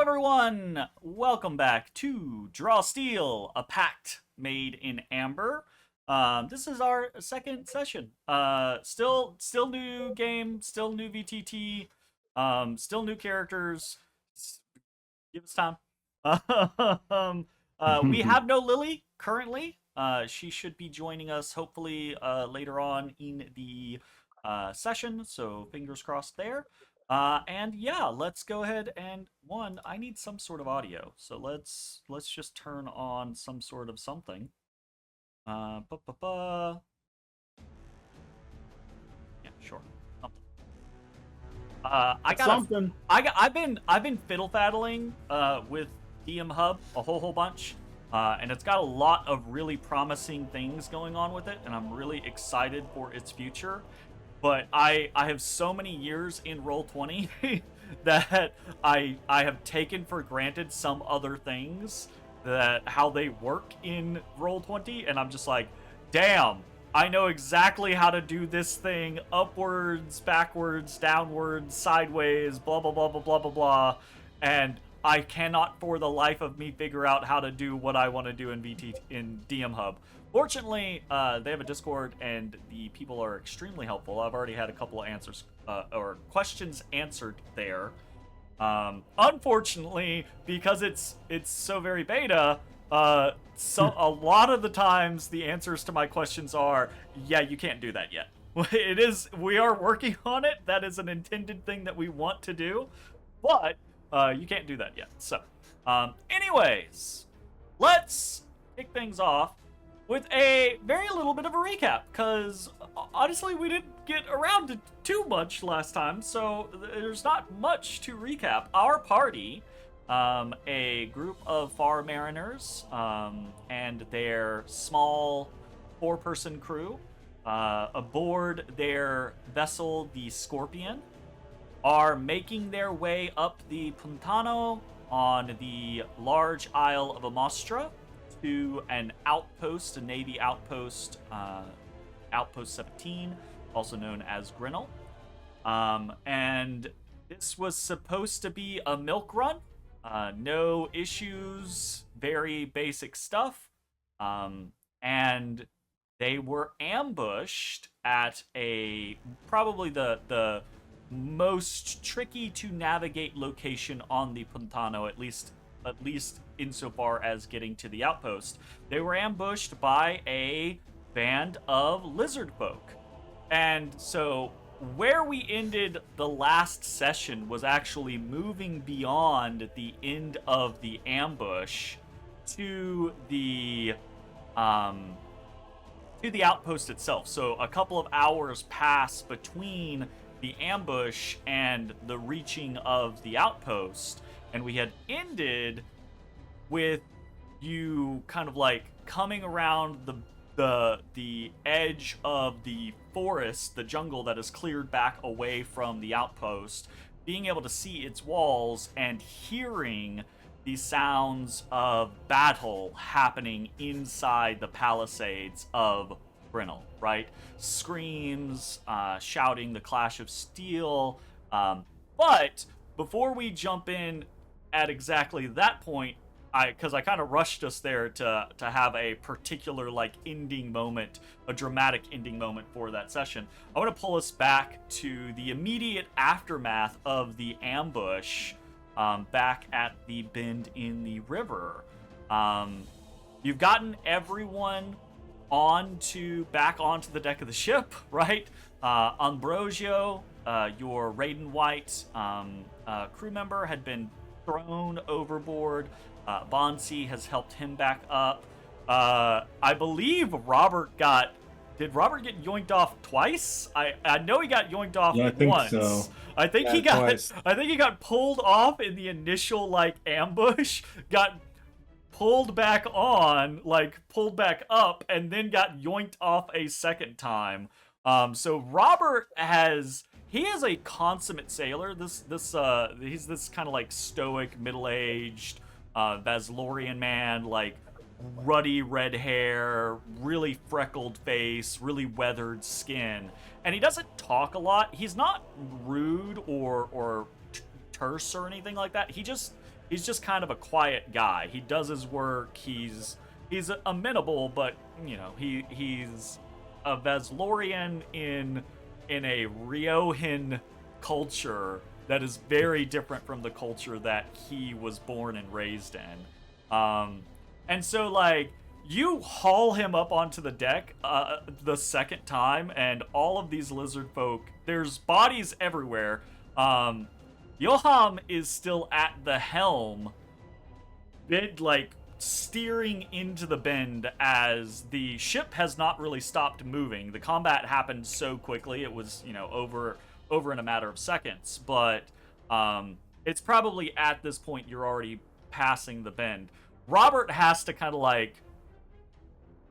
everyone! Welcome back to Draw Steel, a pact made in Amber. This is our second session. Still new game, still new VTT, still new characters. Give us time. We have no Lily currently. She should be joining us hopefully later on in the session, so fingers crossed there. And yeah, let's go ahead and I need some sort of audio. So let's just turn on some sort of something. Uh, ba ba ba. Yeah, sure. Something. Something. I've been fiddle faddling with DM Hub a whole bunch. And it's got a lot of really promising things going on with it, and I'm really excited for its future. But I have so many years in Roll20 that I have taken for granted some other things, that how they work in Roll20, and I'm just like, damn, I know exactly how to do this thing upwards, backwards, downwards, sideways, blah blah blah blah blah blah blah, and I cannot for the life of me figure out how to do what I want to do in DM Hub. Fortunately, they have a Discord, and the people are extremely helpful. I've already had a couple of answers or questions answered there. Unfortunately, because it's so very beta, so a lot of the times the answers to my questions are, yeah, you can't do that yet. We are working on it. That is an intended thing that we want to do, but you can't do that yet. So, anyways, let's kick things off with a very little bit of a recap, because honestly, we didn't get around to too much last time, so there's not much to recap. Our party, a group of Far Mariners, and their small 4-person crew, aboard their vessel, the Scorpion, are making their way up the Puntano on the large Isle of Amostra to an outpost, a Navy outpost, Outpost 17, also known as Grinnell. And this was supposed to be a milk run. No issues, very basic stuff. And they were ambushed at probably the most tricky to navigate location on the Puntano, at least insofar as getting to the outpost. They were ambushed by a band of lizard folk. And so where we ended the last session was actually moving beyond the end of the ambush to the outpost itself. So a couple of hours pass between the ambush and the reaching of the outpost, and we had ended with you kind of like coming around the edge of the forest, the jungle that is cleared back away from the outpost, being able to see its walls and hearing the sounds of battle happening inside the palisades of Grinnell, right? Screams, shouting, the clash of steel. But before we jump in at exactly that point, because I kind of rushed us there to have a particular ending moment, a dramatic ending moment for that session, I want to pull us back to the immediate aftermath of the ambush back at the bend in the river. You've gotten everyone back onto the deck of the ship, right? Ambrosio, your Raiden White crew member, had been thrown overboard. Bansii has helped him back up. I believe did Robert get yoinked off twice? I know he got yoinked off once. So. I think he got pulled off in the initial ambush, got pulled back up, and then got yoinked off a second time. So Robert is a consummate sailor. He's this kind of stoic, middle-aged Vaslorian man, ruddy red hair, really freckled face, really weathered skin. And he doesn't talk a lot. He's not rude or terse or anything like that. he's just kind of a quiet guy. He does his work. He's amenable, but you know, he's a Veslorian in a Riohan culture that is very different from the culture that he was born and raised in. And so like you haul him up onto the deck the second time, and all of these lizard folk, there's bodies everywhere. Yoham is still at the helm, like steering into the bend as the ship has not really stopped moving. The combat happened so quickly; it was, you know, over in a matter of seconds. But it's probably at this point you're already passing the bend. Robert has to kind of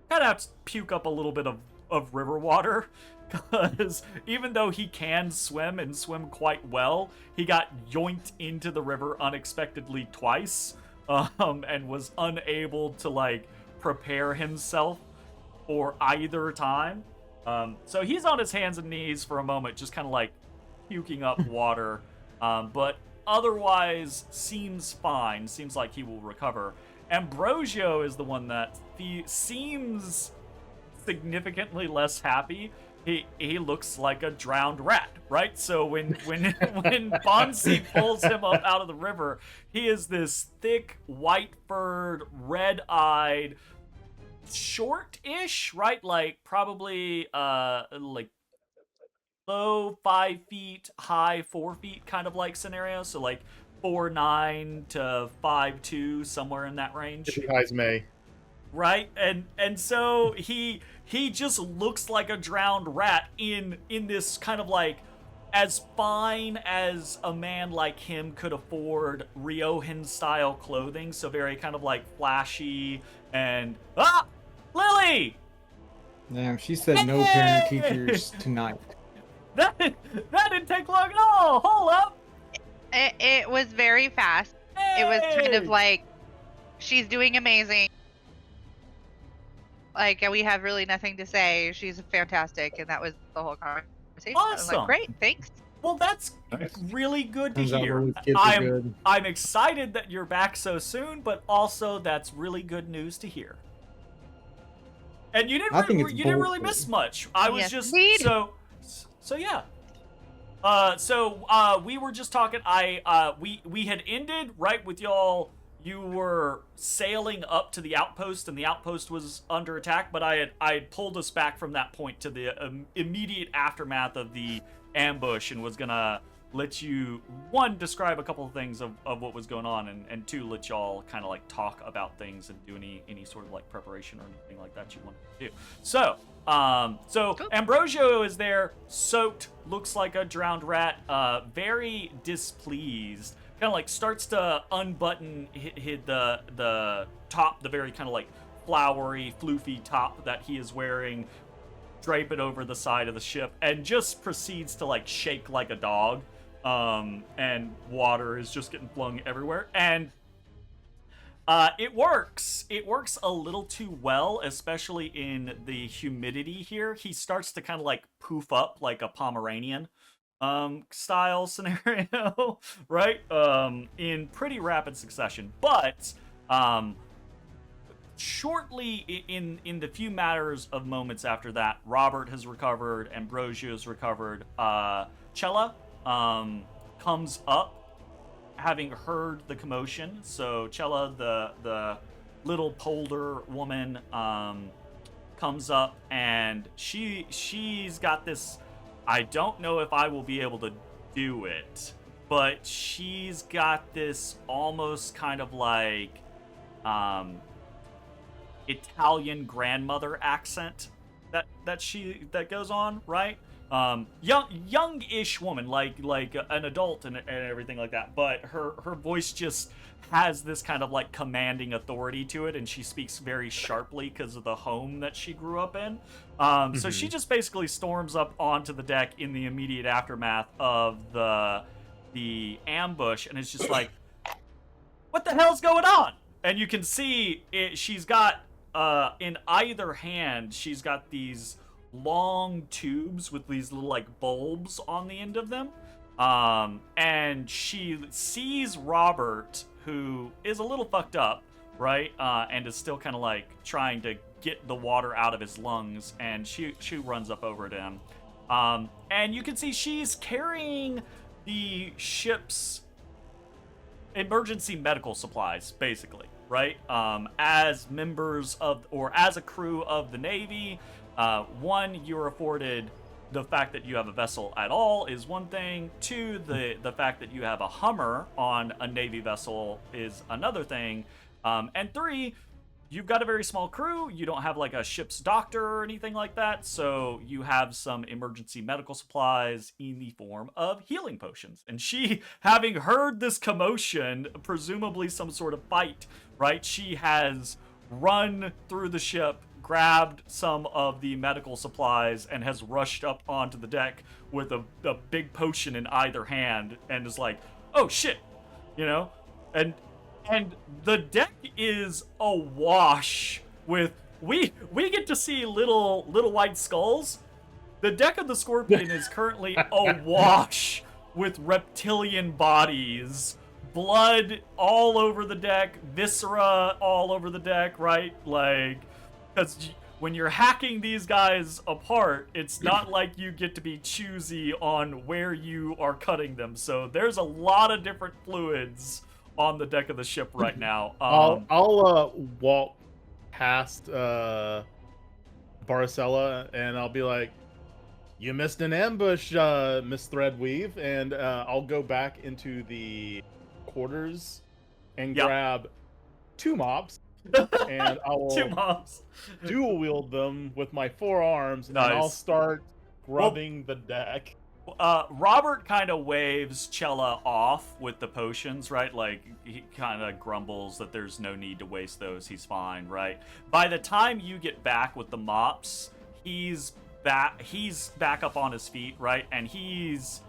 have to puke up a little bit of river water, because even though he can swim and swim quite well, he got yoinked into the river unexpectedly twice, and was unable to like prepare himself for either time. So he's on his hands and knees for a moment, just kind of like puking up water, but otherwise seems fine. Seems like he will recover. Ambrosio is the one that seems significantly less happy. He looks like a drowned rat, right? So when Bansii pulls him up out of the river, he is this thick, white-furred, red-eyed, short-ish, right? Like probably like low 5 feet, high 4 feet kind of like scenario. So like 4'9" to 5'2", somewhere in that range. May. Right? And so he just looks like a drowned rat in this kind of like as fine as a man like him could afford Riohan style clothing, so very kind of like flashy and Lily! Damn, she said no parent teachers tonight. That didn't take long at all. Hold up. It was very fast. Hey! It was kind of like, she's doing amazing. Like, we have really nothing to say. She's fantastic, and that was the whole conversation. Awesome. I was like, great, thanks. Well, that's Nice. really good to Turns out hear. Lily's kids are good. I'm excited that you're back so soon, but also that's really good news to hear. And you I think it's didn't really bullshit. miss much. I was Yes, just indeed. so yeah. We were just talking. We had ended right with y'all. You were sailing up to the outpost, and the outpost was under attack. But I had pulled us back from that point to the immediate aftermath of the ambush, and was gonna let you, one, describe a couple of things of what was going on, and two, let y'all kind of like talk about things and do any sort of like preparation or anything like that you wanted to do. So Cool. Ambrosio is there, soaked, looks like a drowned rat, very displeased. Kind of like starts to unbutton the top, the very kind of like flowery, floofy top that he is wearing, drape it over the side of the ship, and just proceeds to like shake like a dog. And water is just getting flung everywhere. And it works. It works a little too well, especially in the humidity here. He starts to kind of like poof up like a Pomeranian style scenario, right? In pretty rapid succession. But shortly in the few matters of moments after that, Robert has recovered, Ambrosio has recovered. Cella comes up, having heard the commotion. So Cella, the little polder woman, comes up, and she's got this. I don't know if I will be able to do it, but she's got this almost kind of like Italian grandmother accent that goes on, right? Young-ish woman, like an adult and everything like that, but her voice just has this kind of like commanding authority to it, and she speaks very sharply because of the home that she grew up in. So she just basically storms up onto the deck in the immediate aftermath of the ambush, and it's just like, what the hell's going on? And you can see she's got in either hand, she's got these long tubes with these little like bulbs on the end of them, and she sees Robert, who is a little fucked up, right? And is still kind of like trying to get the water out of his lungs, and she runs up over to him. And you can see she's carrying the ship's emergency medical supplies, basically, right? As members of, or as a crew of the Navy, one, you're afforded the fact that you have a vessel at all is one thing. Two, the fact that you have a Hummer on a Navy vessel is another thing. And three, you've got a very small crew. You don't have like a ship's doctor or anything like that. So you have some emergency medical supplies in the form of healing potions. And she, having heard this commotion, presumably some sort of fight, right? She has run through the ship, grabbed some of the medical supplies, and has rushed up onto the deck with a big potion in either hand, and is like, oh shit, you know? And the deck is awash with, we get to see little white skulls. The deck of the Scorpion is currently awash with reptilian bodies, blood all over the deck, viscera all over the deck, right? Like, because when you're hacking these guys apart, it's not like you get to be choosy on where you are cutting them. So there's a lot of different fluids on the deck of the ship right now. I'll walk past Barcella, and I'll be like, "You missed an ambush, Miss Threadweave," and I'll go back into the quarters and grab 2 mops. And I will 2 mops. dual wield them with my 4 arms, Nice. and I'll start scrubbing the deck. Robert kind of waves Chella off with the potions, right? Like, he kind of grumbles that there's no need to waste those. He's fine, right? By the time you get back with the mops, he's back up on his feet, right? And he's,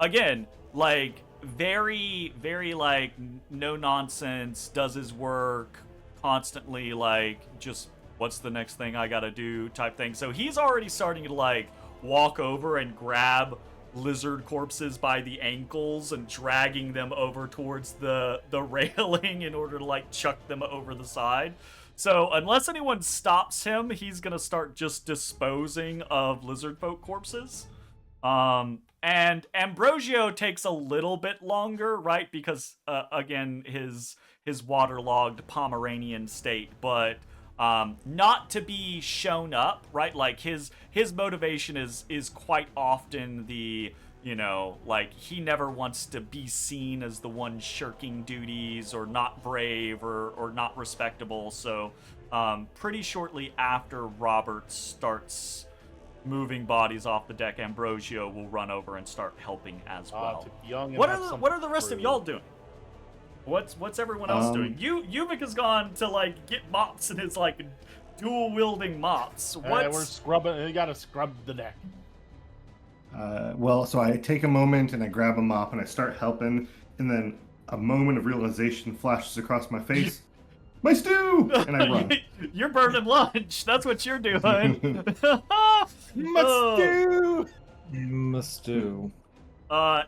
again, like, very, very, like, no nonsense, does his work constantly, like, just what's the next thing I gotta do type thing. So he's already starting to, like, walk over and grab lizard corpses by the ankles and dragging them over towards the railing in order to, like, chuck them over the side. So unless anyone stops him, he's gonna start just disposing of lizard folk corpses. And Ambrosio takes a little bit longer, right? Because again, his waterlogged Pomeranian state, but not to be shown up, right? Like his motivation is quite often the, you know, like, he never wants to be seen as the one shirking duties or not brave or not respectable. So pretty shortly after Robert starts moving bodies off the deck, Ambrosio will run over and start helping as well. What are the rest of y'all doing? What's everyone else doing? Yuvik has gone to, like, get mops and is, like, dual wielding mops. We're scrubbing. You gotta scrub the deck. Well, so I take a moment and I grab a mop and I start helping, and then a moment of realization flashes across my face. My stew! And I run. You're burning lunch. That's what you're doing. My stew! Must do.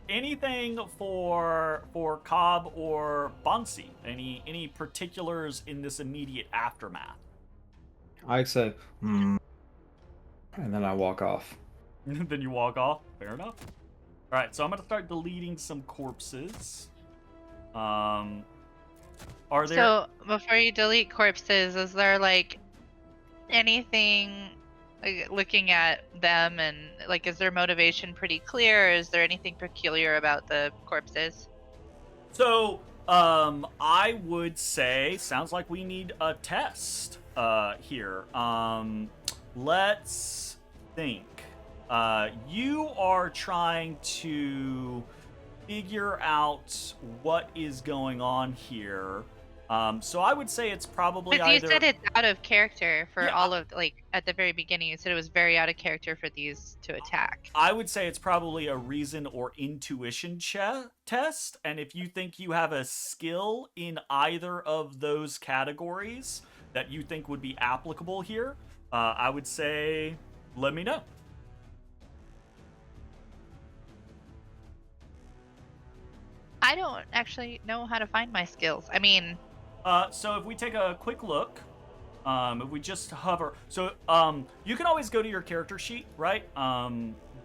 Anything for Cobb or Bansii? Any particulars in this immediate aftermath? I say, and then I walk off. Then you walk off. Fair enough. All right, so I'm gonna start deleting some corpses. Are there? So before you delete corpses, is there like anything, like, looking at them, and like, is their motivation pretty clear? Or is there anything peculiar about the corpses? So I would say sounds like we need a test here. Let's think. You are trying to figure out what is going on here. So I would say it's probably But either... you said it's out of character for Yeah, all of, like, at the very beginning, you said it was very out of character for these to attack. I would say it's probably a reason or intuition test, and if you think you have a skill in either of those categories that you think would be applicable here, I would say let me know. I don't actually know how to find my skills. I mean, So if we take a quick look, if we just hover, so you can always go to your character sheet, right?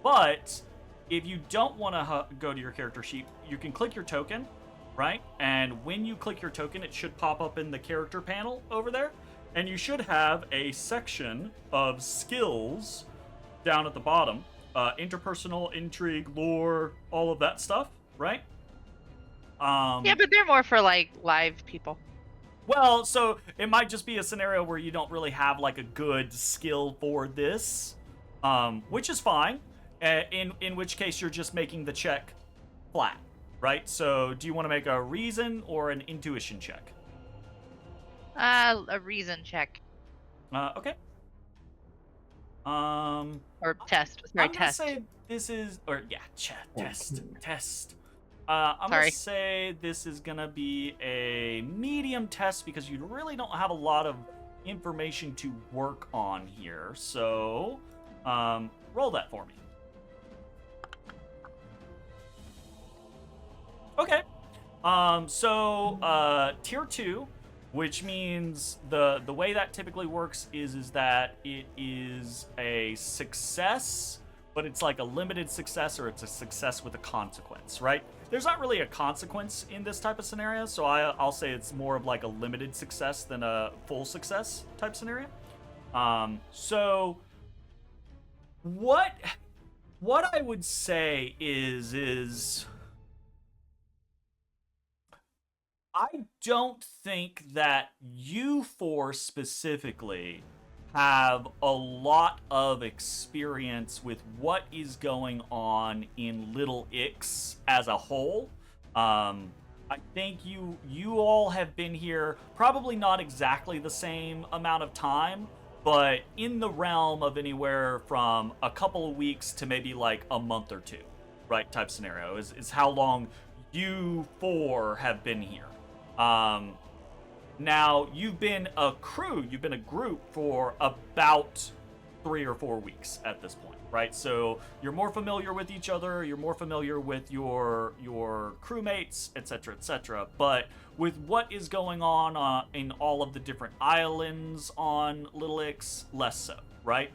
But if you don't want to go to your character sheet, you can click your token, right? And when you click your token, it should pop up in the character panel over there, and you should have a section of skills down at the bottom. Interpersonal, intrigue, lore, all of that stuff, right? yeah, but they're more for like live people. Well, so it might just be a scenario where you don't really have like a good skill for this, which is fine. In which case you're just making the check flat, right? So do you want to make a reason or an intuition check? A reason check Okay. or test. Sorry, I'm gonna test. say this is, or yeah, test. I'm gonna Sorry. say this is gonna be a medium test because you really don't have a lot of information to work on here. So, roll that for me. Okay. Tier 2, which means the way that typically works is that it is a success, but it's like a limited success, or it's a success with a consequence, right? There's not really a consequence in this type of scenario, so I'll say it's more of like a limited success than a full success type scenario. So what I would say is I don't think that you four specifically have a lot of experience with what is going on in Little Ix as a whole. I think you all have been here probably not exactly the same amount of time, but in the realm of anywhere from a couple of weeks to maybe like a month or two, right? Type scenario is how long you four have been here. Now, you've been a crew, you've been a group for about 3 or 4 weeks at this point, right? So you're more familiar with each other, you're more familiar with your crewmates, etc., etc. But with what is going on in all of the different islands on Little Ix, less so, right?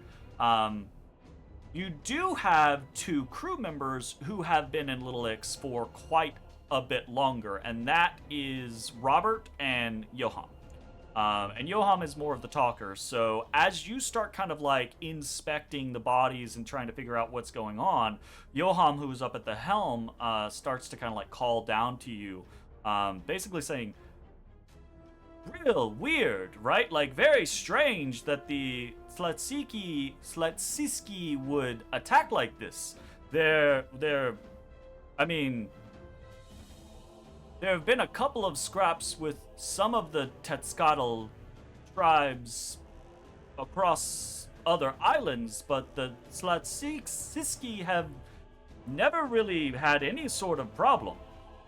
You do have 2 crew members who have been in Little Ix for quite a bit longer, and that is Robert and Johan. And Johan is more of the talker, so as you start kind of like inspecting the bodies and trying to figure out what's going on, Johan, who's up at the helm, starts to kind of like call down to you, basically saying, real weird, right? Like very strange that the Sletsiski would attack like this. I mean, there have been a couple of scraps with some of the Tetscatl tribes across other islands, but the Sletsiski have never really had any sort of problem.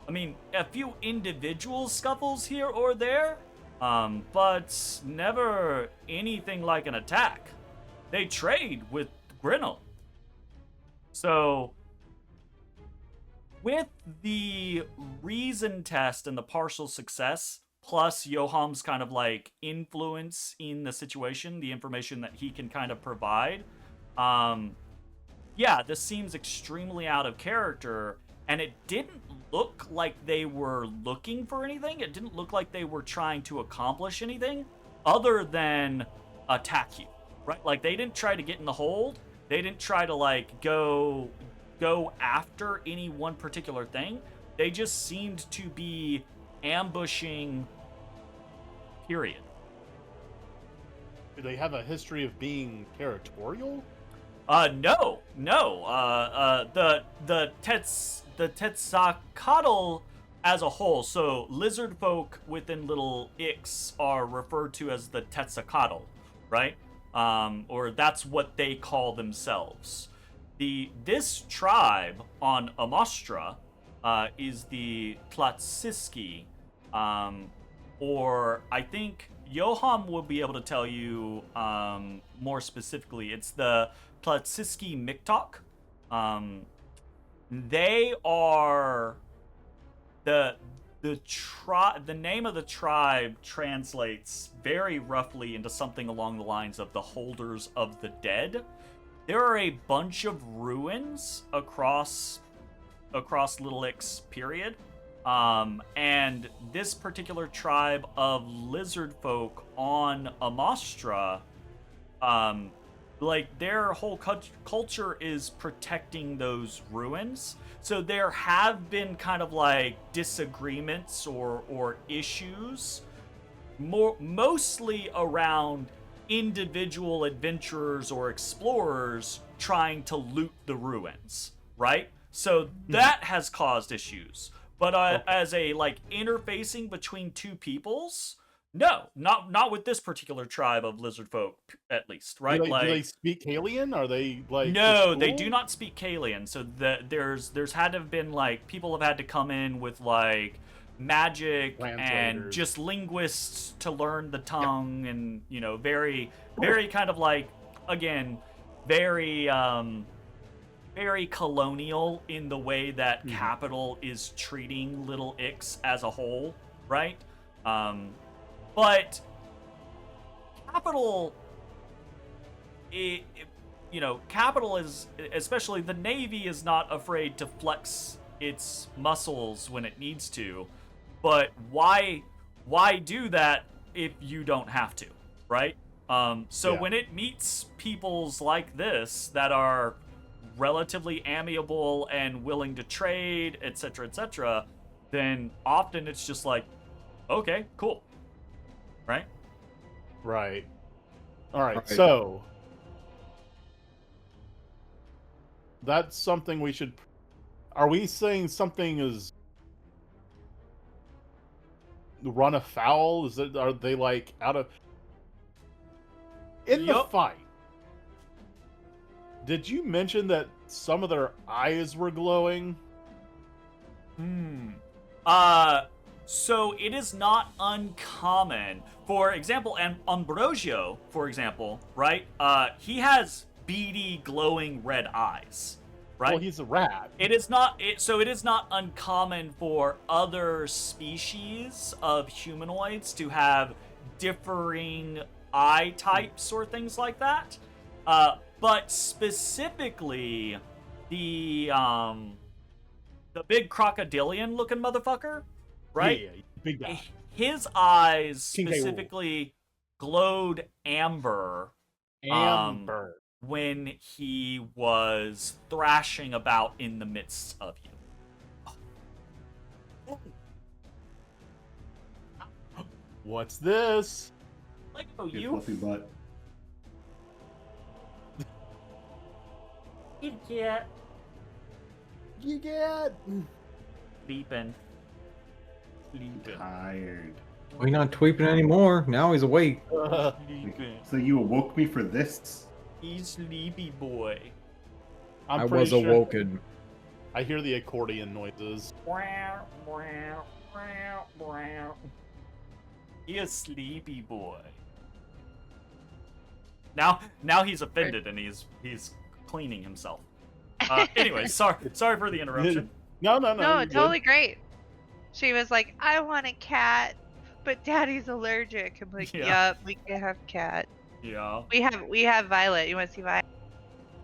I mean, a few individual scuffles here or there, but never anything like an attack. They trade with Grinnell. So with the reason test and the partial success, plus Johan's kind of like influence in the situation, the information that he can kind of provide, yeah, this seems extremely out of character, and it didn't look like they were looking for anything. It didn't look like they were trying to accomplish anything other than attack you, right? Like, they didn't try to get in the hold. They didn't try to like go after any one particular thing. They just seemed to be ambushing, period. Do they have a history of being territorial? No. The Tetscatl as a whole, so lizard folk within Little Ix are referred to as the Tetscatl, right? Or that's what they call themselves. This tribe on Amostra is the Tlatsiski, or I think Johan will be able to tell you more specifically. It's the Tlatsiski Miktok. They are the name of the tribe translates very roughly into something along the lines of the holders of the dead. There are a bunch of ruins across Little Ix, period. And this particular tribe of lizard folk on Amostra, like their whole culture is protecting those ruins. So there have been kind of like disagreements or issues, mostly around individual adventurers or explorers trying to loot the ruins, right? So that has caused issues. But as a like interfacing between two peoples, no, not with this particular tribe of lizard folk, at least, right? Do they speak Alien? Are they like? No, they do not speak Kalian. So there's had to have been like people have had to come in with like magic and just linguists to learn the tongue, and you know, very kind of like, again, very colonial in the way that Capital is treating Little Ix as a whole, right? But Capital, Capital is, especially the Navy, is not afraid to flex its muscles when it needs to. But why do that if you don't have to, right? When it meets peoples like this that are relatively amiable and willing to trade, etc., then often it's just like, okay, cool. Right? Right. All right. So that's something we should. Are we saying something is run afoul? Are they like out of in the fight? Did you mention that some of their eyes were glowing? So it is not uncommon. For example, and Ambrosio, for example, right? He has beady, glowing red eyes, right? Well, he's a rat. It is not uncommon for other species of humanoids to have differing eye types or things like that. But specifically, the big crocodilian-looking motherfucker, right? Yeah, big guy. His eyes specifically glowed amber. When he was thrashing about in the midst of you. What's this? Like, Your fluffy butt. You get sleeping. Tired. We're not tweeping anymore. Now he's awake. So you awoke me for this? He's sleepy boy. I was awoken. I hear the accordion noises. He is sleepy boy. Now he's offended and he's cleaning himself. Anyway, sorry for the interruption. No, totally great. She was like, I want a cat, but Daddy's allergic. I'm like, Yup, we can have cat. Yeah. We have Violet. You want to see Violet?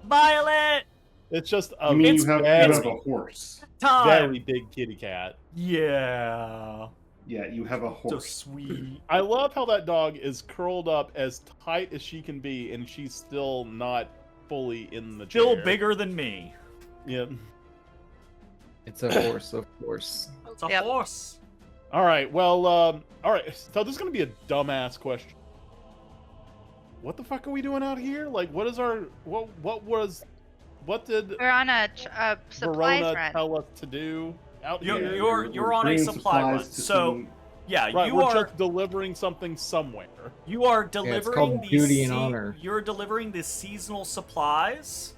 Violet! It's just You mean you have a horse? Very big kitty cat. Yeah. Yeah, you have a horse. So sweet. I love how that dog is curled up as tight as she can be, and she's still not fully in the chair. Still bigger than me. Yep. It's a horse, of course. It's a horse. All right. Well, all right. So this is gonna be a dumbass question. What the fuck are we doing out here? Like, what is our what did We're on a supplies Verona run. tell us to do out here? You're on a supply run. So yeah, right, you we're are just delivering something somewhere. You are it's delivering called the duty and honor. You're delivering the seasonal supplies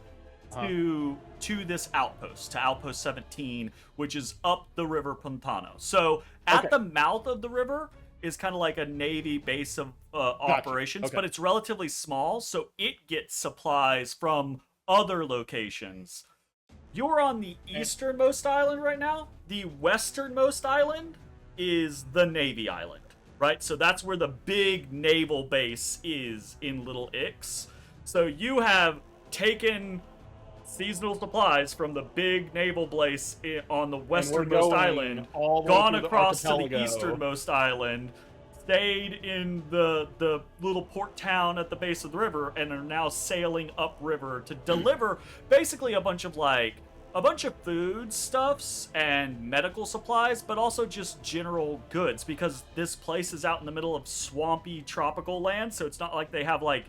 to this outpost, to Outpost 17, which is up the River Pantano. So at the mouth of the river is kind of like a Navy base of operations, but it's relatively small, so it gets supplies from other locations. you're on the easternmost island right now. The westernmost island is the Navy Island, right? So that's where the big naval base is in Little Ix. So you have taken seasonal supplies from the big naval base on the westernmost island, gone across to the easternmost island, stayed in the little port town at the base of the river, and are now sailing upriver to deliver basically a bunch of food stuffs and medical supplies, but also just general goods, because this place is out in the middle of swampy tropical land, so it's not like they have like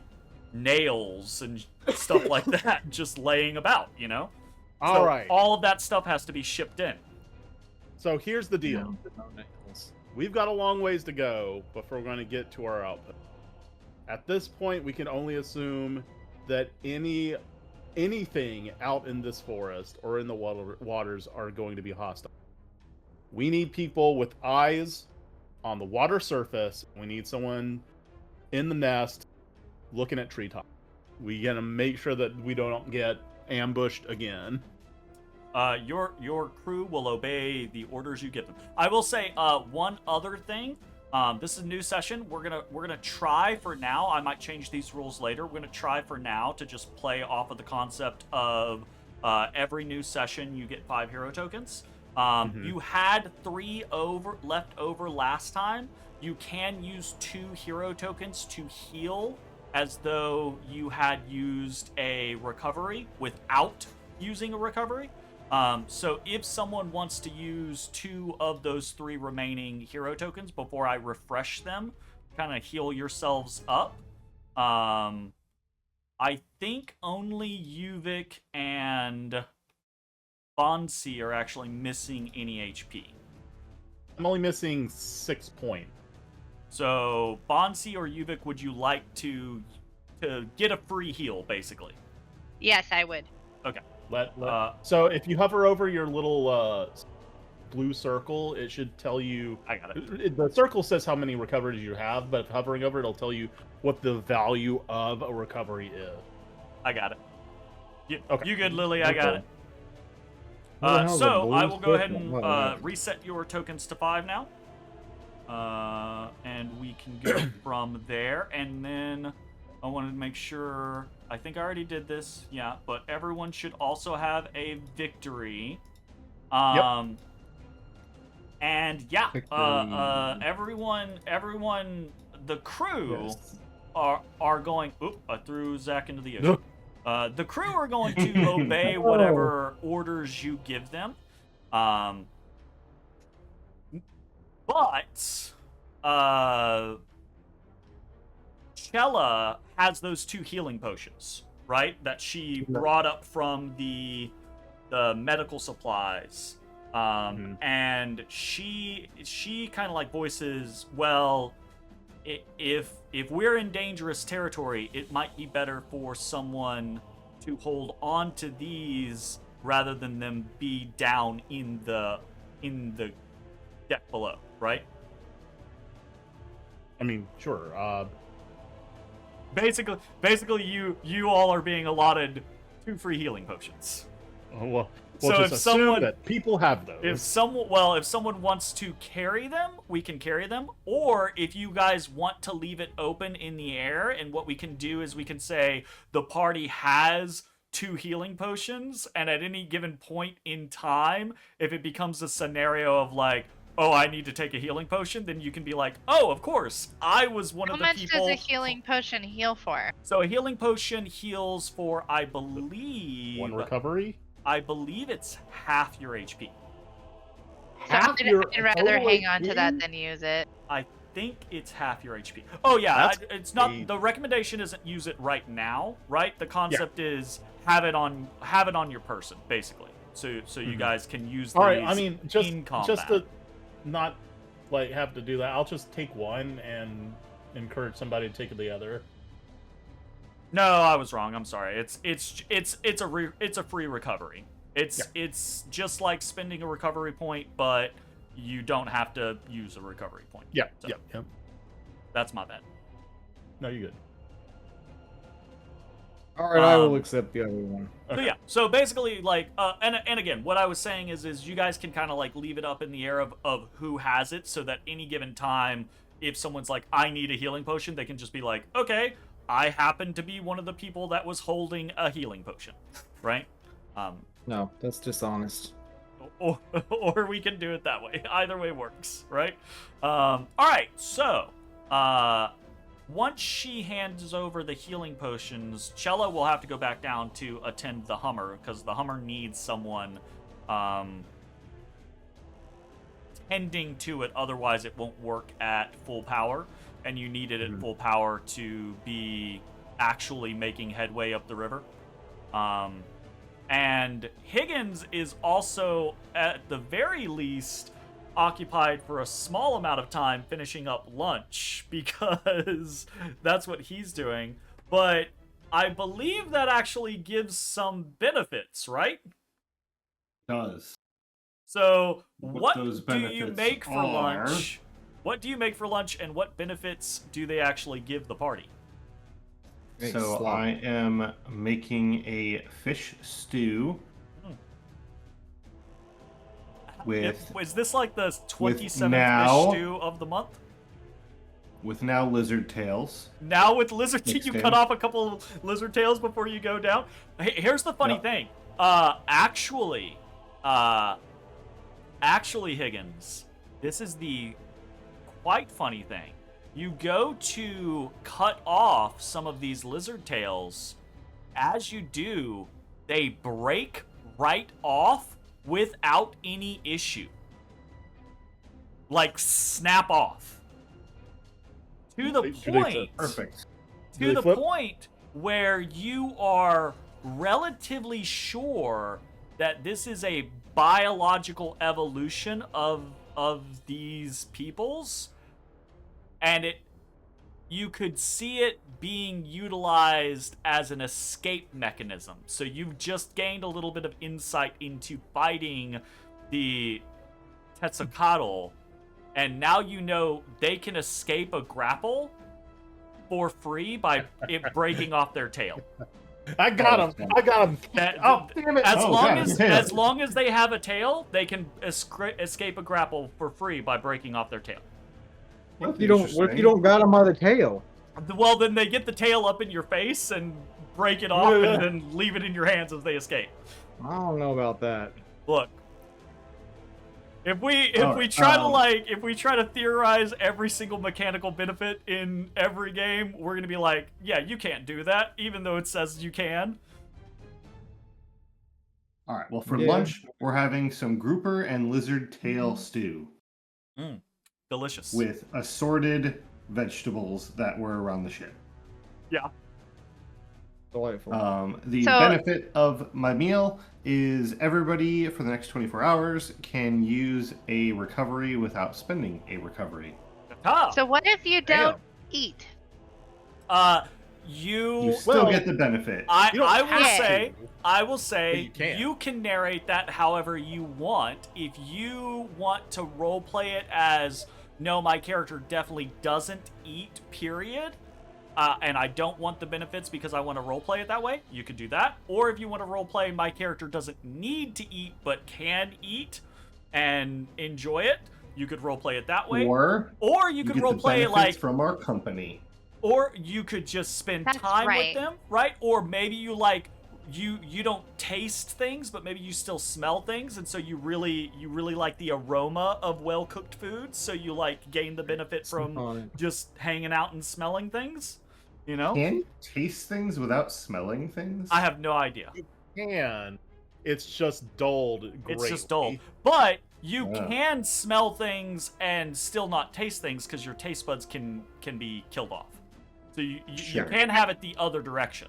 nails and stuff like that just laying about, you know? All right. All of that stuff has to be shipped in. So here's the deal. We've got a long ways to go before we're going to get to our output. At this point, we can only assume that anything out in this forest or in the waters are going to be hostile. We need people with eyes on the water surface. We need someone in the nest looking at treetop. We gotta make sure that we don't get ambushed again. Your crew will obey the orders you give them. I will say one other thing. This is a new session. We're gonna try for now. I might change these rules later. We're gonna try for now to just play off of the concept of every new session you get 5 hero tokens. You had 3 left over last time. You can use 2 hero tokens to heal, as though you had used a recovery without using a recovery. So if someone wants to use 2 of those 3 remaining hero tokens before I refresh them, kind of heal yourselves up. I think only Yuvik and Bansii are actually missing any HP. I'm only missing 6 points. So, Bansii or Yuvik, would you like to get a free heal, basically? Yes, I would. Okay. So if you hover over your little blue circle, it should tell you... I got it. The circle says how many recoveries you have, but hovering over it, it'll tell you what the value of a recovery is. I got it. Okay. You good, Lily? I got it. What the hell is a So, blue I will go ahead circle? and What? reset your tokens to 5 now. And we can go from there. And then I wanted to make sure... I think I already did this, yeah, but everyone should also have a victory. Yep. And yeah, Victory. everyone, the crew Yes. are going... Oop, I threw Zach into the ocean. The crew are going to obey whatever orders you give them. But Chella has those 2 healing potions, right? That she brought up from the medical supplies. And she kind of like voices, well, if we're in dangerous territory, it might be better for someone to hold on to these rather than them be down in the deck below, right? I mean, sure. Basically, you all are being allotted 2 free healing potions. We'll So just if assume someone- that people have those. If someone wants to carry them, we can carry them. Or if you guys want to leave it open in the air, and what we can do is we can say the party has 2 healing potions, and at any given point in time, if it becomes a scenario of like, oh, I need to take a healing potion, then you can be like, oh, of course, I was one How of the much people. does a healing potion heal for? So a healing potion heals for, I believe, 1 recovery? I believe it's half your HP. So I'd rather hang on to HP? that than use it. I think it's half your HP. Oh yeah, That's it's not. crazy. The recommendation isn't use it right now, right? The concept is have it on your person, basically. So you guys can use these All right, I mean, in combat. just to not like have to do that, I'll just take 1 and encourage somebody to take the other. No, I was wrong. I'm sorry. It's a free recovery. It's just like spending a recovery point, but you don't have to use a recovery point. Yeah, So, yeah. That's my bad. No, you're good. All right, I will accept the other one. So yeah, so basically, like, and again, what I was saying is you guys can kind of like leave it up in the air of who has it, so that any given time, if someone's like, I need a healing potion, they can just be like, okay, I happen to be one of the people that was holding a healing potion, right? No, that's dishonest. Or we can do it that way. Either way works, right? All right, so once she hands over the healing potions, Chella will have to go back down to attend the Hummer, because the Hummer needs someone tending to it, otherwise it won't work at full power, and you need it at full power to be actually making headway up the river. And Higgins is also, at the very least, occupied for a small amount of time finishing up lunch, because that's what he's doing. But I believe that actually gives some benefits, right? Does. So What what those do you benefits make for are- lunch? What do you make for lunch, and what benefits do they actually give the party? Make So slop. I am making a fish stew with Is this like the 27th now- fish stew of the month? now lizard tails. Now with lizard Mixed you in. cut off a couple of lizard tails before you go down. Here's the funny Yep. thing. Actually, Higgins, this is the quite funny thing. You go to cut off some of these lizard tails. As you do, they break right off without any issue. Like, snap off. To the Do they point. Perfect. Do To they the flip? point where you are relatively sure that this is a biological evolution of these peoples, and you could see it being utilized as an escape mechanism. So you've just gained a little bit of insight into fighting the Quetzalcoatl, and now you know they can escape a grapple for free by it breaking off their tail. I got him. I got him. Oh, damn it. As Oh, long God as damn. as long as they have a tail, they can escape a grapple for free by breaking off their tail. What if you don't got him by the tail? Well, then they get the tail up in your face and break it off, and then leave it in your hands as they escape. I don't know about that. Look, if we Alright, try to theorize every single mechanical benefit in every game, we're gonna be like, yeah, you can't do that, even though it says you can. All right. Well, for Yeah. lunch, we're having some grouper and lizard tail stew Delicious. with assorted vegetables that were around the ship. Yeah. Delightful. The So- benefit of my meal is everybody for the next 24 hours can use a recovery without spending a recovery. Ah, So what if you Damn. don't eat? You still well, get the benefit. I You don't will have say, to. I will But say, you can. you can narrate that however you want. If you want to roleplay it as, no, my character definitely doesn't eat, period, and I don't want the benefits because I want to roleplay it that way, you could do that. Or if you want to roleplay, my character doesn't need to eat but can eat and enjoy it, you could roleplay it that way. Or you could get the roleplay it benefits like, from our company. or you could just spend That's time right. with them, right? Or maybe you like you don't taste things, but maybe you still smell things, and so you really like the aroma of well-cooked food, so you like gain the benefit from on it. just hanging out and smelling things, you know? Can you taste things without smelling things? I have no idea. can. It's just dulled greatly. It's just dull. But you Yeah. can smell things and still not taste things because your taste buds can be killed off. So you Sure. can have it the other direction.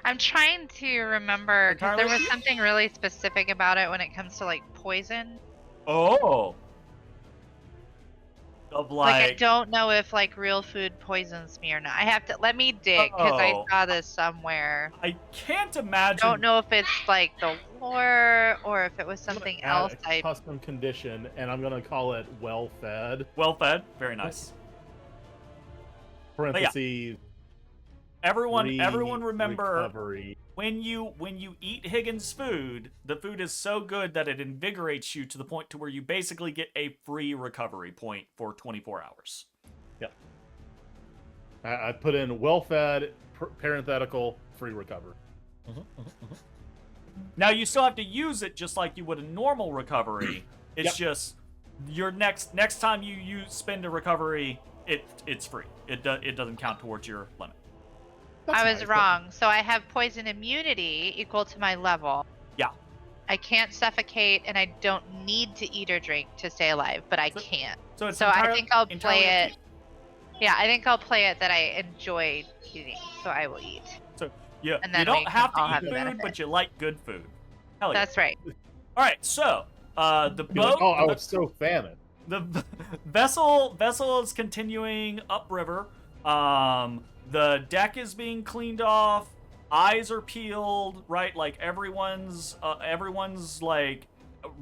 I'm trying to remember because there Entirely? was something really specific about it when it comes to like poison. Oh. Of Like I like don't know if like real food poisons me or not. I have to let me dig because I Oh. saw this somewhere. I can't I imagine. don't know if it's like the lore or if it was I'm gonna something add else. a custom condition, and I'm gonna call it well fed. Well fed, very nice. Parentheses. everyone Free remember recovery. when you eat Higgins food, the food is so good that it invigorates you to the point to where you basically get a free recovery point for 24 hours. Yep. I put in well-fed, parenthetical, free recovery. Now you still have to use it just like you would a normal recovery. It's just your next time you spend a recovery, it's free. It doesn't count towards your limit. That's I was nice. wrong. So I have poison immunity equal to my level. Yeah. I can't suffocate, and I don't need to eat or drink to stay alive, but I So- can. So it's So I think I'll entirely play up to it. Yeah, I think I'll play it that I enjoy eating, so I will eat. you. Yeah, And you then don't we can have all to have eat the food, benefit. but you like good food. Hell yeah. That's right. All right, so the You're like, boat. oh, I was so famine. The vessel is continuing upriver. The deck is being cleaned off. Eyes are peeled, right? Like everyone's like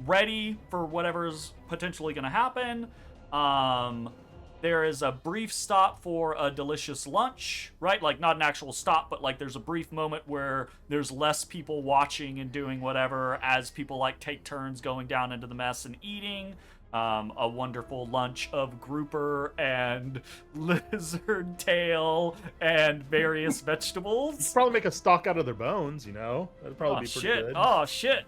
ready for whatever's potentially going to happen. There is a brief stop for a delicious lunch, right? Like not an actual stop, but like there's a brief moment where there's less people watching and doing whatever as people like take turns going down into the mess and eating. A wonderful lunch of grouper and lizard tail and various vegetables. Probably make a stock out of their bones, you know? That'd probably be pretty Shit. good. Oh shit.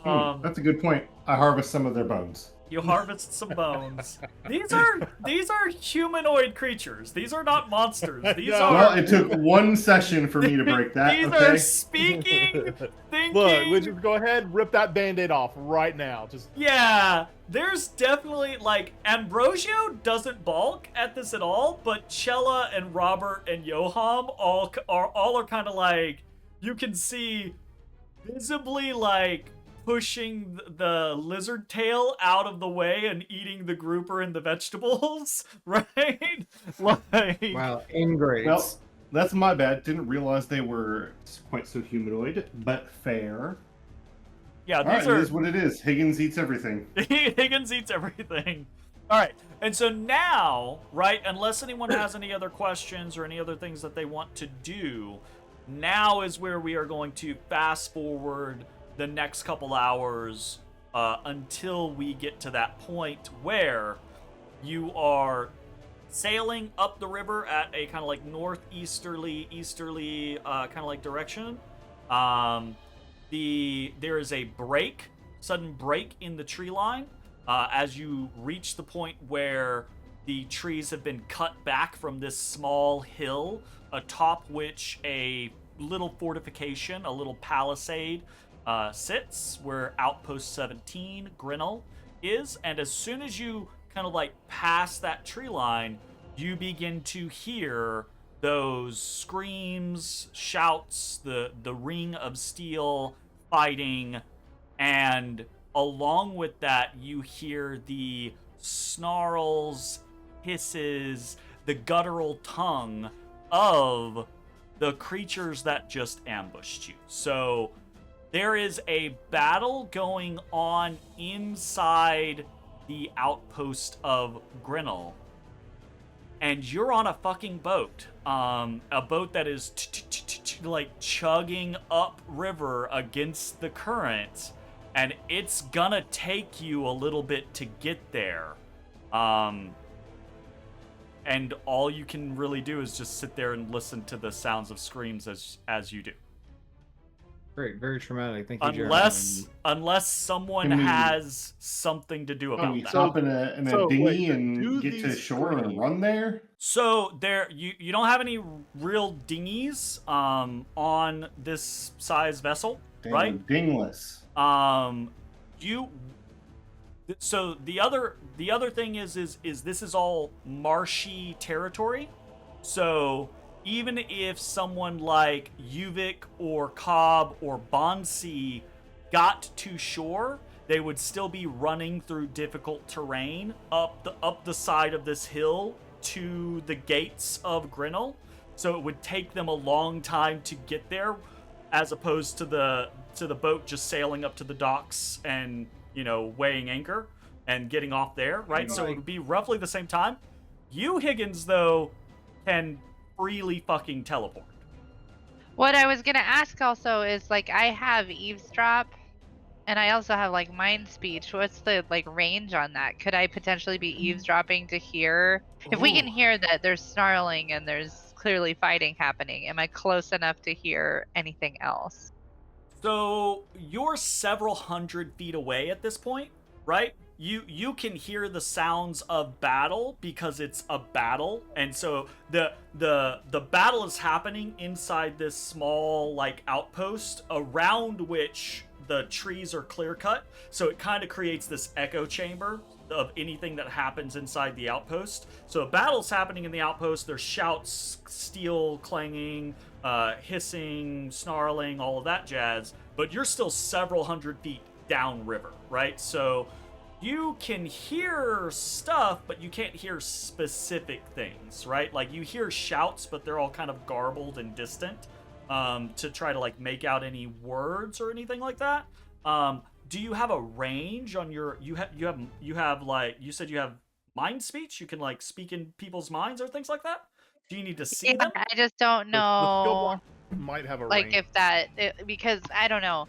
That's a good point. I harvest some of their bones. You harvest some bones. These are humanoid creatures. These are not monsters. These No. are Well, it took one session for me to break that. these Okay. are speaking, thinking. Look, we just go ahead, rip that band-aid off right now. Just Yeah, there's definitely like Ambrosio doesn't balk at this at all, but Chella and Robert and Yoham all are kind of like, you can see visibly like pushing the lizard tail out of the way and eating the grouper and the vegetables, right? Like, Wow, ingrates. Well, that's my bad. Didn't realize they were quite so humanoid, but fair. yeah, All right, these it are is what it is. Higgins eats everything. Higgins eats everything. All right. And so now, right, unless anyone has any other questions or any other things that they want to do, now is where we are going to fast forward the next couple hours until we get to that point where you are sailing up the river at a kind of like northeasterly, easterly kind of like direction. There is a sudden break in the tree line as you reach the point where the trees have been cut back from this small hill, atop which a little fortification, a little palisade sits, where Outpost 17, Grinnell, is. And as soon as you kind of like pass that tree line, you begin to hear those screams, shouts, the ring of steel, fighting, and along with that, you hear the snarls, hisses, the guttural tongue of the creatures that just ambushed you. So there is a battle going on inside the outpost of Grinnell, and you're on a fucking boat. A boat that is like chugging up river against the current, and it's gonna take you a little bit to get there. And all you can really do is just sit there and listen to the sounds of screams as you do. Great, very traumatic. Thank you, Jeremy. Unless someone Can we- has something to do Can about we that. hop in a So, dinghy wait, do and get to these shore and scream? run there? So there, you don't have any real dinghies on this size vessel, Damn, right? Dingless. So the other thing is this is all marshy territory. So even if someone like Uvik or Cobb or Bansii got to shore, they would still be running through difficult terrain up the side of this hill to the gates of Grinnell. So it would take them a long time to get there, as opposed to the boat just sailing up to the docks and, you know, weighing anchor and getting off there, right? So it would be roughly the same time. You, Higgins, though, can freely fucking teleport. What I was gonna ask also is like I have eavesdrop, and I also have like mind speech. What's the like range on that? Could I potentially be eavesdropping to hear if we can Ooh. hear that there's snarling and there's clearly fighting happening? Am I close enough to hear anything else? So you're several hundred feet away at this point, right? You can hear the sounds of battle because it's a battle, and so the battle is happening inside this small like outpost around which the trees are clear cut. So it kind of creates this echo chamber of anything that happens inside the outpost. So a battle's happening in the outpost. There's shouts, steel clanging, hissing, snarling, all of that jazz. But you're still several hundred feet downriver, right? So you can hear stuff, but you can't hear specific things, right? Like you hear shouts, but they're all kind of garbled and distant to try to like make out any words or anything like that. Do you have a range on your? You have like you said you have mind speech. You can like speak in people's minds or things like that. Do you need to see them? I just don't The skill know. block might have a Like range. if that because I don't know.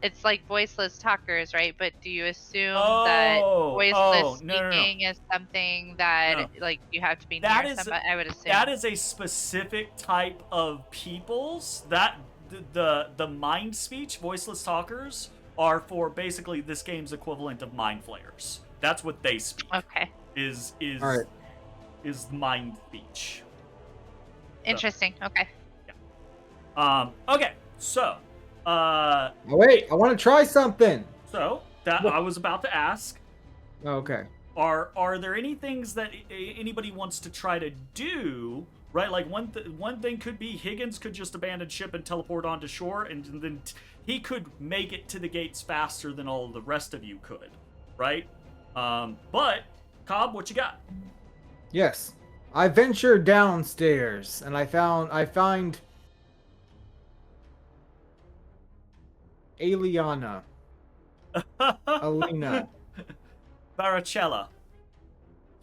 It's like voiceless talkers, right? But do you assume that voiceless no. speaking is something that No. like you have to be That near is- somebody? I would assume That is a specific type of peoples. That the mind speech, voiceless talkers, are for basically this game's equivalent of mind flayers. That's what they speak. okay. Is All right. is mind speech. Interesting. Okay. Okay. So, Oh, wait, I want to try something. that I was about to ask. Okay. Are there any things that anybody wants to try to do? Right, like one thing could be Higgins could just abandon ship and teleport onto shore, and then he could make it to the gates faster than all of the rest of you could, right? But Cobb, what you got? Yes. I venture downstairs and I find Aliana. Alina. Baracella.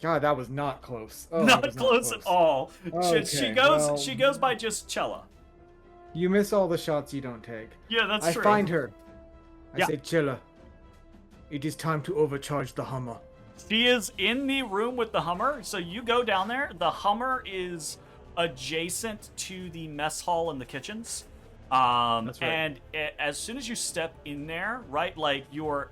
God, that was not close. Oh, that Not was close at all. She Okay, goes well- she goes by just Cella. You miss all the shots you don't take. Yeah, that's I true. find her. I Yeah. say, Chilla. It is time to overcharge the Hummer. She is in the room with the Hummer, so you go down there. The Hummer is adjacent to the mess hall and the kitchens. That's right. And as soon as you step in there, right, like your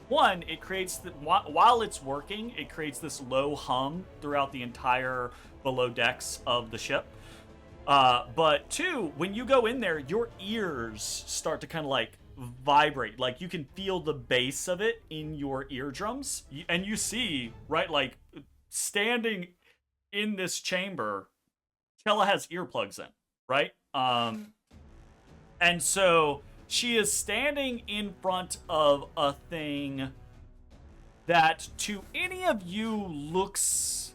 one, it creates while it's working, it creates this low hum throughout the entire below decks of the ship. But two, when you go in there, your ears start to kind of like vibrate. Like you can feel the bass of it in your eardrums, and you see, right, like standing in this chamber, Chella has earplugs in, right? And so she is standing in front of a thing that to any of you looks...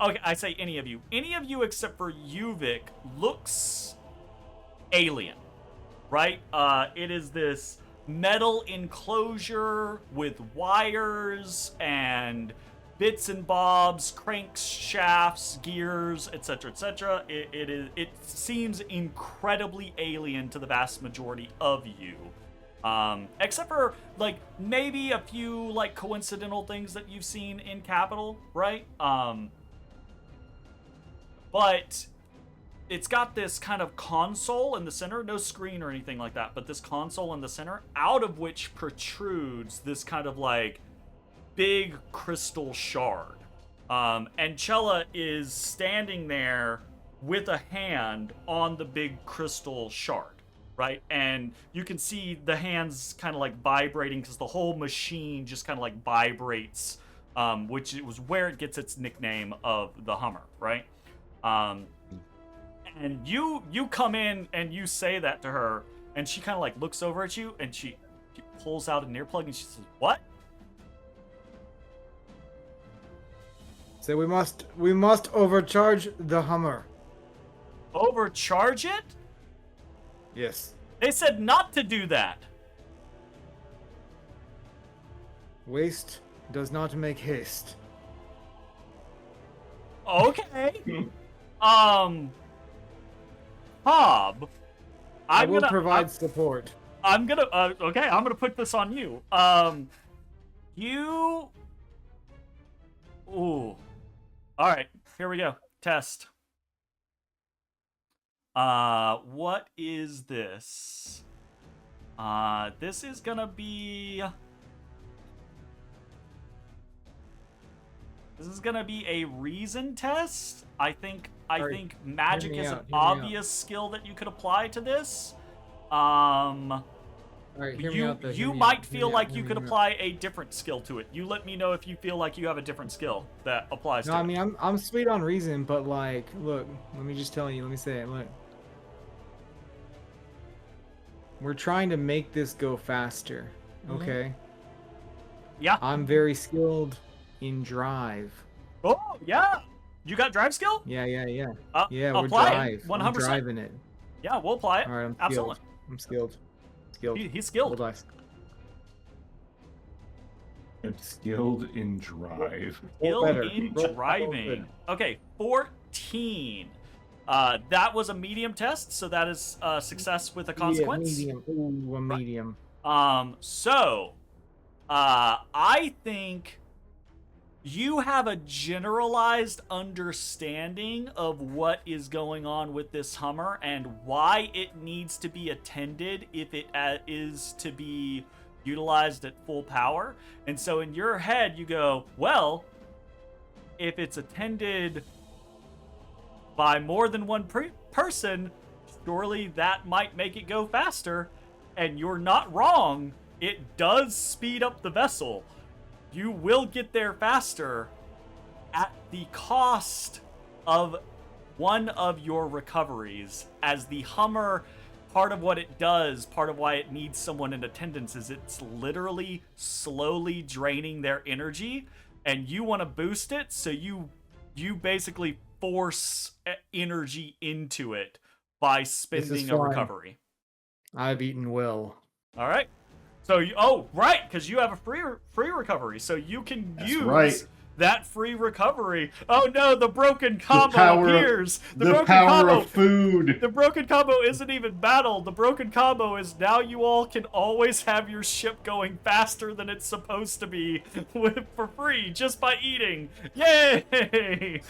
Okay, I say any of you except for Yuvik looks alien, right? It is this metal enclosure with wires and bits and bobs, cranks, shafts, gears, etc., etc. It seems incredibly alien to the vast majority of you, except for like maybe a few like coincidental things that you've seen in Capital, right? But it's got this kind of console in the center, no screen or anything like that, but this console in the center, out of which protrudes this kind of like big crystal shard. And Chella is standing there with a hand on the big crystal shard, right? And you can see the hands kind of like vibrating because the whole machine just kind of like vibrates, which was where it gets its nickname of the Hummer, right? And you come in and you say that to her, and she kind of like looks over at you and she pulls out an earplug and she says, "What?" So we must overcharge the Hummer. Overcharge it? Yes. They said not to do that. Waste does not make haste. Okay. Hob, I I'm will gonna provide support. I'm gonna okay, I'm gonna put this on you. You. Ooh. All right, here we go. Test. What is this? This is gonna be. This is gonna be a reason test. I think magic is an obvious skill that you could apply to this. Alright, hear me out though. You might feel like you could apply a different skill to it. You let me know if you feel like you have a different skill that applies to it. No, I mean I'm sweet on reason, but like, look, let me just tell you, let me say it, look. We're trying to make this go faster, okay? Yeah. I'm very skilled in drive. Oh, yeah. You got drive skill? Yeah. Yeah, we're apply drive. it. 100%. I'm driving it. Yeah, we'll apply it. Alright, I'm Absolutely. skilled. I'm skilled. Skilled. He's skilled. Roll dice. I'm skilled in drive. Roll Skill better. in Roll driving. good. Okay, 14. That was a medium test, so that is success with a consequence. Yeah, medium. Ooh, a medium. So, I think you have a generalized understanding of what is going on with this Hummer and why it needs to be attended if it is to be utilized at full power. And so in your head, you go, well, if it's attended by more than one person, surely that might make it go faster. And you're not wrong. It does speed up the vessel. You will get there faster at the cost of one of your recoveries. As the Hummer, part of what it does, part of why it needs someone in attendance is it's literally slowly draining their energy, and you want to boost it, so you basically force energy into it by spending a fine. recovery. I've eaten well. All right. So right, because you have a free recovery, so you can use that free recovery. Oh no, the broken combo appears. The power of food. The broken combo isn't even battle. The broken combo is now you all can always have your ship going faster than it's supposed to be for free just by eating. Yay!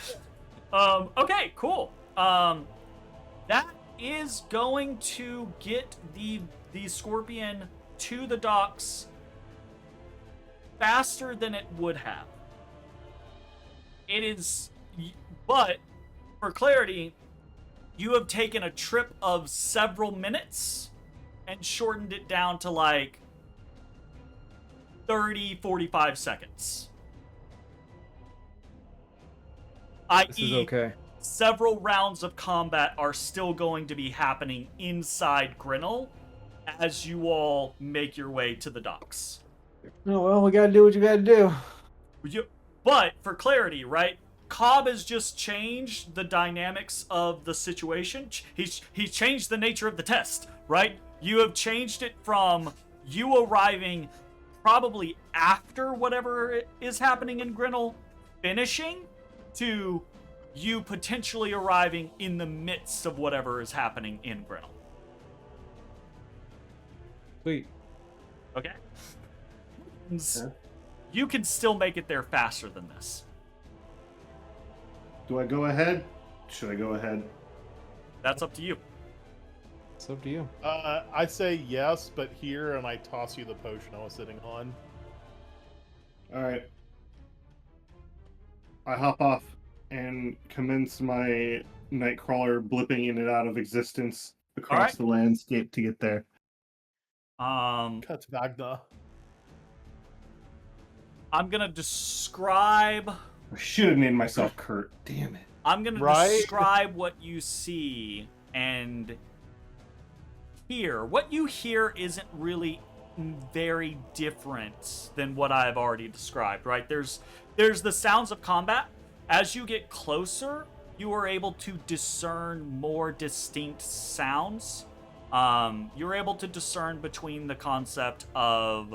Okay, cool. That is going to get the Scorpion to the docks faster than it would have. It is, but for clarity, you have taken a trip of several minutes and shortened it down to like 30-45 seconds. This is okay. Several rounds of combat are still going to be happening inside Grinnell as you all make your way to the docks. Oh well, we gotta do what you gotta do. But for clarity, right? Cobb has just changed the dynamics of the situation. He's changed the nature of the test, right? You have changed it from you arriving probably after whatever is happening in Grinnell finishing to you potentially arriving in the midst of whatever is happening in Grinnell. Sweet. Okay? You can still make it there faster than this. Do I go ahead? Should I go ahead? That's up to you. It's up to you. I say yes, but here, and I toss you the potion I was sitting on. Alright. I hop off and commence my Nightcrawler blipping in and out of existence across the landscape to get there. Cut Vagna. I'm gonna describe. I should have named myself Kurt. Damn it. I'm gonna describe what you see and hear. What you hear isn't really very different than what I've already described, right? There's the sounds of combat. As you get closer, you are able to discern more distinct sounds. You're able to discern between the concept of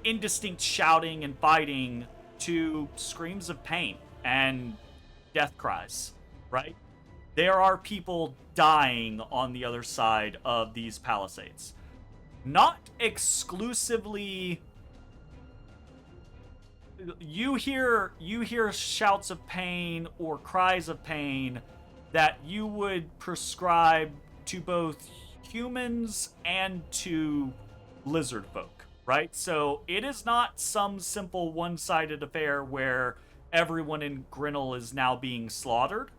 indistinct shouting and fighting to screams of pain and death cries. right? There are people dying on the other side of these palisades. Not exclusively. You hear shouts of pain or cries of pain that you would prescribe to both humans and to lizard folk, right? So it is not some simple one-sided affair where everyone in Grinnell is now being slaughtered,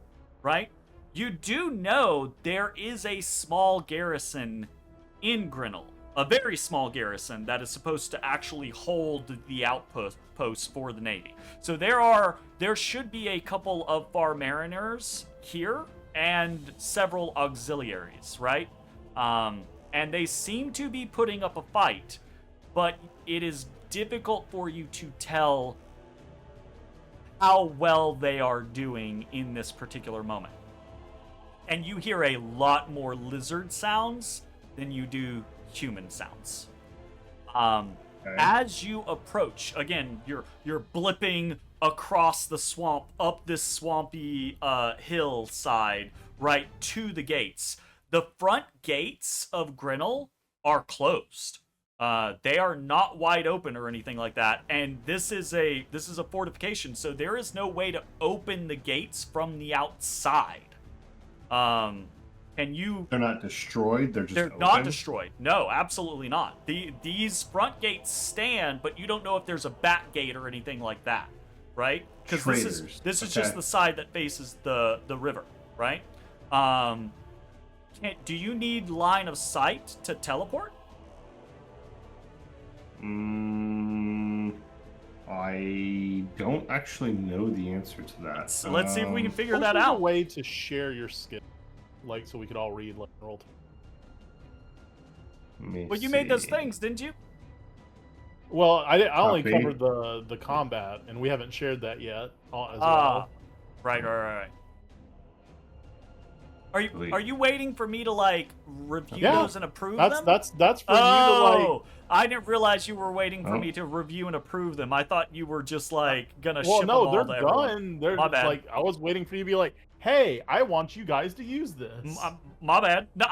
right? You do know there is a small garrison in Grinnell, a very small garrison that is supposed to actually hold the outpost for the Navy. So there should be a couple of Far Mariners here and several auxiliaries, right? And they seem to be putting up a fight, but it is difficult for you to tell how well they are doing in this particular moment. And you hear a lot more lizard sounds than you do human sounds. As you approach, again, you're blipping across the swamp, up this swampy hillside, right to the gates. The front gates of Grinnell are closed. They are not wide open or anything like that, and this is a fortification, so there is no way to open the gates from the outside. They're not destroyed. They're open. Not destroyed. No, absolutely not. These front gates stand, but you don't know if there's a back gate or anything like that, right? Because this is just the side that faces the river, right? Do you need line of sight to teleport? I don't actually know the answer to that. So let's see if we can figure that There's out. a way to share your skill, like so we could all read like roll. Well, you made those things, didn't you? Well, I only Copy. covered the combat, and we haven't shared that yet as well. Right. Are you waiting for me to like review those and approve them? That's for you to like. I didn't realize you were waiting for me to review and approve them. I thought you were just like gonna ship Well, them no, all they're to everyone. done. They're My bad. like I was waiting for you to be like, "Hey, I want you guys to use this." My bad. No,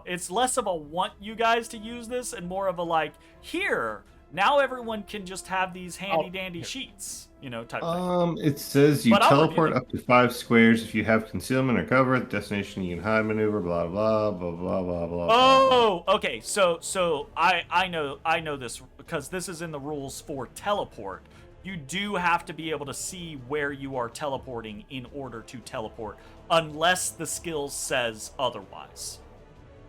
it's less of a want you guys to use this and more of a like, here, now everyone can just have these handy dandy sheets, type thing. It says you But I'll teleport review up to 5 squares if you have concealment or cover. At the destination you can hide maneuver, blah blah blah blah blah blah. Oh, okay. So I know this because this is in the rules for teleport. You do have to be able to see where you are teleporting in order to teleport, unless the skill says otherwise.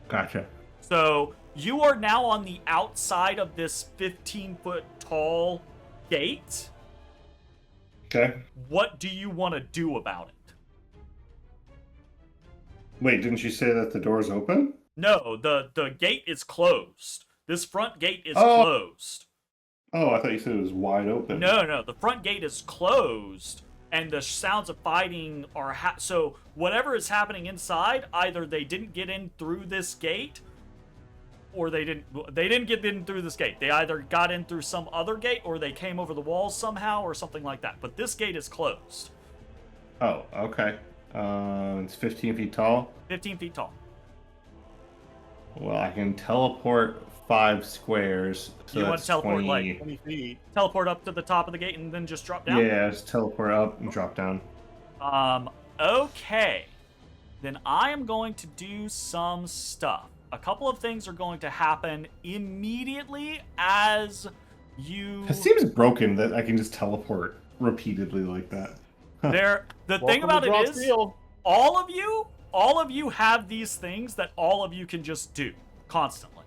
Gotcha. So you are now on the outside of this 15-foot tall gate. Okay. What do you want to do about it? Wait, didn't you say that the door's open? No, the gate is closed. This front gate is closed. Oh, I thought you said it was wide open. No, the front gate is closed, and the sounds of fighting are so whatever is happening inside, either they didn't get in through this gate, or they didn't get in through this gate. They either got in through some other gate, or they came over the walls somehow, or something like that. But this gate is closed. Oh, okay. It's 15 feet tall. 15 feet tall. Well, I can teleport 5 squares. So You want that's to teleport 20... 20 feet. teleport up to the top of the gate and then just drop down? Yeah, just teleport up and drop down. Okay. Then I am going to do some stuff. A couple of things are going to happen immediately as you... It seems broken that I can just teleport repeatedly like that. The thing about it is, all of you have these things that all of you can just do constantly.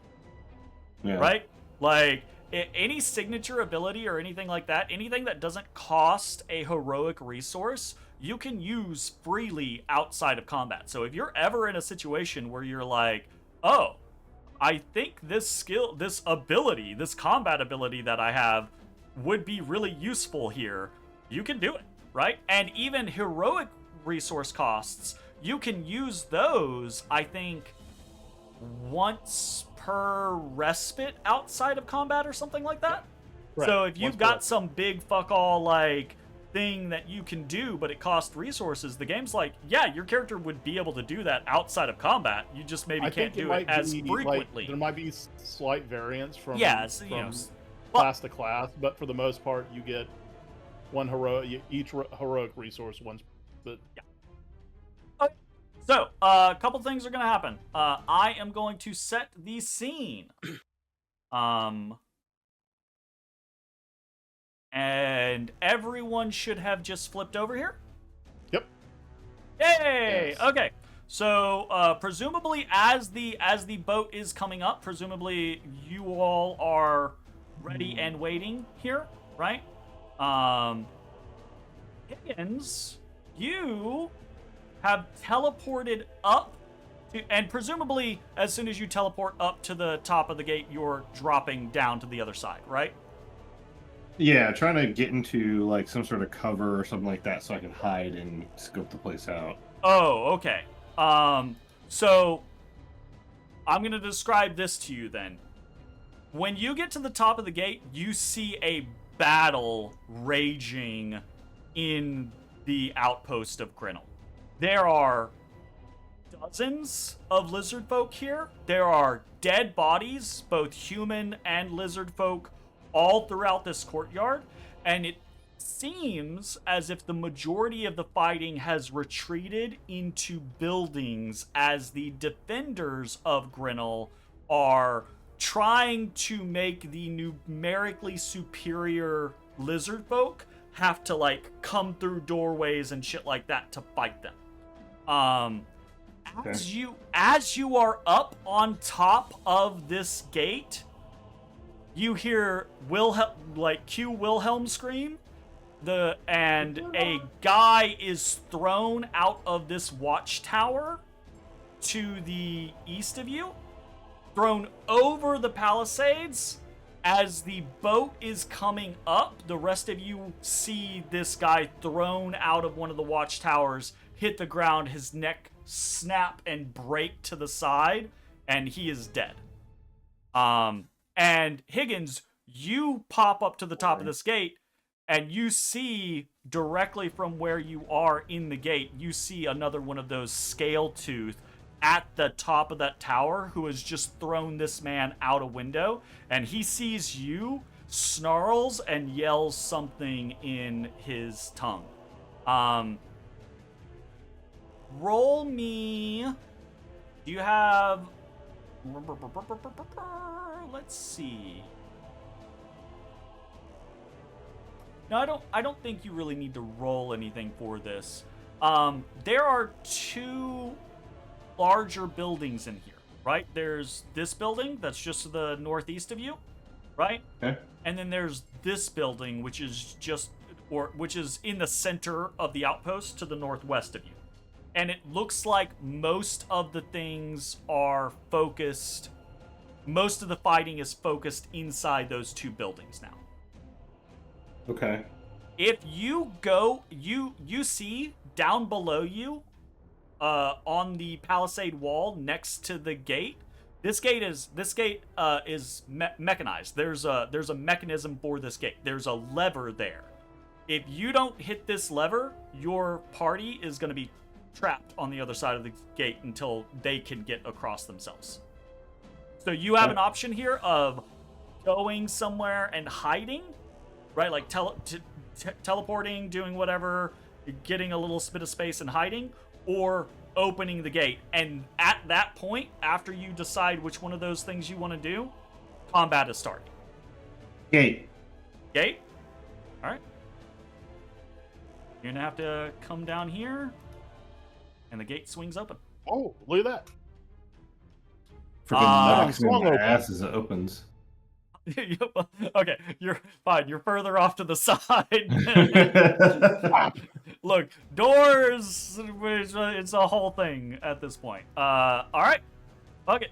Yeah. Right? Like, any signature ability or anything like that, anything that doesn't cost a heroic resource, you can use freely outside of combat. So if you're ever in a situation where you're like, oh, I think this ability, this combat ability that I have would be really useful here, you can do it, right? And even heroic resource costs, you can use those, I think, once per respite outside of combat or something like that. Right. So if you've got some big fuck all like thing that you can do, but it costs resources. The game's like, yeah, your character would be able to do that outside of combat. You just maybe can't do it as frequently. There might be slight variance from class to class, but for the most part, you get one each heroic resource once. But yeah. Okay. So, a couple things are going to happen. I am going to set the scene. And everyone should have just flipped over here. Yep. Yay! Yes. Okay. So, presumably, as the boat is coming up, presumably you all are ready and waiting here, right? Higgins, you have teleported up to, and presumably, as soon as you teleport up to the top of the gate, you're dropping down to the other side, right? Yeah, trying to get into like some sort of cover or something like that so I can hide and scope the place out. Oh, okay. So I'm going to describe this to you then. When you get to the top of the gate, you see a battle raging in the outpost of Grinnell. There are dozens of lizard folk here. There are dead bodies, both human and lizard folk, all throughout this courtyard, and it seems as if the majority of the fighting has retreated into buildings as the defenders of Grinnell are trying to make the numerically superior lizard folk have to like come through doorways and shit like that to fight them. As you are up on top of this gate, you hear cue Wilhelm scream. And a guy is thrown out of this watchtower to the east of you, thrown over the palisades. As the boat is coming up, the rest of you see this guy thrown out of one of the watchtowers, hit the ground, his neck snap and break to the side, and he is dead. And Higgins, you pop up to the top of this gate, and you see directly from where you are in the gate, you see another one of those scale tooth at the top of that tower who has just thrown this man out a window, and he sees you, snarls, and yells something in his tongue. Roll me... Do you have... Let's see. No, I don't think you really need to roll anything for this. There are two larger buildings in here, right? There's this building that's just to the northeast of you, right? Okay. And then there's this building, which is in the center of the outpost to the northwest of you. And it looks like most of the things are focused. Most of the fighting is focused inside those two buildings now. Okay. If you go, you see down below you, on the palisade wall next to the gate. This gate is mechanized. There's a mechanism for this gate. There's a lever there. If you don't hit this lever, your party is going to be trapped on the other side of the gate until they can get across themselves. So you have an option here of going somewhere and hiding, right? Like teleporting, doing whatever, getting a little bit of space and hiding, or opening the gate. And at that point, after you decide which one of those things you want to do, combat is starting. Gate. Gate? All right. You're going to have to come down here, and the gate swings open. Oh, look at that. Freaking knocks me in swung the open. ass as it opens. Okay, you're fine. You're further off to the side. Look, doors, it's a whole thing at this point. All right. Fuck it.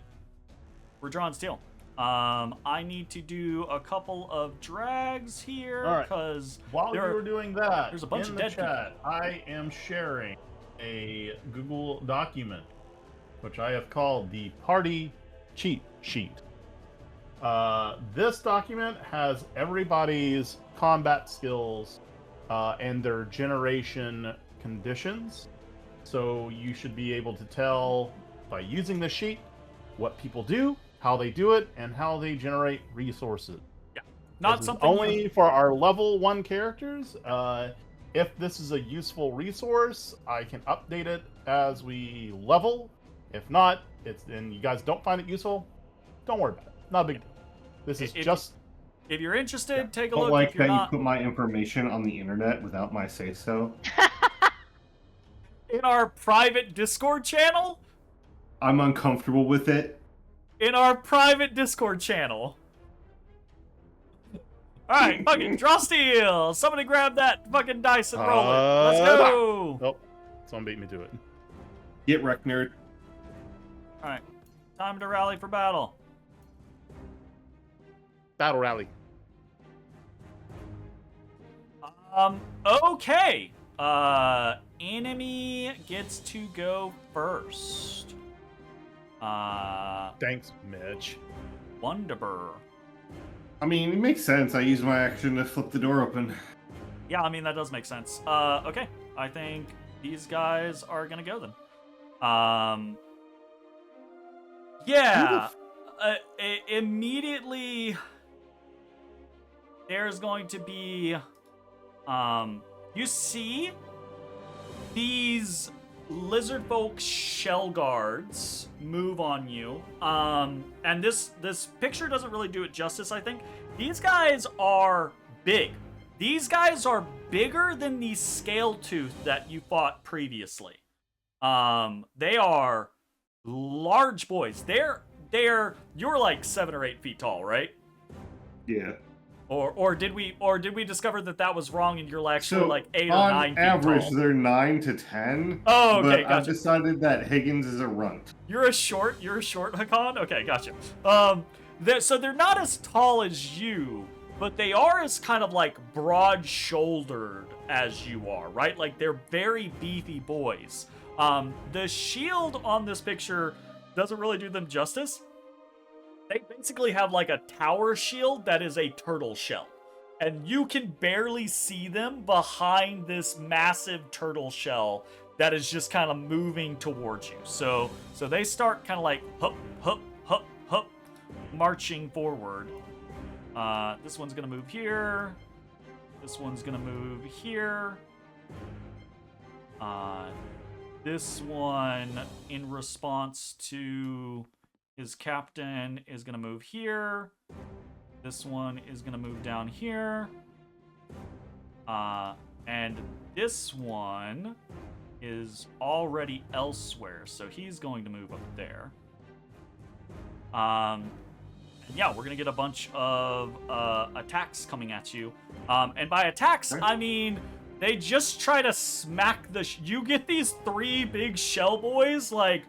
We're drawing steel. I need to do a couple of drags here, All right. because While you were doing that, there's a bunch in of the dead chat, I am sharing a Google document, which I have called the Party Cheat Sheet. This document has everybody's combat skills and their generation conditions. So you should be able to tell by using the sheet what people do, how they do it, and how they generate resources. Not This is something only for our level 1 characters. If this is a useful resource, I can update it as we level. If not, and you guys don't find it useful, don't worry about it. Not a big deal. This is just... If you're interested, take a Don't look. like If you're that not, you put my information on the internet without my say-so. in our private Discord channel. I'm uncomfortable with it. In our private Discord channel. Alright, fucking draw steel! Somebody grab that fucking dice and roll it. Let's go! Oh, someone beat me to it. Get wrecked, nerd. Alright, time to rally for battle. Battle rally. Okay. Enemy gets to go first. Thanks, Mitch. Wonderbar. I mean, it makes sense. I used my action to flip the door open. Yeah, I mean, that does make sense. Okay. I think these guys are gonna go then. Yeah. Immediately, there's going to be, you see these lizard folk shell guards move on you. And this picture doesn't really do it justice, I think. These guys are big. These guys are bigger than the scale tooth that you fought previously. They are large boys. You're like 7 or 8 feet tall, right? Yeah. Or did we discover that was wrong and you're actually So, like 8 or on 9 feet average, tall? they're 9 to 10. Oh, okay, but gotcha. I've decided that Higgins is a runt. You're a short, Hakan? Okay, gotcha. So they're not as tall as you, but they are as kind of like broad-shouldered as you are, right? Like they're very beefy boys. The shield on this picture doesn't really do them justice. They basically have like a tower shield that is a turtle shell. And you can barely see them behind this massive turtle shell that is just kind of moving towards you. So they start kind of like hup, hup, hup, hup, marching forward. This one's gonna move here. This one's gonna move here. This one, in response to his captain, is gonna move here. This one is gonna move down here. And this one is already elsewhere, so he's going to move up there. Yeah, we're gonna get a bunch of attacks coming at you. And by attacks, I mean they just try to smack you get these 3 big shell boys, like,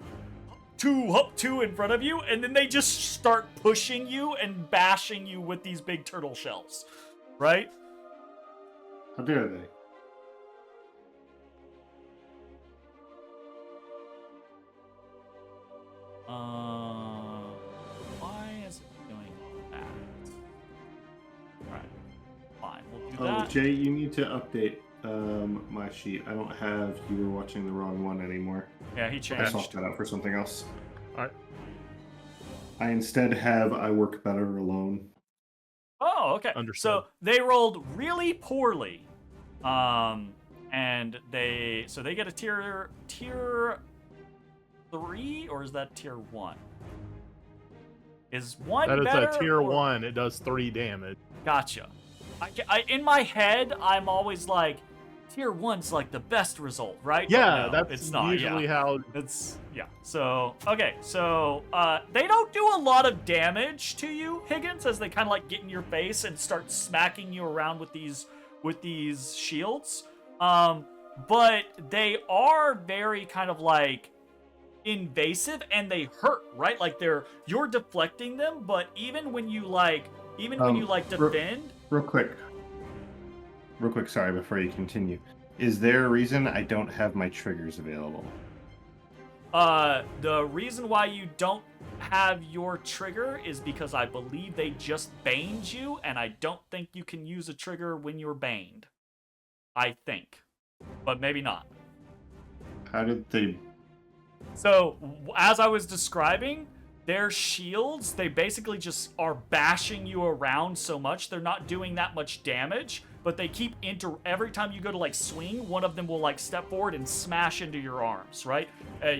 two in front of you, and then they just start pushing you and bashing you with these big turtle shells, right? How dare they? Why is it doing that? Alright, fine, we'll do Oh, that. Jay, you need to update my sheet. I don't have you were watching the wrong one anymore. Yeah, he I changed. swapped that out for something else. Alright. I instead have I work better alone. Oh, okay. Understood. So they rolled really poorly. And they get a tier 3, or is that tier 1? Is 1 That is better? a tier or- 1. It does 3 damage. Gotcha. I in my head, I'm always like, tier 1's like the best result, right? But Yeah, no, that's it's not. usually Yeah. how. It's yeah. So okay, so they don't do a lot of damage to you, Higgins, as they kind of like get in your face and start smacking you around with these shields. But they are very kind of like invasive and they hurt, right? Like you're deflecting them, but even when you defend. Real quick, sorry, before you continue. Is there a reason I don't have my triggers available? The reason why you don't have your trigger is because I believe they just baned you, and I don't think you can use a trigger when you're baned. I think. But maybe not. How did they? So, as I was describing, their shields, they basically just are bashing you around so much, they're not doing that much damage, but they keep every time you go to, like, swing, one of them will, like, step forward and smash into your arms, right?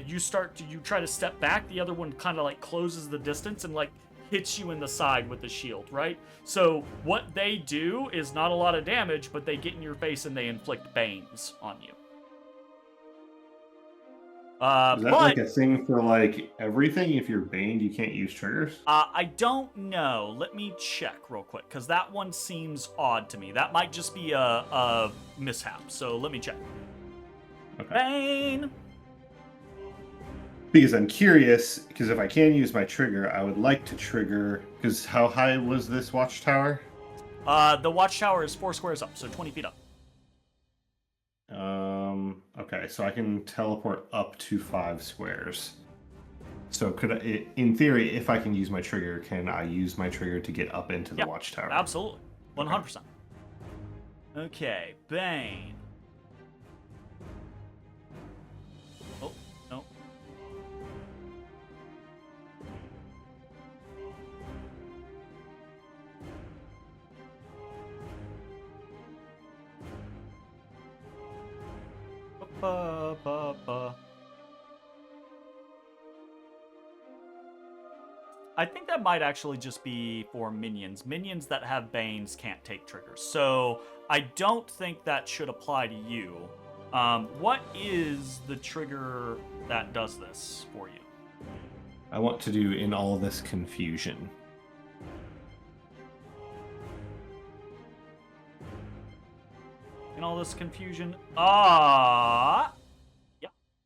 You try to step back, the other one kind of, like, closes the distance and, like, hits you in the side with the shield, right? So, what they do is not a lot of damage, but they get in your face and they inflict banes on you. Is that like a thing for like everything? If you're baned, you can't use triggers? I don't know. Let me check real quick, because that one seems odd to me. That might just be a mishap, so let me check. Okay. Bane! Because I'm curious, because if I can use my trigger, I would like to trigger, because how high was this watchtower? The watchtower is 4 squares up, so 20 feet up. Okay, so I can teleport up to 5 squares. So could I, in theory, if I can use my trigger, can I use my trigger to get up into the watchtower? Absolutely. 100%. Okay, Bane. Oh, no. I think that might actually just be for minions. Minions that have Banes can't take triggers. So I don't think that should apply to you. What is the trigger that does this for you? I want to do in all this confusion. In all this confusion. Yeah.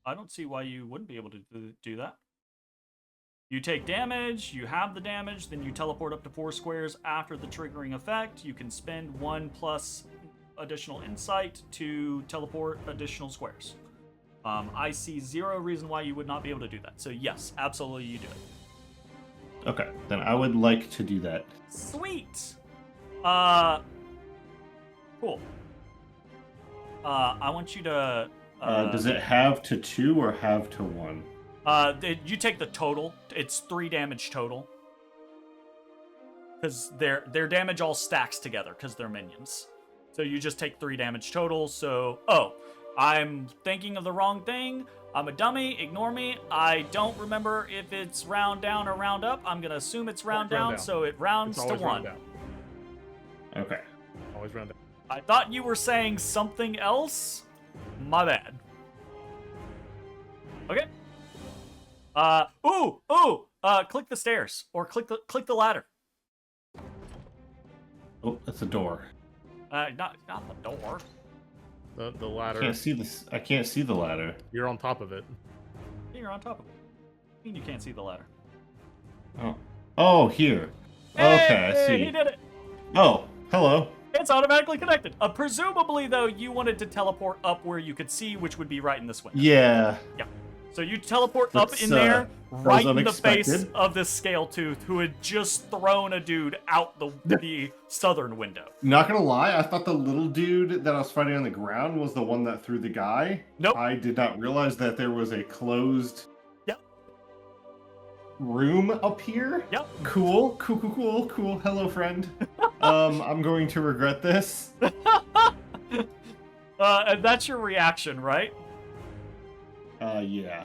I don't see why you wouldn't be able to do that. You take damage, you have the damage, then you teleport up to 4 squares after the triggering effect. You can spend 1 plus additional insight to teleport additional squares. I see 0 reason why you would not be able to do that. So yes, absolutely you do it. Okay, then I would like to do that. Sweet! Cool. I want you to... does it have to 2 or have to 1? You take the total. It's 3 damage total. Because their damage all stacks together, because they're minions. So you just take 3 damage total, so... Oh, I'm thinking of the wrong thing. I'm a dummy, ignore me. I don't remember if it's round down or round up. I'm gonna assume it's round down, so it rounds to 1. Okay. Always round down. I thought you were saying something else. My bad. Okay. Click the stairs or click the ladder. Oh, that's a door. Not the door. The ladder. I can't see this. I can't see the ladder. You're on top of it. You're on top of it. I mean, you can't see the ladder. Oh, here. Hey, Okay, I see. He did it. Oh, hello. It's automatically connected. Presumably, though, you wanted to teleport up where you could see, which would be right in this window. Yeah. Yeah. So you teleport That's, up in there, right in the face unexpected. of this scale tooth who had just thrown a dude out the southern window. Not gonna lie, I thought the little dude that I was fighting on the ground was the one that threw the guy. Nope. I did not realize that there was a closed Yep. room up here. Yep. Cool. Hello, friend. I'm going to regret this. And that's your reaction, right? Yeah.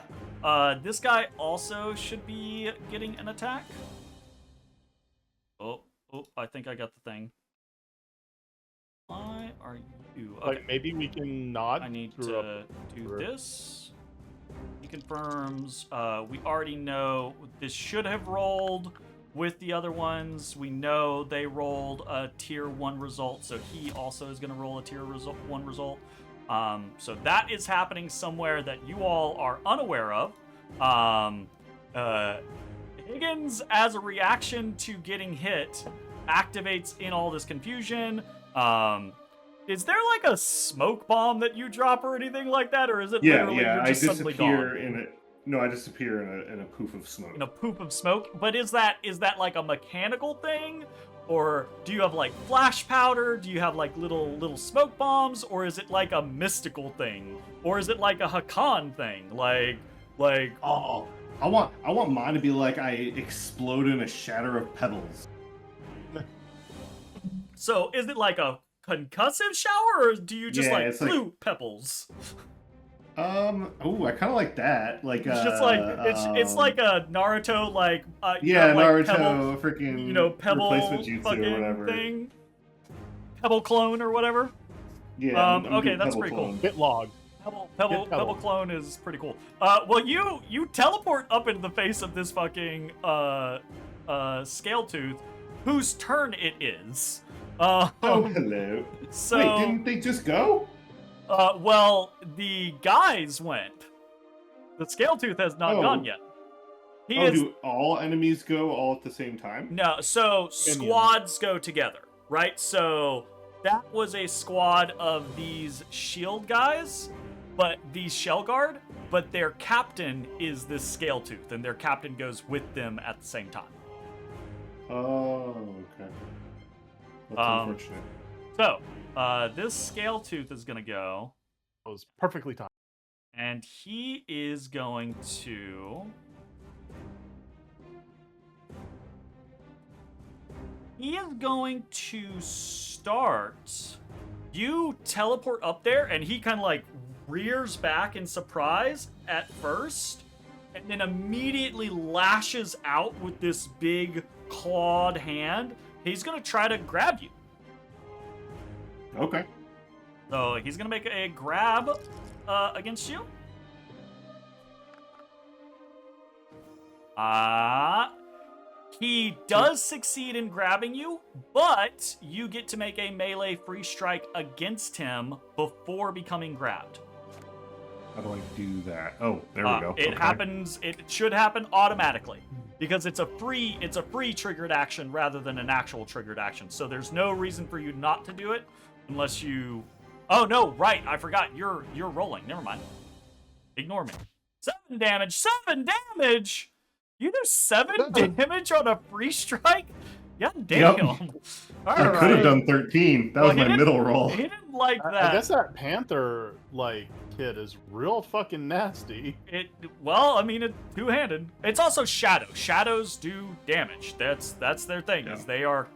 This guy also should be getting an attack. Oh, I think I got the thing. Why are you? Okay. Like maybe we can nod. I need through to do this. He confirms. We already know this should have rolled with the other ones. We know they rolled a tier 1 result, so he also is going to roll a tier 1 result. So that is happening somewhere that you all are unaware of. Higgins, as a reaction to getting hit, activates in all this confusion. Is there like a smoke bomb that you drop or anything like that, or is it literally you're I just suddenly disappear gone? in it. No, I disappear in a poof of smoke. In a poop of smoke. But is that like a mechanical thing? Or do you have like flash powder? Do you have like little smoke bombs? Or is it like a mystical thing? Or is it like a Hakan thing? Like Oh, I want mine to be like I explode in a shatter of pebbles. So is it like a concussive shower, or do you just Yeah, like it's like- flu pebbles? Oh, I kind of like that. Like, It's just like it's like a Naruto like you yeah, have, like, Naruto pebble, freaking pebble replacement jutsu fucking or whatever. thing, pebble clone or whatever. Yeah. I'm Okay, doing that's pebble pretty clone. Bitlog. Pebble clone is pretty cool. Well, you teleport up into the face of this fucking scale tooth, whose turn it is. Oh, hello. So Wait, didn't they just go? well, the guys went. The scale tooth has not Oh. gone yet. He Oh, is do all enemies go all at the same time? no. So squads go together, right? So that was a squad of these shield guys, but these shell guard. But their captain is this scale tooth, and their captain goes with them at the same time. Oh, okay. That's unfortunate. So this scale tooth is gonna go. It was perfectly timed. And he is going to... He is going to start... You teleport up there, and he kind of like rears back in surprise at first, and then immediately lashes out with this big clawed hand. He's going to try to grab you. Okay. So he's going to make a grab against you. He does succeed in grabbing you, but you get to make a melee free strike against him before becoming grabbed. How do I do that? Oh, there we go. It Okay. happens. It should happen automatically because it's a free triggered action rather than an actual triggered action. So there's no reason for you not to do it unless you. Oh no! Right, I forgot. You're rolling. Never mind. Ignore me. 7 damage. 7 damage. You do 7 damage on a free strike? God damn. Yep. All I could right. have done 13. That was Well, he my didn't- middle roll. He didn't like that. I guess that panther kid is real fucking nasty. Well, I mean, it's two-handed. It's also shadow. Shadows do damage. That's their thing. Is they are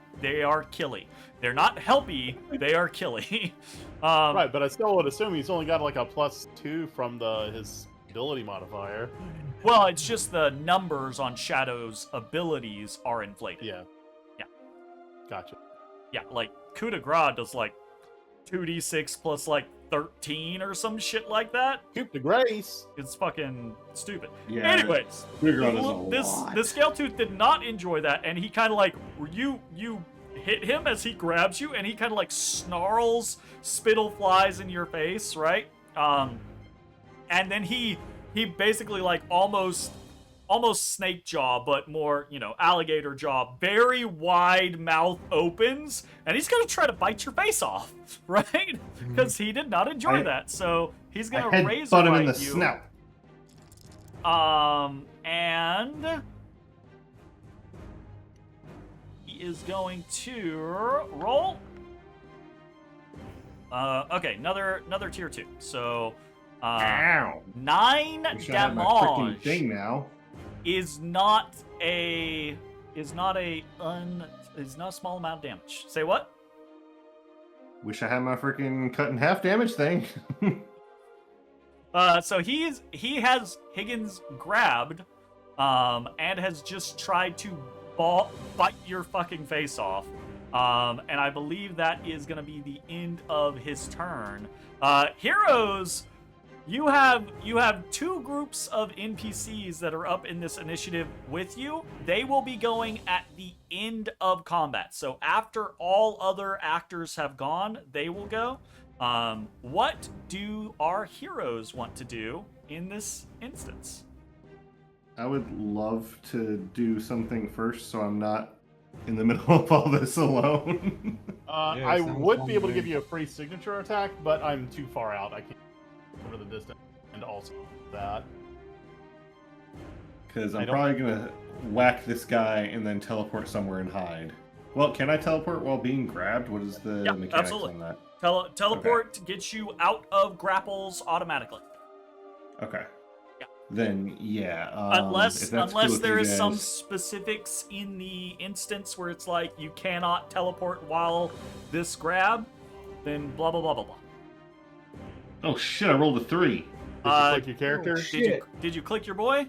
killy. They're not helpy. They are killy. Right, but I still would assume he's only got like a +2 from his ability modifier. Well, it's just the numbers on Shadow's abilities are inflated. Yeah. Yeah. Gotcha. Yeah, like coup de grace does like 2d6 plus like 13 or some shit like that. Coup de grace. It's fucking stupid. Yeah. Anyways, Figure out is a lot. the scale tooth did not enjoy that, and he kind of like you hit him as he grabs you, and he kind of like snarls, spittle flies in your face, right? And then he basically like almost snake jaw, but more, alligator jaw, very wide mouth opens, and he's gonna try to bite your face off, right? Because he did not enjoy that, so he's gonna razor Headbutt him bite in the you. snout. And he is going to roll. Okay, another tier 2. So, Ow. 9 Wish I had my freaking damage thing now. is not a small amount of damage. Say what? Wish I had my freaking cut in half damage thing. So he has Higgins grabbed, and has just tried to bite your fucking face off. And I believe that is gonna be the end of his turn. Heroes, you have 2 groups of NPCs that are up in this initiative with you. They will be going at the end of combat. So after all other actors have gone, they will go. What do our heroes want to do in this instance? I would love to do something first so I'm not in the middle of all this alone. I sounds would fun be able to to give me. you a free signature attack, but I'm too far out. I can't cover the distance and also that. Because I I'm don't- probably gonna whack this guy and then teleport somewhere and hide. Well, can I teleport while being grabbed? What is the Yeah, mechanics absolutely. on that? Teleport gets you out of grapples automatically. Okay. Yeah. Then yeah. Unless if that's cool with there you is some guys- specifics in the instance where it's like you cannot teleport while this grab, then blah blah blah blah blah. Oh shit! I rolled a 3. Did you click your character? Did you click your boy?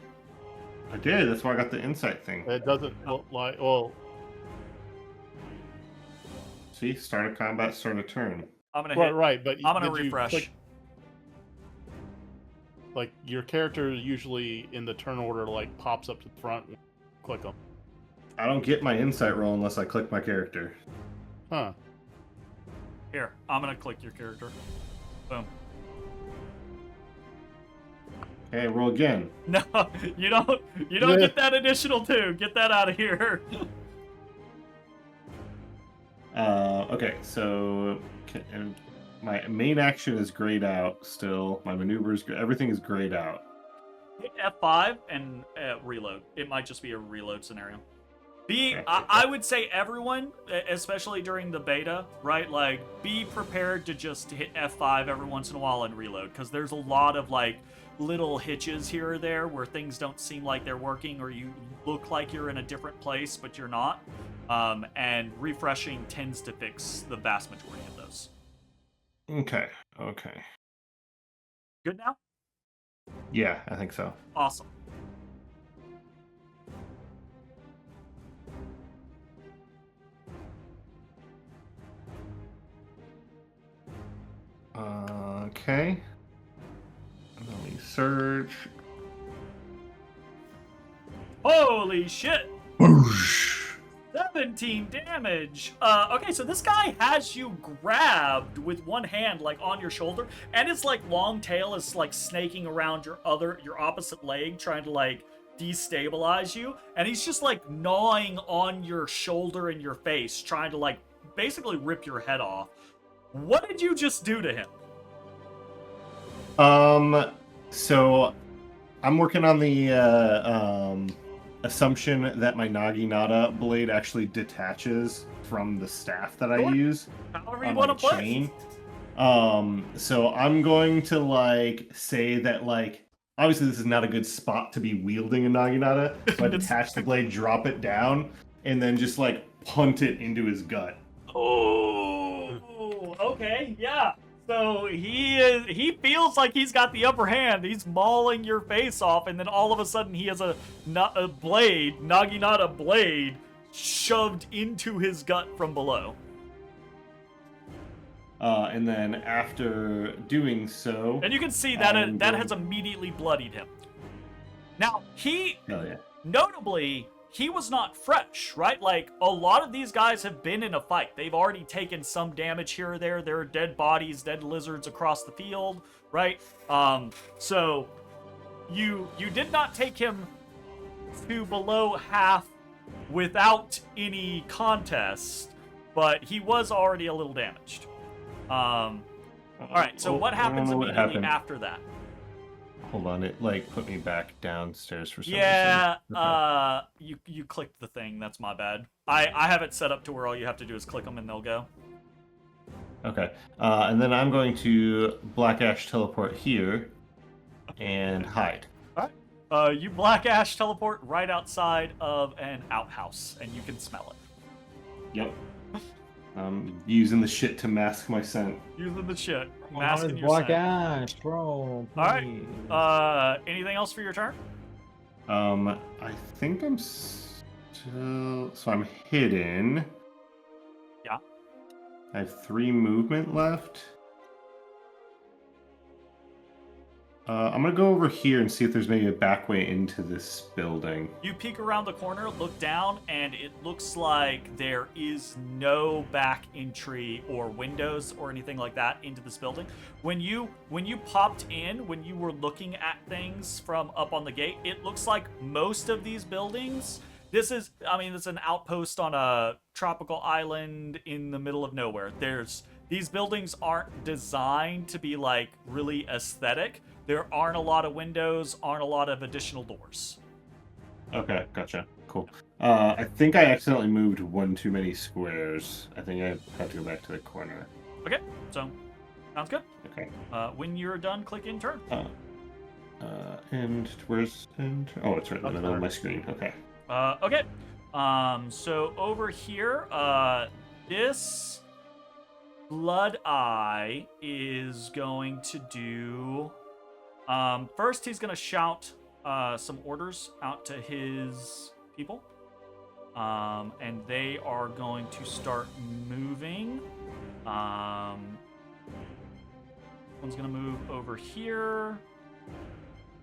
I did. That's why I got the insight thing. It doesn't look like. Well, See, start a combat, start a turn. I'm gonna right, hit. right, but I'm gonna did you refresh. click- like your character usually in the turn order like pops up to the front. And click them. I don't get my insight roll unless I click my character. Huh. Here, I'm gonna click your character. Boom. Okay, roll again. No, you don't. You don't get that additional 2. Get that out of here. Okay, so my main action is grayed out still. My maneuvers, everything is grayed out. Hit F5 and reload. It might just be a reload scenario. Okay. I would say everyone, especially during the beta, right? Like, be prepared to just hit F5 every once in a while and reload, because there's a lot of like little hitches here or there where things don't seem like they're working, or you look like you're in a different place but you're not. And refreshing tends to fix the vast majority of those. Okay. Good now? Yeah, I think so. Awesome. Okay. Let me search. Holy shit! Whoosh. 17 damage. Okay, so this guy has you grabbed with one hand, like on your shoulder, and his like long tail is like snaking around your opposite leg, trying to like destabilize you, and he's just like gnawing on your shoulder and your face, trying to like basically rip your head off. What did you just do to him? So I'm working on the assumption that my Naginata blade actually detaches from the staff that I Sure. use However you on want my to play. chain. So I'm going to like say that like obviously this is not a good spot to be wielding a Naginata, so I detach the blade, drop it down, and then just like punt it into his gut. Oh, okay, yeah. So he feels like he's got the upper hand. He's mauling your face off, and then all of a sudden he has a blade, Naginata blade, shoved into his gut from below. And then after doing so, And you can see that I'm that going- has immediately bloodied him. Now, oh yeah. notably, he was not fresh, right? Like, a lot of these guys have been in a fight. They've already taken some damage here or there. There are dead bodies, dead lizards across the field, right? So you did not take him to below half without any contest, but he was already a little damaged. All right, so what happens immediately after that? Hold on, it like put me back downstairs for some Yeah, reason. Okay. you clicked the thing. That's my bad. I have it set up to where all you have to do is click them and they'll go. Okay. And then I'm going to Black Ash teleport here and hide. You Black Ash teleport right outside of an outhouse, and you can smell it. Yep. I'm using the shit to mask my scent. Using the shit, On masking his your black scent. ash, bro. Alright, please. Anything else for your turn? I think I'm still... So I'm hidden. Yeah. I have 3 movement left. I'm gonna go over here and see if there's maybe a back way into this building. You peek around the corner, look down, and it looks like there is no back entry or windows or anything like that into this building. When you popped in, when you were looking at things from up on the gate, it looks like most of these buildings, it's an outpost on a tropical island in the middle of nowhere. These buildings aren't designed to be like really aesthetic. There aren't a lot of windows, aren't a lot of additional doors. Okay, gotcha. Cool. I think I accidentally moved one too many squares. I think I have to go back to the corner. Okay, so sounds good. Okay. When you're done, click in turn. And where's oh, it's right in the Up middle of there. my screen. Okay. Okay. So over here, this Blood Eye is going to do. First, he's going to shout some orders out to his people. And they are going to start moving. One's going to move over here.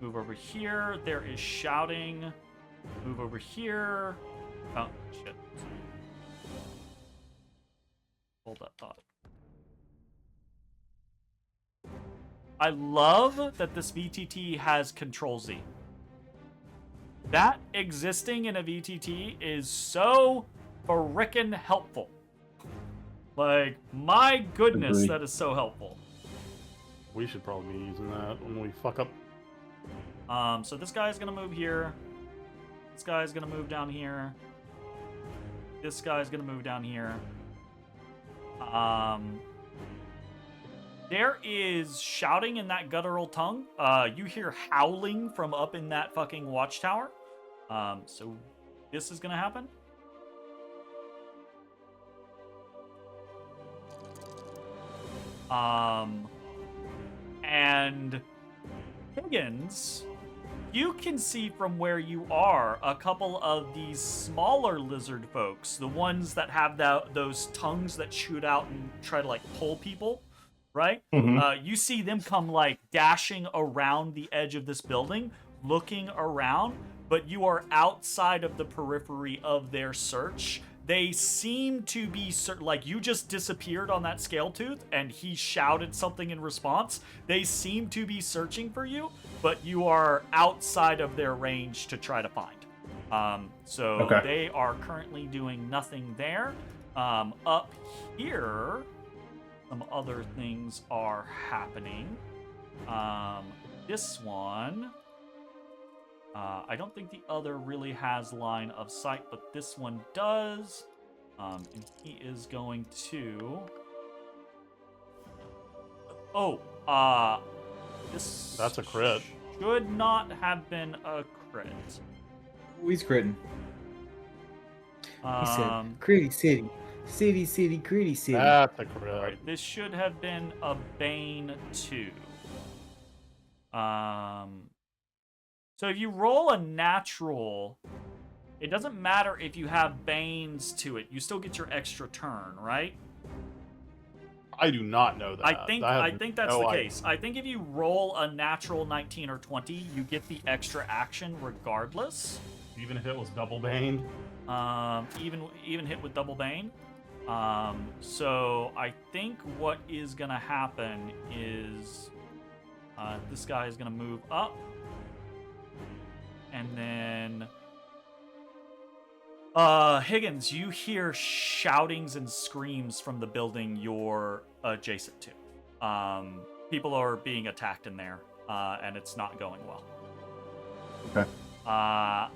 Move over here. There is shouting. Move over here. Oh, shit. Hold that thought. I love that this VTT has Control Z. That existing in a VTT is so frickin' helpful. Like, my goodness, Agree. that is so helpful. We should probably be using that when we fuck up. So this guy's gonna move here. This guy's gonna move down here. This guy's gonna move down here. There is shouting in that guttural tongue. You hear howling from up in that fucking watchtower. So this is gonna happen. And Higgins, you can see from where you are a couple of these smaller lizard folks, the ones that have those tongues that shoot out and try to like pull people, right? You see them come like dashing around the edge of this building, looking around, but you are outside of the periphery of their search. They seem to be like you just disappeared on that scale tooth and he shouted something in response. They seem to be searching for you, but you are outside of their range to try to find. So Okay. they are currently doing nothing there. Up here, some other things are happening. This one, I don't think the other really has line of sight, but this one does. And he is going to. This. That's a crit. Should not have been a crit. Ooh, he's critting. He said, "Critty city, city, city, critty city." That's a crit. Alright, this should have been a Bane 2. So if you roll a natural, it doesn't matter if you have Banes to it. You still get your extra turn, right? I do not know that. I think that's no the idea. case. I think if you roll a natural 19 or 20, you get the extra action regardless. Even if it was double baned. Even hit with double Bane. So I think what is gonna happen is this guy is gonna move up, and then Higgins, you hear shoutings and screams from the building you're adjacent to. People are being attacked in there, and it's not going well. Okay.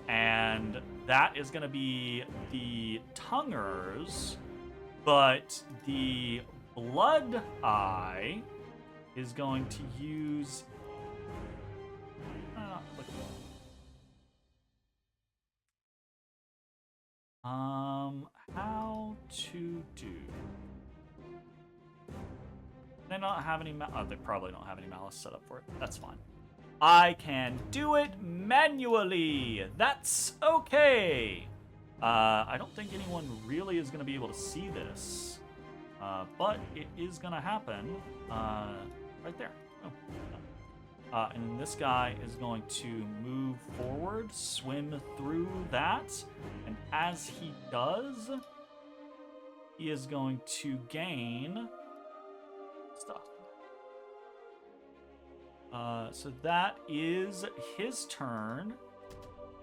And that is going to be the Tonguers, but the Blood Eye is going to use. How to do? They not have any. They probably don't have any malice set up for it. That's fine. I can do it manually. That's okay. I don't think anyone really is going to be able to see this, but it is going to happen right there. Oh. And this guy is going to move forward, swim through that, and as he does, he is going to gain stuff. So that is his turn,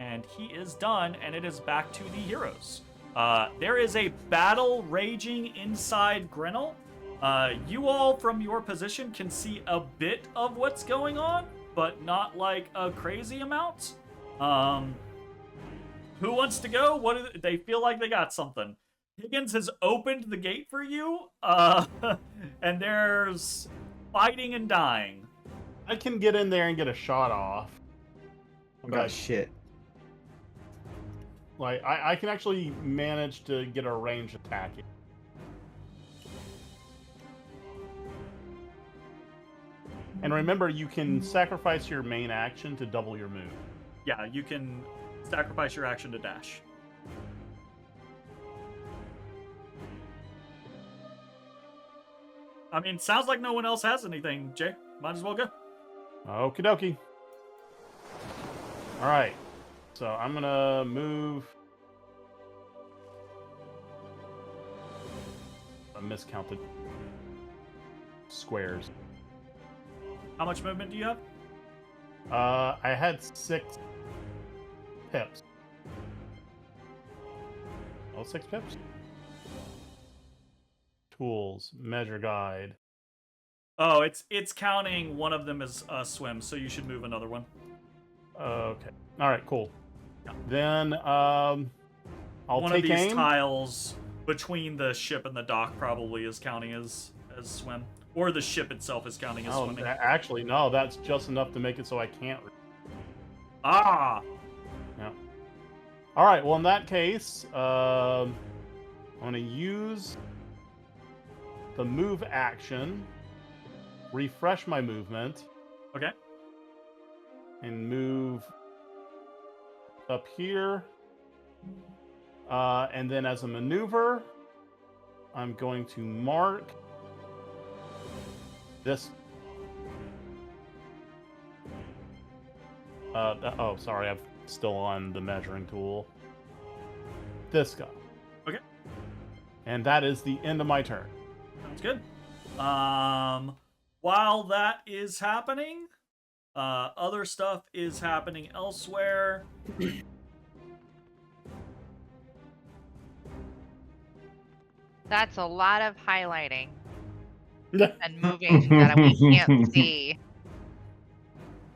and he is done, and it is back to the heroes. There is a battle raging inside Grinnell. You all, from your position, can see a bit of what's going on, but not like a crazy amount. Who wants to go? They feel like they got something. Higgins has opened the gate for you, and there's fighting and dying. I can get in there and get a shot off. Oh shit. Like, I can actually manage to get a ranged attack in. And remember, you can sacrifice your main action to double your move. Yeah, you can sacrifice your action to dash. I mean, sounds like no one else has anything, Jay. Might as well go. Okie dokie. Alright. So I'm gonna move. I miscounted squares. How much movement do you have? I had 6 pips. Oh, 6 pips? Tools, measure guide. Oh, it's counting one of them as a swim, so you should move another one. Okay. All right, cool. Yeah. Then I'll One take of these aim. tiles between the ship and the dock probably is counting as swim, or the ship itself is counting as swimming. Actually, no, that's just enough to make it so I can't. Ah, Yeah. All right. Well, in that case, I'm going to use the move action, refresh my movement, okay. and move up here. And then as a maneuver, I'm going to mark this. Oh, sorry, I'm still on the measuring tool. This guy. Okay. And that is the end of my turn. Sounds good. While that is happening, other stuff is happening elsewhere. That's a lot of highlighting and moving that we can't see.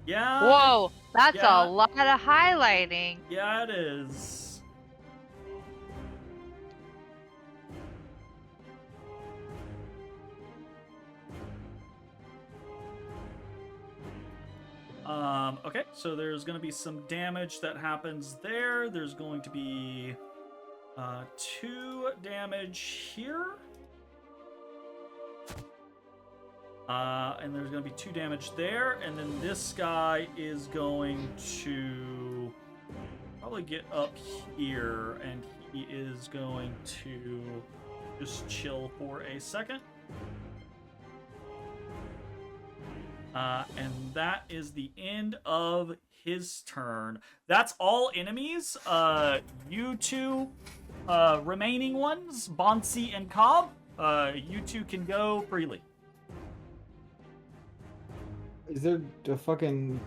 Yeah. Whoa, that's yeah. a lot of highlighting. Yeah, it is. Okay, so there's going to be some damage that happens there. There's going to be 2 damage here. And there's going to be 2 damage there. And then this guy is going to probably get up here. And he is going to just chill for a second. And that is the end of his turn. That's all enemies. You 2 remaining ones, Bansii and Cobb, you 2 can go freely. Is there a fucking...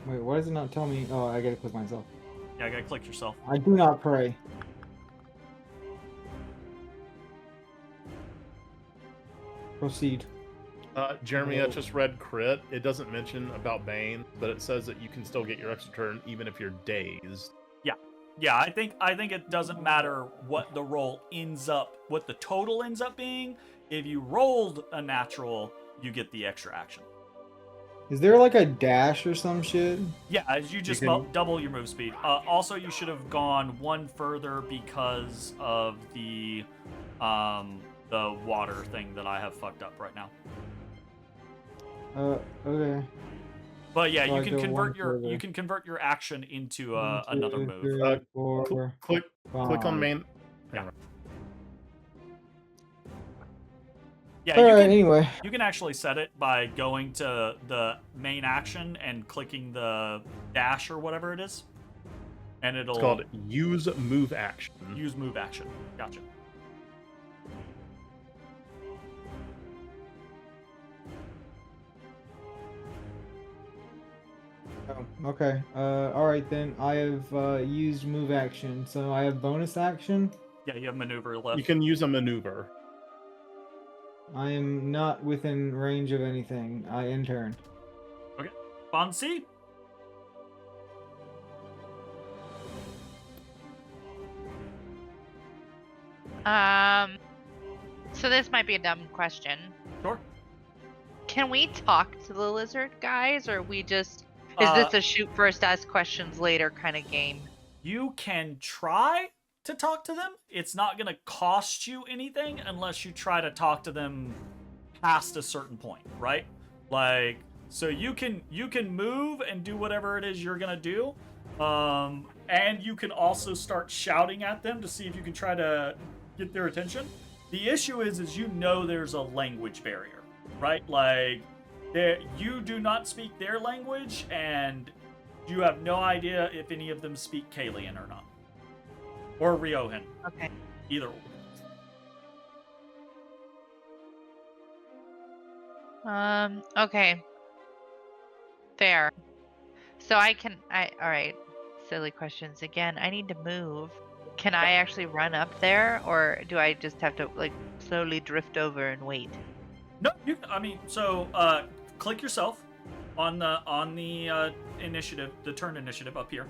Wait, why does it not tell me? Oh, I gotta click myself. Yeah, I gotta click yourself. I do not pray. Proceed. Jeremy, I just read crit. It doesn't mention about Bane, but it says that you can still get your extra turn even if you're dazed. Yeah, I think it doesn't matter what the roll ends up, what the total ends up being. If you rolled a natural, you get the extra action. Is there like a dash or some shit? Yeah, as you just double your move speed. Also, you should have gone 1 further because of the water thing that I have fucked up right now. Okay. But yeah, So you I can go convert 1 your further. your action into 1, 2, another move. 3, 4, Click on main. Yeah. Yeah, All you right. can, Anyway, you can actually set it by going to the main action and clicking the dash or whatever it is, and it'll It's called use move action. use move action. Gotcha. oh, okay. All right then. I have used move action, so I have bonus action. Yeah, you have maneuver left. You can use a maneuver. I am not within range of anything. I end turn. Bansii? So this might be a dumb question. Sure. Can we talk to the lizard guys, or we just is this a shoot first, ask questions later kind of game? You can try to talk to them. It's not going to cost you anything unless you try to talk to them past a certain point, right? Like, so you can move and do whatever it is you're going to do. And you can also start shouting at them to see if you can try to get their attention. The issue is you know there's a language barrier, right? Like, you do not speak their language, and you have no idea if any of them speak Kalian or not. Or Riohan. Okay. Either or. Okay. Fair. So all right. Silly questions again. I need to move. Can I actually run up there, or do I just have to like slowly drift over and wait? No, click yourself on the initiative, the turn initiative up here.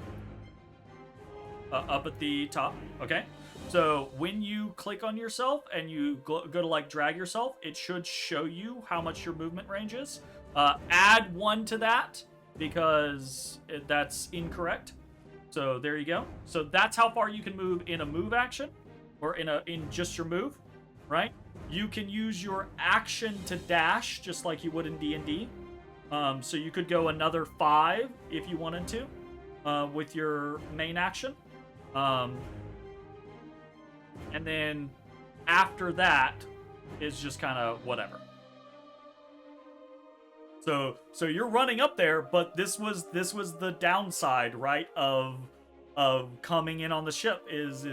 Up at the top, okay? So when you click on yourself and you go to like drag yourself, it should show you how much your movement range is. Add 1 to that because that's incorrect. So there you go. So that's how far you can move in a move action, or in just your move, right? You can use your action to dash just like you would in D&D. So you could go another 5 if you wanted to with your main action. And then after that is just kind of whatever. So you're running up there, but this was the downside, right, of coming in on the ship is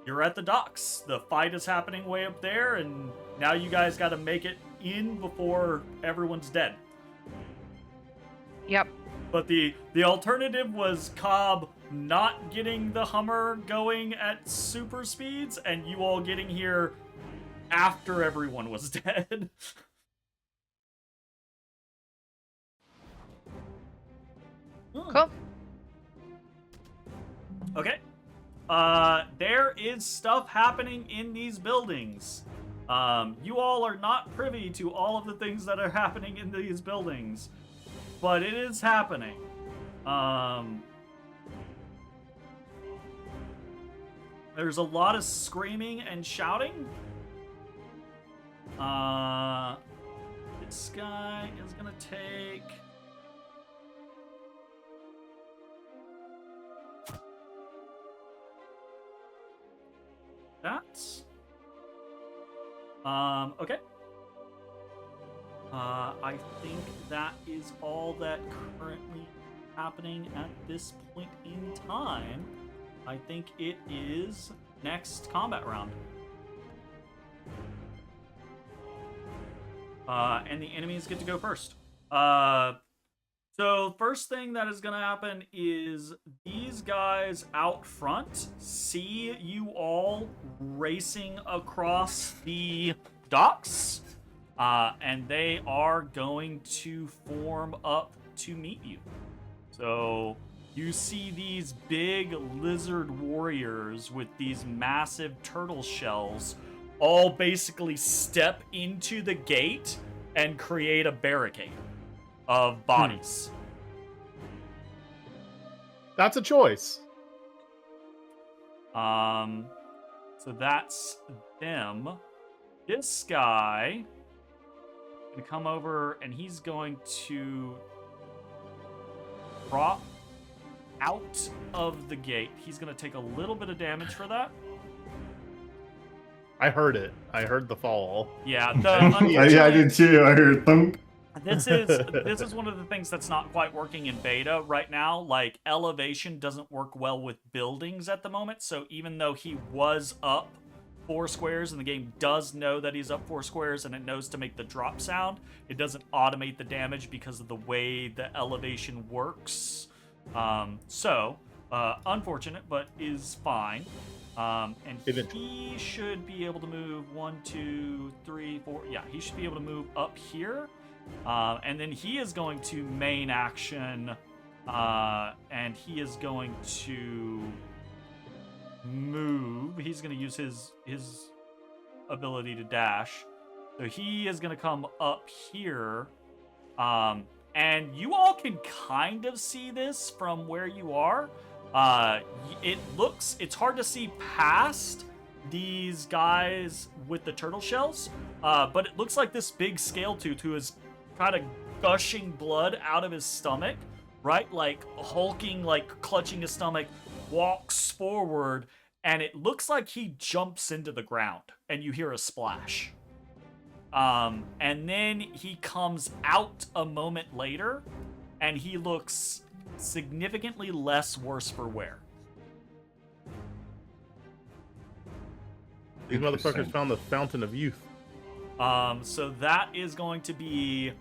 you're at the docks. The fight is happening way up there, and now you guys got to make it in before everyone's dead. Yep. But the alternative was Cobb not getting the Hummer going at super speeds, and you all getting here after everyone was dead. Cool. Okay. There is stuff happening in these buildings. You all are not privy to all of the things that are happening in these buildings, but it is happening. There's a lot of screaming and shouting. This guy is gonna take... That's... okay. I think that is all that currently happening at this point in time. I think it is next combat round. And the enemies get to go first. So first thing that is going to happen is these guys out front see you all racing across the docks, and they are going to form up to meet you. So you see these big lizard warriors with these massive turtle shells all basically step into the gate and create a barricade of bodies. That's a choice. So that's them. This guy gonna come over and he's going to drop out of the gate. He's gonna take a little bit of damage for that. I heard it. I heard the fall. Yeah, Yeah, I did too. I heard thump. This is one of the things that's not quite working in beta right now. Like, elevation doesn't work well with buildings at the moment, so even though he was up 4 squares and the game does know that he's up 4 squares and it knows to make the drop sound, it doesn't automate the damage because of the way the elevation works. Unfortunate, but is fine. And he should be able to move 1, 2, 3, 4. Yeah, he should be able to move up here. And then he is going to main action, and he is going to move. He's going to use his ability to dash. So he is going to come up here. And you all can kind of see this from where you are. It's hard to see past these guys with the turtle shells, but it looks like this big scale tooth who is kind of gushing blood out of his stomach, right? Like hulking, like clutching his stomach, walks forward, and it looks like he jumps into the ground, and you hear a splash. And then he comes out a moment later, and he looks significantly less worse for wear. These motherfuckers found the fountain of youth. So that is going to be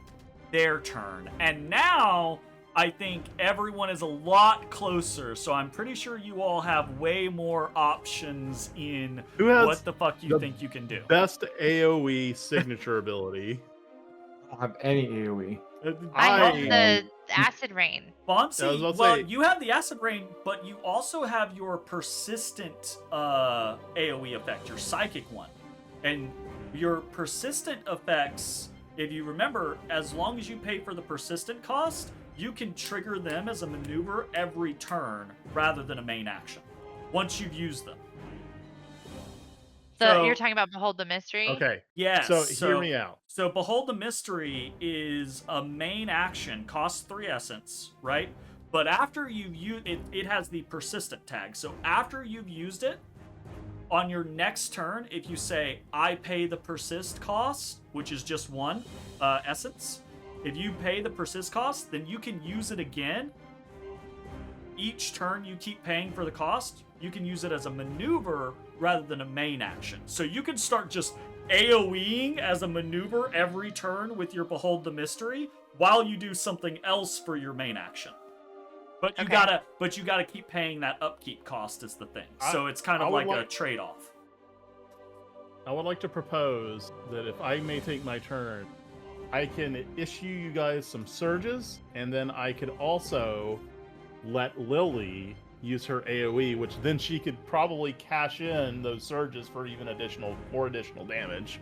their turn. And now I think everyone is a lot closer, so I'm pretty sure you all have way more options in what the fuck you think you can do. Best AoE signature ability. I don't have any AoE. I have the acid rain. Bansii, well, you have the acid rain, but you also have your persistent AoE effect, your psychic one. And your persistent effects, if you remember, as long as you pay for the persistent cost, you can trigger them as a maneuver every turn rather than a main action once you've used them. So you're talking about Behold the Mystery? Okay. Yes. So hear me out. So Behold the Mystery is a main action, costs 3 essence, right? But after you've used it, it has the persistent tag. So after you've used it, on your next turn, if you say, I pay the persist cost, which is just 1 essence, if you pay the persist cost, then you can use it again. Each turn you keep paying for the cost, you can use it as a maneuver rather than a main action. So you can start just AoEing as a maneuver every turn with your Behold the Mystery while you do something else for your main action. But you gotta keep paying that upkeep cost is the thing. So it's kind of like a trade-off. I would like to propose that if I may take my turn, I can issue you guys some surges, and then I could also let Lily use her AoE, which then she could probably cash in those surges for even more additional damage.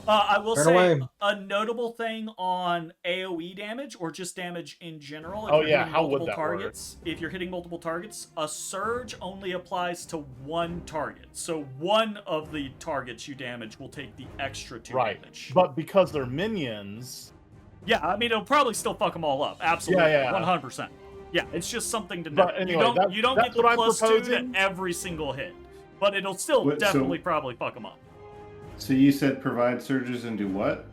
I will Turn say away. a notable thing on AoE damage or just damage in general. If Oh, you're yeah, hitting how would multiple that work? targets, if you're hitting multiple targets, a surge only applies to 1 target. So one of the targets you damage will take the extra 2 damage. But because they're minions, Yeah, I mean it'll probably still fuck them all up. Absolutely, Yeah. 100%. Yeah, it's just something to know. But anyway, you don't get that's the what I'm +2 to proposing. every single hit, but it'll still Wait, so- definitely probably fuck them up. So you said provide surges and do what?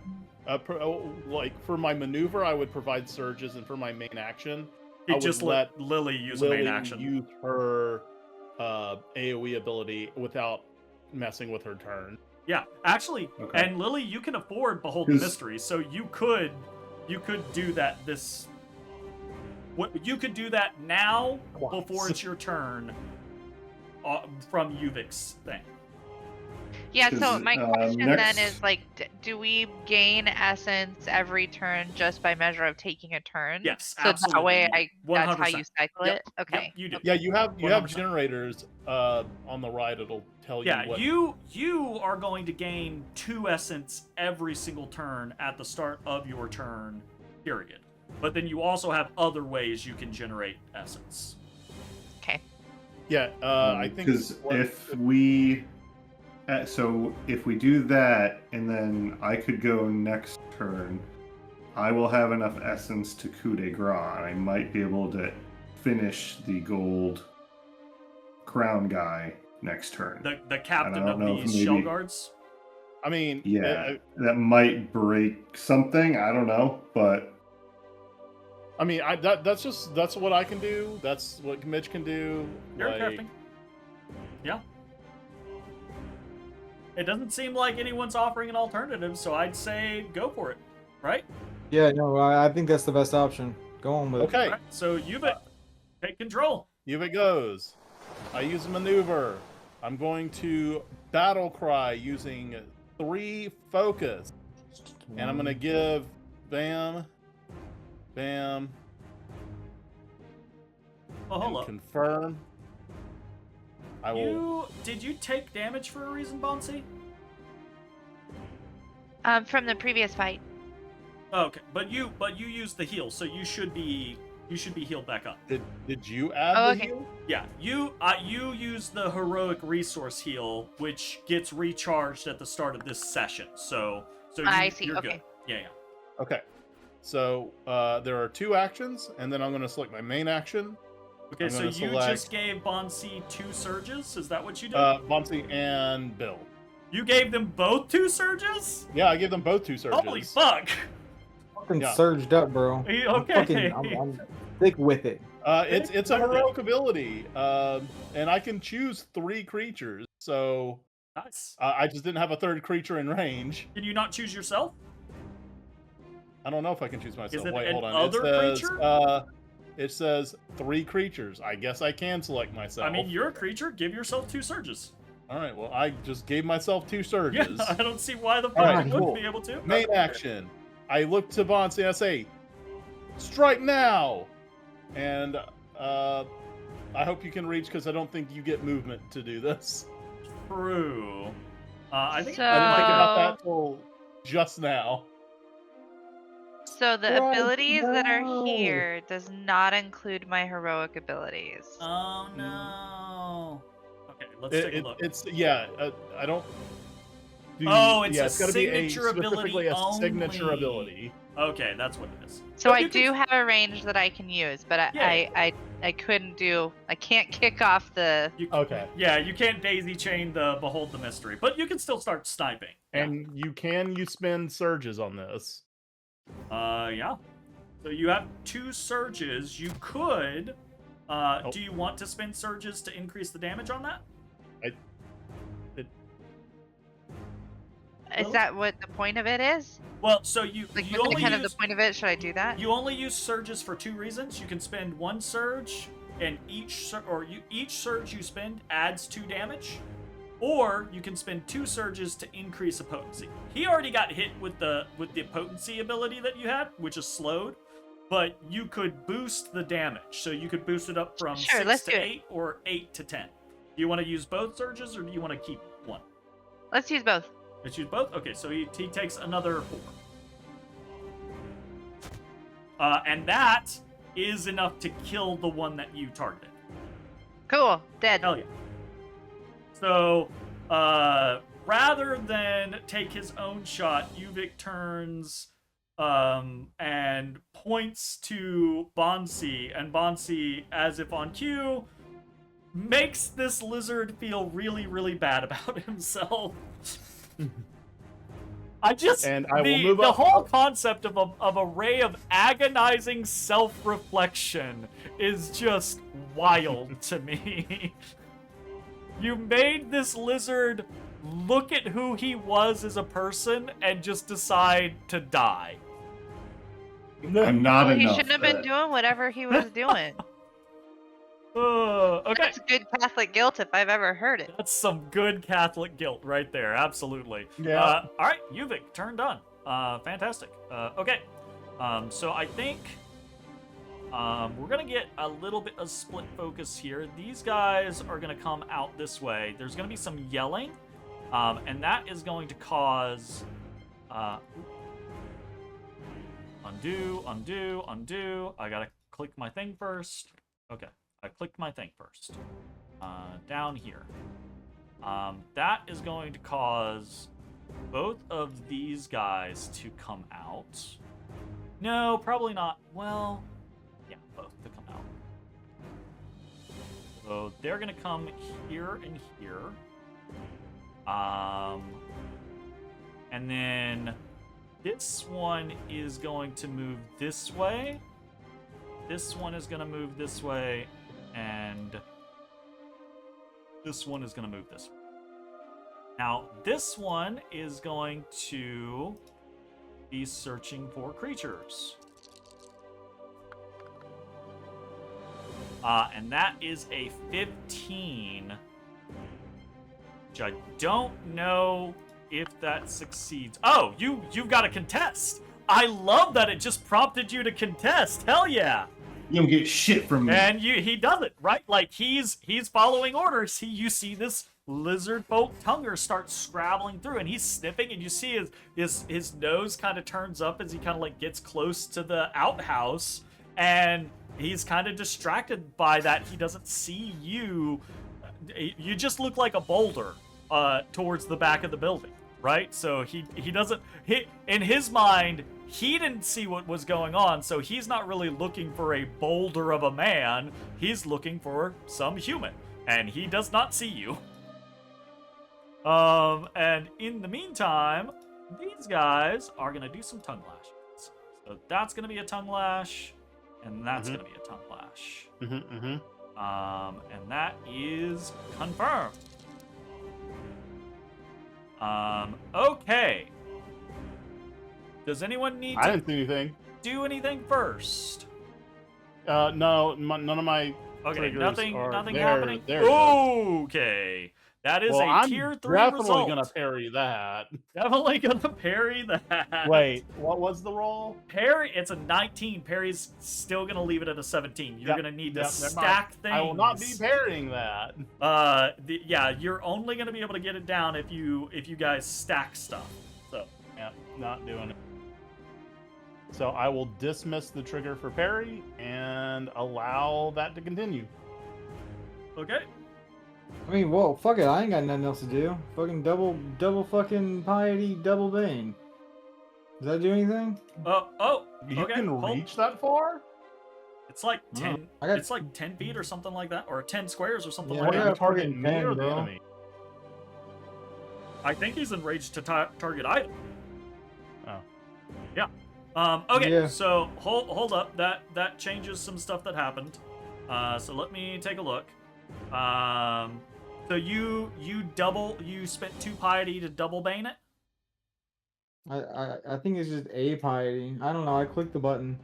like for my maneuver, I would provide surges, and for my main action, I You would just let Lily use a Lily main action. use her AoE ability without messing with her turn. Yeah, actually, Okay. and Lily, you can afford Behold the 'Cause- Mystery, so you could do that. You could do that now before it's your turn from Uvik's thing. Yeah, so 'Cause, my question then next- is like, do we gain essence every turn just by measure of taking a turn? Yes, So absolutely. that way, that's how you 100%. cycle Yep, it. Okay. Yep, you do. Yeah, you have 100%. generators on the right. It'll tell Yeah, you what. you are going to gain 2 essence every single turn at the start of your turn, period. But then you also have other ways you can generate essence. Okay. Yeah, I think because if we do that and then I could go next turn, I will have enough essence to coup de grace, and I might be able to finish the gold crown guy next turn. The captain of know if these maybe- shell guards. I mean, Yeah, that might break something. I don't know, but I mean, that's what I can do. That's what Mitch can do. You're like, crafting. Yeah. It doesn't seem like anyone's offering an alternative, so I'd say go for it, right? Yeah, no, I think that's the best option. Go on with it. Okay, Right, so Yuvik, take control. here it goes. I use a maneuver. I'm going to battle cry using 3 focus, and I'm gonna give bam, bam, Oh, hold and up. confirm. I will. Did you take damage for a reason, Bansii? From the previous fight. Okay, but you used the heal, so you should be healed back up. Did you add Oh, the okay. heal? Yeah, you use the heroic resource heal, which gets recharged at the start of this session. So I see, you're okay. good. Yeah. Okay. So there are 2 actions, and then I'm going to select my main action. Okay, I'm so gonna you select- just gave Bansii 2 surges? Is that what you did? Bansii and Bill. You gave them both 2 surges? Yeah, I gave them both 2 surges. Holy fuck! Fucking Yeah. surged up, bro. Okay. I'm thick with it. It's a heroic ability, and I can choose 3 creatures. So Nice. I just didn't have a 3rd creature in range. Can you not choose yourself? I don't know if I can choose myself. Is it Wait, an hold on. other creature? It says 3 creatures. I guess I can select myself. I mean, you're a creature. Give yourself 2 surges. All right. Well, I just gave myself 2 surges. Yeah, I don't see why the fuck Alright, you wouldn't cool. be able to. Main action. I look to Bansii and I say, "Strike now!" And I hope you can reach because I don't think you get movement to do this. True. I think So- I didn't think about that till just now. So the Right, abilities that are no. here does not include my heroic abilities. Oh no. Okay, let's take a look. It's I don't. Do, Oh, it's a it's gotta be signature ability specifically a signature only. ability. Okay, that's what it is. So But I you do can- have a range that I can use, but Yeah. I couldn't do. I can't kick off the. You, Okay. Yeah, you can't daisy chain the behold the mystery, but you can still start sniping. And you spend surges on this. Yeah. So you have 2 surges. You could. Do you want to spend surges to increase the damage on that? Is that what the point of it is? Well, so you Like, you what's only kind of use, the point of it? Should I do that? you only use surges for 2 reasons. You can spend 1 surge, and each surge you spend adds 2 damage, or you can spend 2 surges to increase a potency. He already got hit with the potency ability that you had, which is slowed, but you could boost the damage. So you could boost it up from Sure, 6 let's to do it. 8 or 8 to 10. Do you want to use both surges, or do you want to keep 1? Let's use both. Let's use both? Okay, so he takes another 4. And that is enough to kill the one that you targeted. Cool. Dead. Hell yeah. So, rather than take his own shot, Yuvik turns and points to Bansii, and Bansii, as if on cue, makes this lizard feel really, really bad about himself. And I will move the up. whole concept of a ray of agonizing self-reflection is just wild to me. You made this lizard look at who he was as a person and just decide to die. I'm not Well, he enough. shouldn't have been doing whatever he was doing. Okay. That's good Catholic guilt if I've ever heard it. That's some good Catholic guilt right there. Absolutely. Yeah. All right, Yuvik, turn done. Fantastic. Okay. So I think we're gonna get a little bit of split focus here. These guys are gonna come out this way. There's gonna be some yelling, and that is going to cause undo. I gotta click my thing first. Okay. I clicked my thing first. Down here. That is going to cause both of these guys to come out. No, probably not. Well, yeah, both to come out. So they're going to come here and here. And then this one is going to move this way. This one is going to move this way. And this one is going to move this way. Now, this one is going to be searching for creatures. And that is a 15, which I don't know if that succeeds. Oh, you've got to contest. I love that it just prompted you to contest. Hell yeah. You don't get shit from me. And he does it, right? Like he's following orders. You see this lizard folk tonguer start scrabbling through, and he's sniffing, and you see his nose kind of turns up as he kind of like gets close to the outhouse, and he's kind of distracted by that. He doesn't see you. You just look like a boulder towards the back of the building, right? So he doesn't. In his mind, he didn't see what was going on, so he's not really looking for a boulder of a man. He's looking for some human, and he does not see you. And in the meantime, these guys are gonna do some tongue lashes. So that's gonna be a tongue lash, and that's gonna be a tongue lash. And that is confirmed. Okay. Does anyone need I to didn't see anything. do anything first? No, none of my Okay, triggers nothing are happening. There it is. Okay. That is Well, a I'm tier 3 definitely result. gonna parry that. Definitely gonna parry that. Wait, what was the roll? Parry, it's a 19. Parry's still gonna leave it at a 17. You're Yep, gonna need to yep, never mind. stack things. I will not be parrying that. Yeah, you're only gonna be able to get it down if you guys stack stuff. So Yeah, not doing it. So I will dismiss the trigger for parry and allow that to continue. okay. I mean, whoa, fuck it. I ain't got nothing else to do. Fucking double fucking piety, double bane. Does that do anything? You okay. can hold. reach that far? It's like 10. I got- It's like 10 feet or something like that, or 10 squares or something Yeah, like I that. got target fucking me or 10, the bro. enemy? I think he's enraged to target item. Oh. Yeah. Okay. Yeah. So hold up. That changes some stuff that happened. So let me take a look. So you spent 2 piety to double bane it. I think it's just a piety. I don't know. I clicked the button.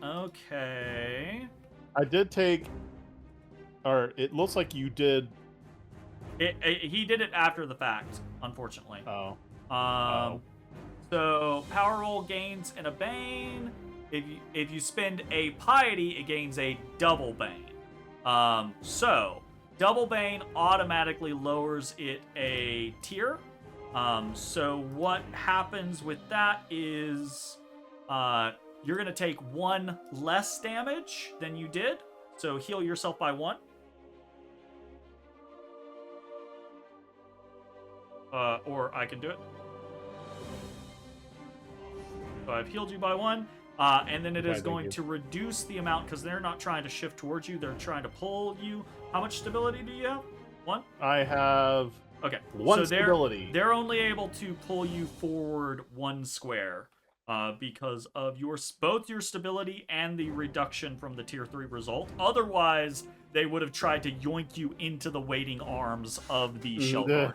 Okay. I did take, or it looks like you did. He did it after the fact, unfortunately. Oh. So power roll gains and a bane. If you spend a piety, it gains a double bane. So double bane automatically lowers it a tier. So what happens with that is you're gonna take 1 less damage than you did. So heal yourself by 1. Or I can do it. So I've healed you by 1. And then it is going to reduce the amount, because they're not trying to shift towards you, they're trying to pull you. How much stability do you have? 1? I have Okay. 1 so stability. They're only able to pull you forward 1 square because of both your stability and the reduction from the tier 3 result. Otherwise, they would have tried to yoink you into the waiting arms of the shell guard.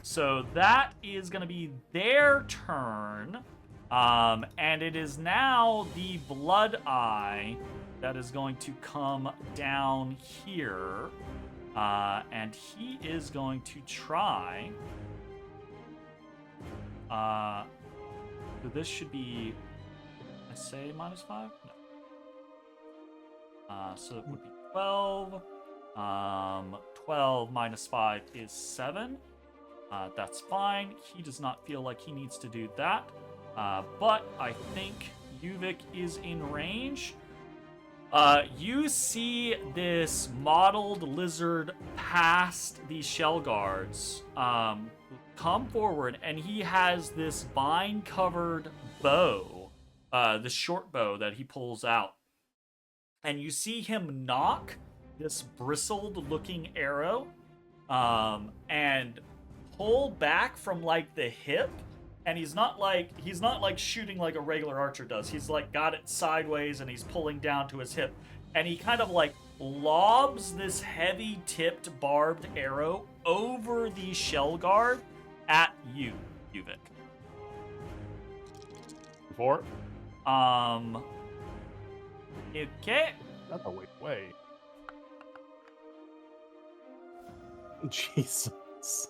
So that is going to be their turn. And it is now the Blood Eye that is going to come down here. And he is going to try. So this should be, I say -5? No. So it would be 12. 12 minus 5 is 7. That's fine. He does not feel like he needs to do that. But I think Yuvik is in range. You see this mottled lizard past these shell guards come forward, and he has this vine-covered bow, the short bow that he pulls out. And you see him knock this bristled-looking arrow and pull back from like the hip. And he's not like shooting like a regular archer does. He's like got it sideways and he's pulling down to his hip. And he kind of like lobs this heavy tipped barbed arrow over the shell guard at you, Yuvik. 4? Okay. That's a way. Jesus.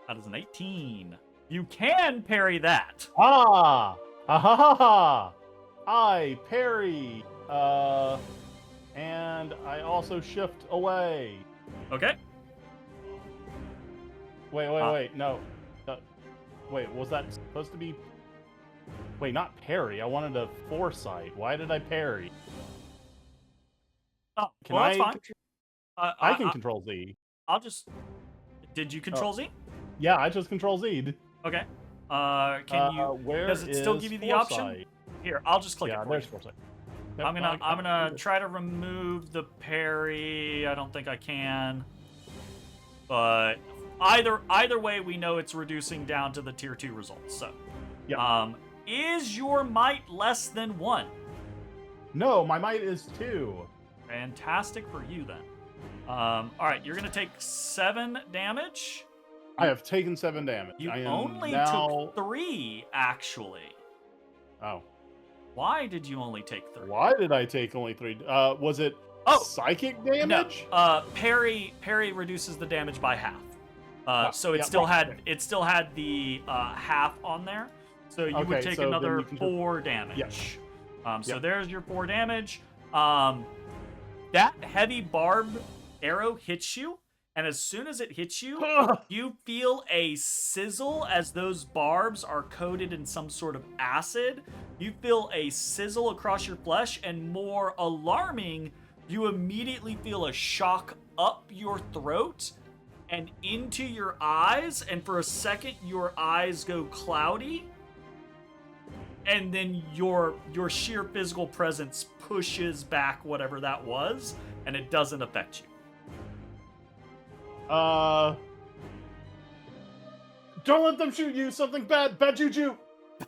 That is an 18. You can parry that. Ah! Ah ha ha ha! I parry, and I also shift away. Okay. Wait, no. Wait, was that supposed to be... Wait, not parry. I wanted a foresight. Why did I parry? Oh, Can well, that's I fine. I can control Z. I'll just... Did you control Z? Yeah, I just control Z'd. Okay. Can you... Where Does it still is give you the option? foresight? Here, I'll just click Yeah, it for there's you. foresight. I'm gonna try to remove the parry. I don't think I can. But either way, we know it's reducing down to the tier 2 results. So, Yeah. Is your might less than 1? No, my might is 2. Fantastic for you then. All right, you're gonna take 7 damage. I have taken 7 damage. You I am only now... took 3, actually. Oh. Why did you only take 3? Why did I take only 3? Was it psychic damage? No. Parry reduces the damage by half. So it still had the half on there. So you would take another 4 damage. Yeah. So there's your 4 damage. That heavy barbed arrow hits you, and as soon as it hits you, you feel a sizzle as those barbs are coated in some sort of acid. You feel a sizzle across your flesh, and more alarming, you immediately feel a shock up your throat and into your eyes, and for a second, your eyes go cloudy. And then your sheer physical presence pushes back whatever that was, and it doesn't affect you. Don't let them shoot you. Something bad. Bad juju.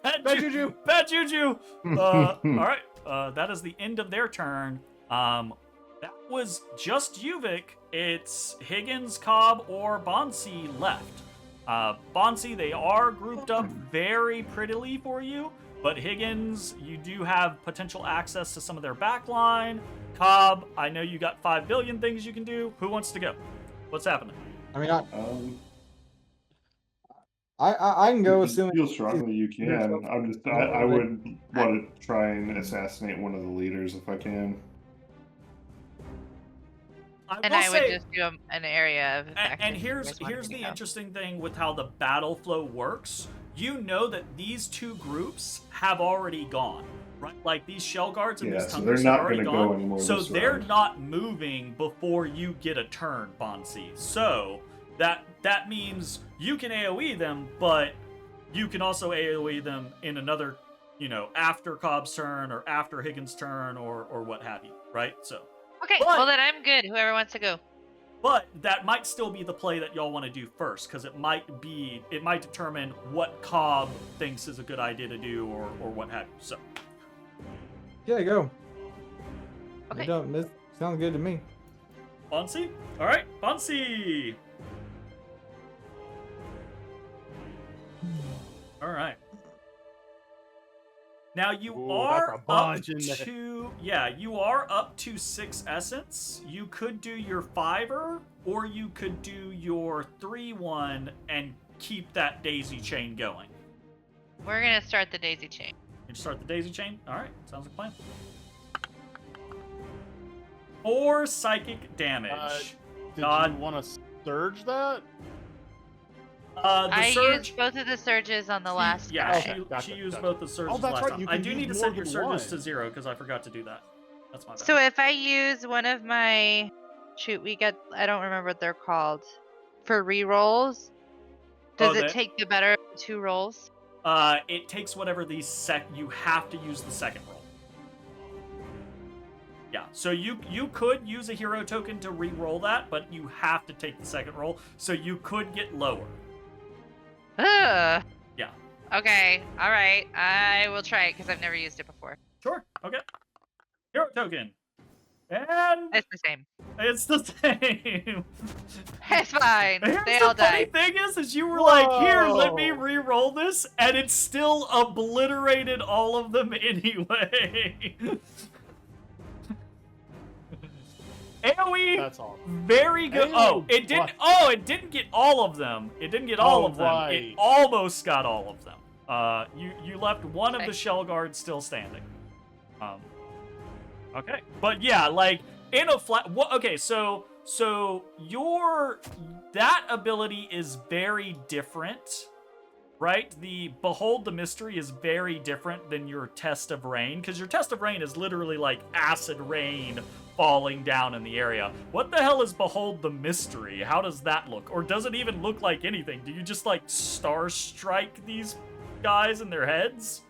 Bad juju. Bad juju. All right. That is the end of their turn. That was just Yuvik. It's Higgins, Cobb, or Bansii left. Bansii, they are grouped up very prettily for you. But Higgins, you do have potential access to some of their backline. Cobb, I know you got 5 billion things you can do. Who wants to go? What's happening? I mean, I can go assuming. Feel strongly you can. I would want to try and assassinate one of the leaders if I can. I would just do an area of attack. And here's the interesting thing with how the battle flow works. You know that these 2 groups have already gone, right? Like these shell guards and these tunkers have already gone. Go anymore so they're not moving before you get a turn, Bansii. So that means you can AoE them, but you can also AoE them in another, after Cobb's turn or after Higgins' turn or what have you, right? So. Okay, well then I'm good. Whoever wants to go. But that might still be the play that y'all want to do first, because it might determine what Cobb thinks is a good idea to do or what have you. So. Yeah, go. Okay. This sounds good to me. Bansii? Alright, Bansii! Alright. Now you are up to 6 essence. You could do your 5er, or you could do your 3-1 and keep that daisy chain going. We're gonna start the daisy chain. You start the daisy chain? Alright, sounds like a plan. 4 psychic damage. Did you want to surge that? I surge, used both of the surges on the last guy. She used both the surges that's last right. time. You I can do use need to more set your than surges one. to 0 because I forgot to do that. That's my bad. So if I use one of my, I don't remember what they're called, for rerolls, does it take the better 2 rolls? It takes whatever you have to use the second roll. Yeah, so you could use a hero token to re-roll that, but you have to take the second roll, so you could get lower. Ugh. Yeah. Okay, alright. I will try it because I've never used it before. Sure, okay. Hero token. And It's the same. it's the same. It's fine. Here's They the all funny die. thing is you were like, here, let me Whoa. re-roll this, and it still obliterated all of them anyway. AoE, That's all. very good. It didn't get all of them. It didn't get all of them. Right. It almost got all of them. You left one of the shell guards still standing. Okay, but yeah, like in a flat. Okay, so that ability is very different, right? The Behold the Mystery is very different than your Test of Rain, because your Test of Rain is literally like acid rain falling down in the area. What the hell is Behold the Mystery? How does that look? Or does it even look like anything? Do you just like star strike these guys in their heads?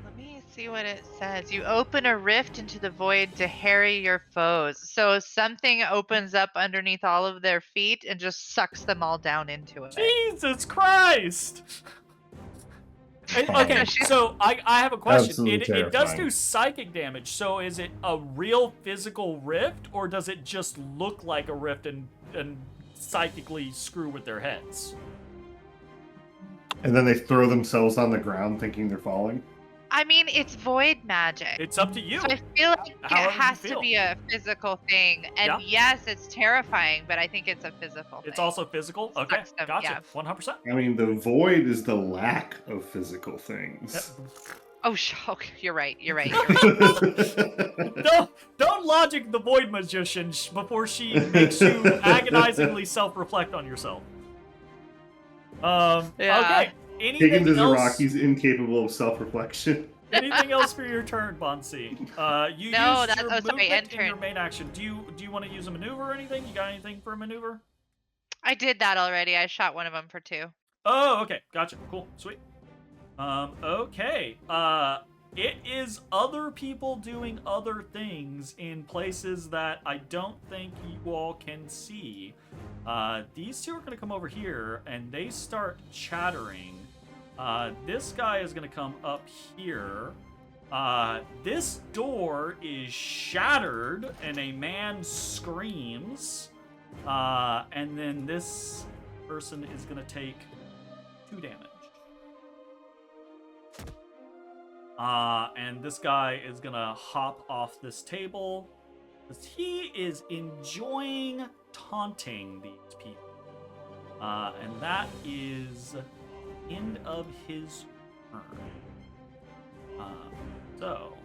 Let me see what it says. You open a rift into the void to harry your foes. So something opens up underneath all of their feet and just sucks them all down into it. Jesus Christ! Okay, so I have a question. Absolutely It does terrifying. do psychic damage, so is it a real physical rift, or does it just look like a rift and psychically screw with their heads? And then they throw themselves on the ground thinking they're falling. I mean, it's void magic. It's up to you. So I feel like it However you has to feel. be a physical thing. And yes, it's terrifying, but I think it's a physical thing. It's also physical? Okay, Sucks them, gotcha. yeah. 100%. I mean, the void is the lack of physical things. Oh, okay, you're right. You're right. Don't logic the Void Magician before she makes you agonizingly self-reflect on yourself. Yeah. Okay. Anything Higgins is a else? rock. He's incapable of self-reflection. Anything else for your turn, Bansii? You No, used that's- your oh, sorry, movement end in your turn. main action. Do you want to use a maneuver or anything? You got anything for a maneuver? I did that already. I shot one of them for 2. Oh, okay. Gotcha. Cool. Sweet. Okay. It is other people doing other things in places that I don't think you all can see. These two are going to come over here, and they start chattering. This guy is going to come up here. This door is shattered, and a man screams. And then this person is going to take 2 damage. And this guy is gonna hop off this table because he is enjoying taunting these people. And that is end of his turn. So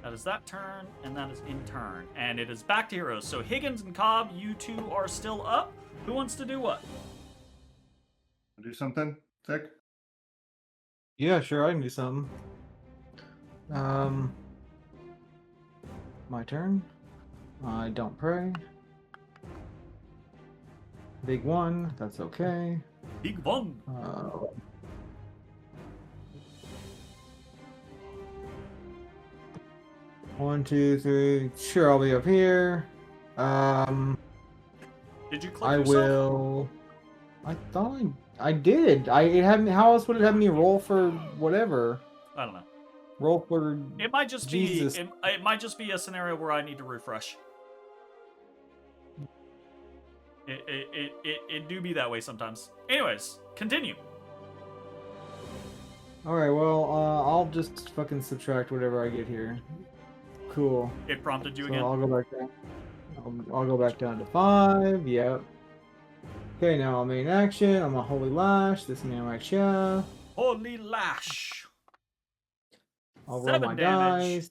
that is that turn, and that is in turn. And it is back to heroes. So Higgins and Cobb, you two are still up. Who wants to do what? Do something, Sick? Yeah, sure, I can do something. My turn. I don't pray. Big one, that's okay. Big one. 1, 2, 3. Sure, I'll be up here. Did you click I yourself? will. I thought I did. It had me. How else would it have me roll for whatever? I don't know. Roll for. It might just Jesus. be it might just be a scenario where I need to refresh. It do be that way sometimes. Anyways, continue. All right. Well, I'll just fucking subtract whatever I get here. Cool. It prompted you So again. I'll go back down. I'll go back down to 5. Yep. Okay, now I'm main action. I'm a holy lash. This man right here. Holy lash. I'll roll 7 my damage. dice.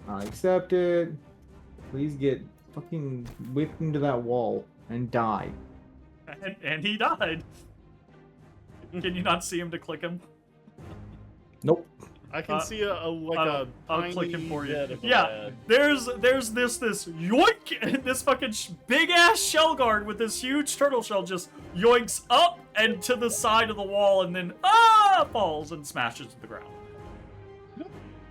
I accept it. Please get fucking whipped into that wall and die. And he died. Can you not see him to click him? Nope. I can see a I'll tiny click him for you. bit of a Yeah, bed. there's this yoink, and this fucking big ass shell guard with this huge turtle shell just yoinks up and to the side of the wall, and then falls and smashes to the ground.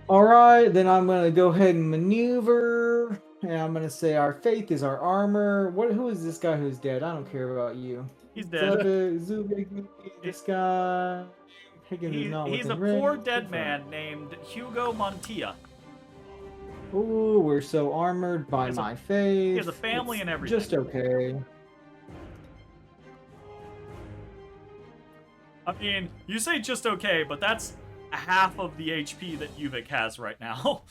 All right, then I'm gonna go ahead and maneuver, and I'm gonna say our faith is our armor. Who is this guy who's dead? I don't care about you. He's dead. Zubik, this guy. Higgins is not He's a within poor range. dead man named Hugo Montilla. Ooh, we're so armored by He has a- my faith. he has a family It's and everything. Just okay. I mean, you say just okay, but that's half of the HP that Yuvik has right now.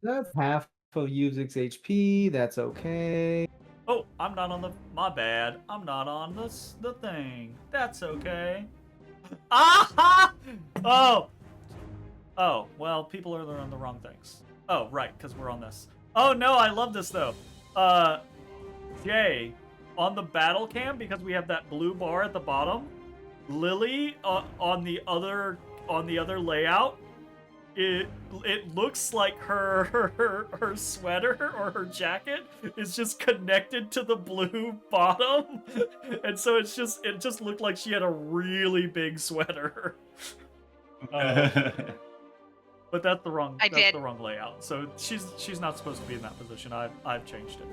That's half of Uzik's HP. That's okay. Oh, I'm not on the... My bad. I'm not on the thing. That's okay. Ah! Oh! Oh, well, people are on the wrong things. Oh, right, because we're on this. Oh, no, I love this, though. Jay, on the battle cam, because we have that blue bar at the bottom, Lily, on the other layout, it looks like her sweater or her jacket is just connected to the blue bottom, and so it just looked like she had a really big sweater. But that's the wrong the wrong layout. So she's not supposed to be in that position. I've changed it.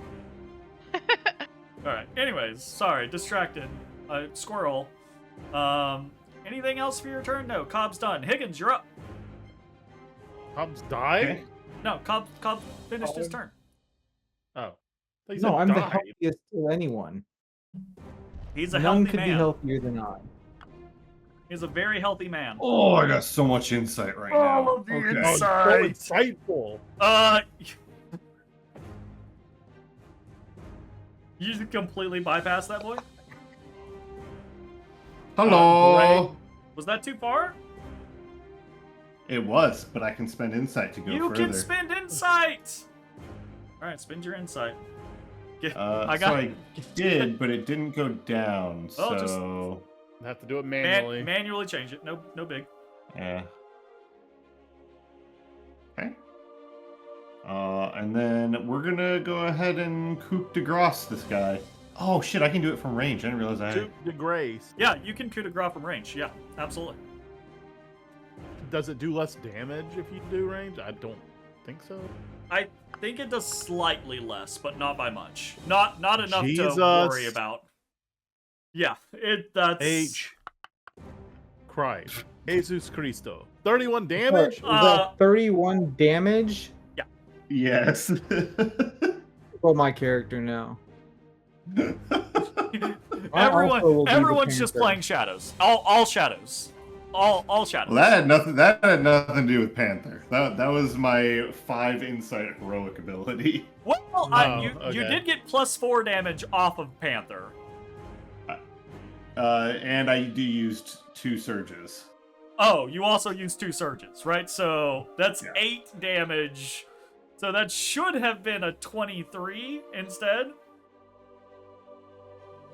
All right. Anyways, sorry, distracted. Squirrel. Anything else for your turn? No. Cobb's done. Higgins, you're up. Cobb's died? Okay. No, Cobb finished his turn. Oh. No, I'm the died. healthiest of anyone. He's a None healthy could man. be healthier than I. He's a very healthy man. Oh, I got so much insight right now. All of the Okay. Oh, so insight. insightful. You completely bypassed that boy? Hello. Was that too far? It was, but I can spend insight to go You further. can spend insight. All right, spend your insight. I did, but it didn't go down. Well, So I have to do it manually. manually change it. No big. yeah. Okay. And then we're gonna go ahead and coup de grace this guy. Oh shit! I can do it from range. I didn't realize I. Coup de grace. Yeah, you can coup de grace from range. Yeah, absolutely. Does it do less damage if you do range? I don't think so. I think it does slightly less, but not by much. Not enough Jesus. to worry about. Yeah, that's H. Christ. Jesus Cristo. 31 damage? What, is that 31 damage? Yes. Oh, my character now. I also will be the everyone's just Panther. playing shadows. All shadows. All shadows. Well, that had nothing to do with Panther. That was my 5 insight heroic ability. Well, you okay. did get +4 damage off of Panther. And I used 2 surges. Oh, you also used 2 surges, right? So that's Yeah. 8 damage. So that should have been a 23 instead.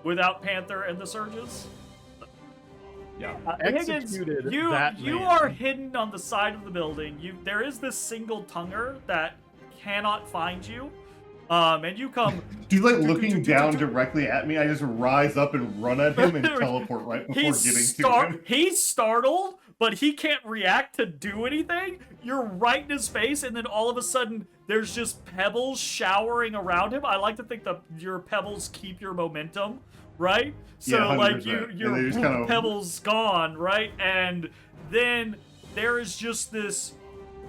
Without Panther and the surges. Yeah. Higgins, Executed you that you man. are hidden on the side of the building. There is this single tonguer that cannot find you. And you come. He's like looking down directly at me. I just rise up and run at him and teleport right before getting to him. He's startled, but he can't react to do anything. You're right in his face, and then all of a sudden, there's just pebbles showering around him. I like to think that your pebbles keep your momentum, right? So Yeah, like 100%. your And they just kind of- pebbles gone, right? And then there is just this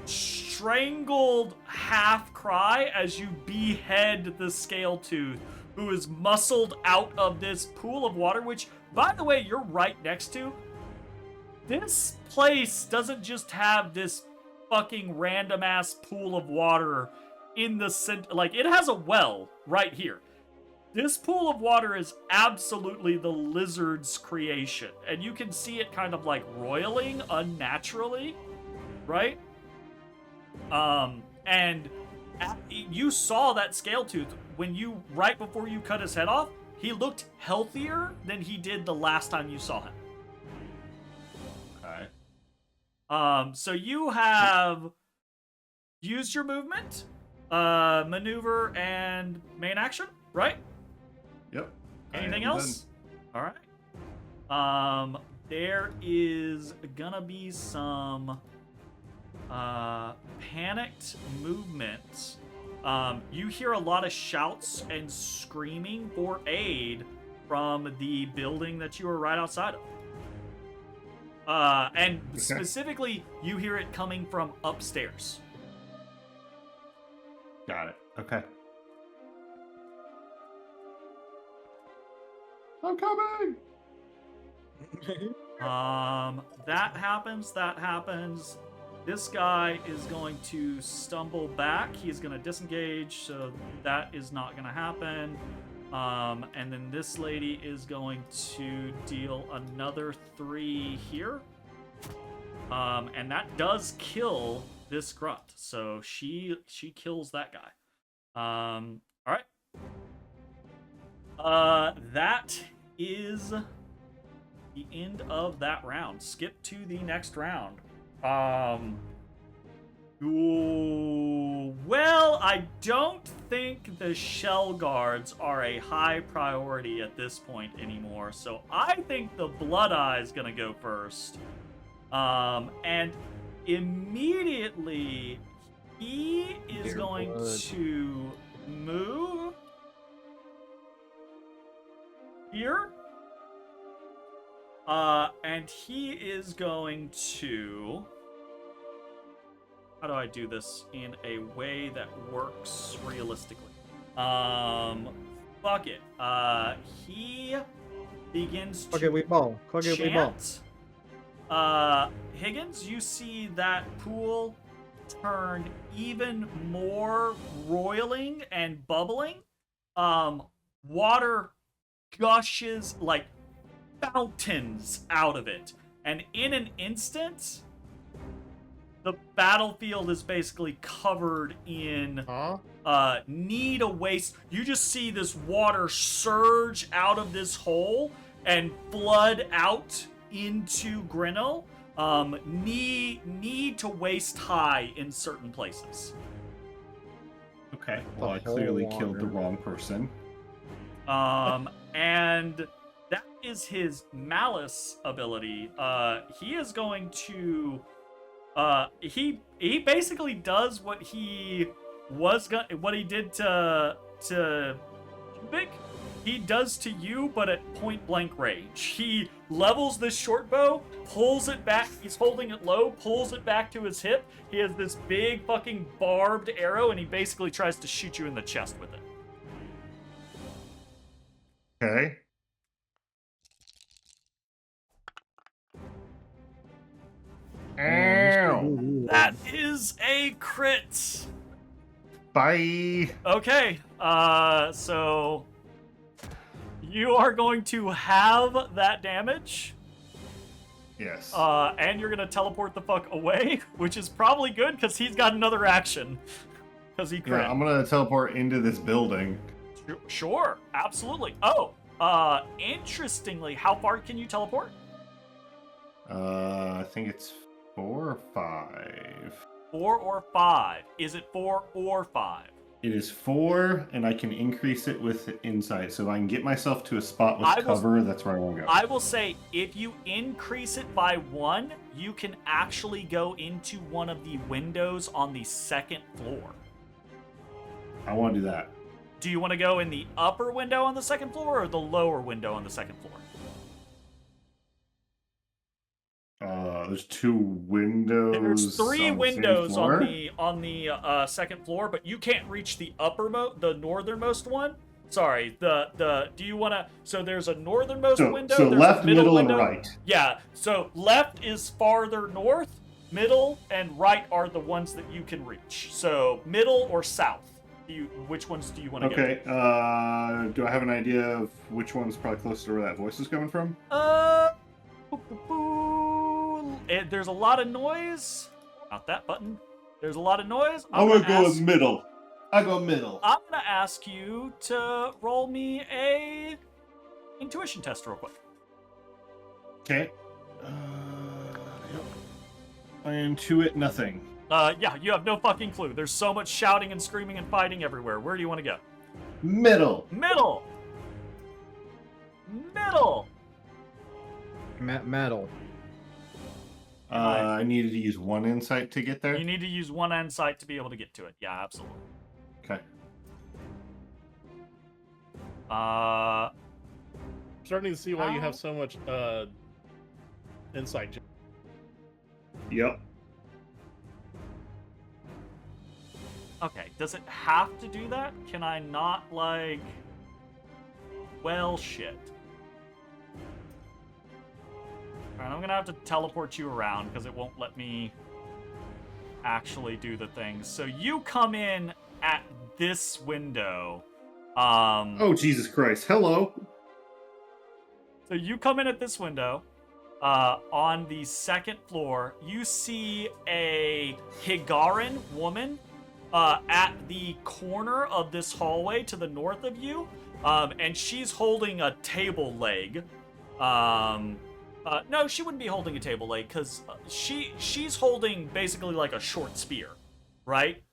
strangled half cry as you behead the scale tooth, who is muscled out of this pool of water, which, by the way, you're right next to. This place doesn't just have this fucking random ass pool of water in the center. Like, it has a well right here. This pool of water is absolutely the lizard's creation, and you can see it kind of like roiling unnaturally, right? And you saw that scale tooth when right before you cut his head off. He looked healthier than he did the last time you saw him. Okay. So you have used your movement, maneuver, and main action, right? Yep. Anything I am else? All right. There is gonna be some panicked movement. You hear a lot of shouts and screaming for aid from the building that you were right outside of. And specifically, you hear it coming from upstairs. done. Got it. Okay. I'm coming. That happens. This guy is going to stumble back. He's going to disengage, so that is not going to happen. And then this lady is going to deal another 3 here. And that does kill this grunt. So she kills that guy. All right. That is the end of that round. Skip to the next round. Well, I don't think the shell guards are a high priority at this point anymore. So I think the Blood Eye is gonna go first. And immediately he is going to move here. And he is going to... How do I do this in a way that works realistically? Fuck it. He begins to chant. Higgins, you see that pool turn even more roiling and bubbling. Water gushes like fountains out of it. And in an instant, the battlefield is basically covered in knee to waist. You just see this water surge out of this hole and flood out into Grinnell, knee to waist high in certain places. Okay. Well, I clearly killed the wrong person. And that is his malice ability. He is going to he basically does what he did to Kubik. He does to you, but at point blank range. He levels this short bow, pulls it back. He's holding it low, pulls it back to his hip. He has this big fucking barbed arrow, and he basically tries to shoot you in the chest with it. Okay. Ow. That is a crit. Bye. Okay, so you are going to have that damage. Yes. And you're gonna teleport the fuck away, which is probably good because he's got another action. Because he crit. Yeah, I'm gonna teleport into this building. Sure, absolutely. Oh, interestingly, how far can you teleport? I think it's 4 or 5. 4 or 5. Is it 4 or 5? It is 4, and I can increase it with insight. So if I can get myself to a spot with cover, that's where I want to go. I will say, if you increase it by 1, you can actually go into one of the windows on the 2nd floor. I want to do that. Do you want to go in the upper window on the 2nd floor or the lower window on the 2nd floor? There's 2 windows. There's 3 on windows the on the 2nd floor, but you can't reach the the northernmost one. Sorry, do you want to? So there's a northernmost window. So there's left, a middle window. and right. Yeah. So left is farther north. Middle and right are the ones that you can reach. So middle or south. Which ones do you want to go? Okay. Do I have an idea of which one's probably closer to where that voice is coming from? There's a lot of noise. Not that button. There's a lot of noise. I'm gonna go with middle. I go middle. I'm gonna ask you to roll me a intuition test real quick. Okay. I intuit nothing. Yeah, you have no fucking clue. There's so much shouting and screaming and fighting everywhere. Where do you want to go? Middle. Middle. Middle. Metal. I needed to use 1 insight to get there. You need to use 1 insight to be able to get to it. Yeah, absolutely. Okay. Starting to see why you have so much insight. Yep. Okay, does it have to do that? Can I not, like... Well, shit. Alright, I'm gonna have to teleport you around, because it won't let me actually do the thing. So you come in at this window. Oh, Jesus Christ. Hello. So you come in at this window. on the second floor, you see a Higaran woman at the corner of this hallway to the north of you, and she's holding a table leg. No, she wouldn't be holding a table leg because she's holding basically like a short spear, right?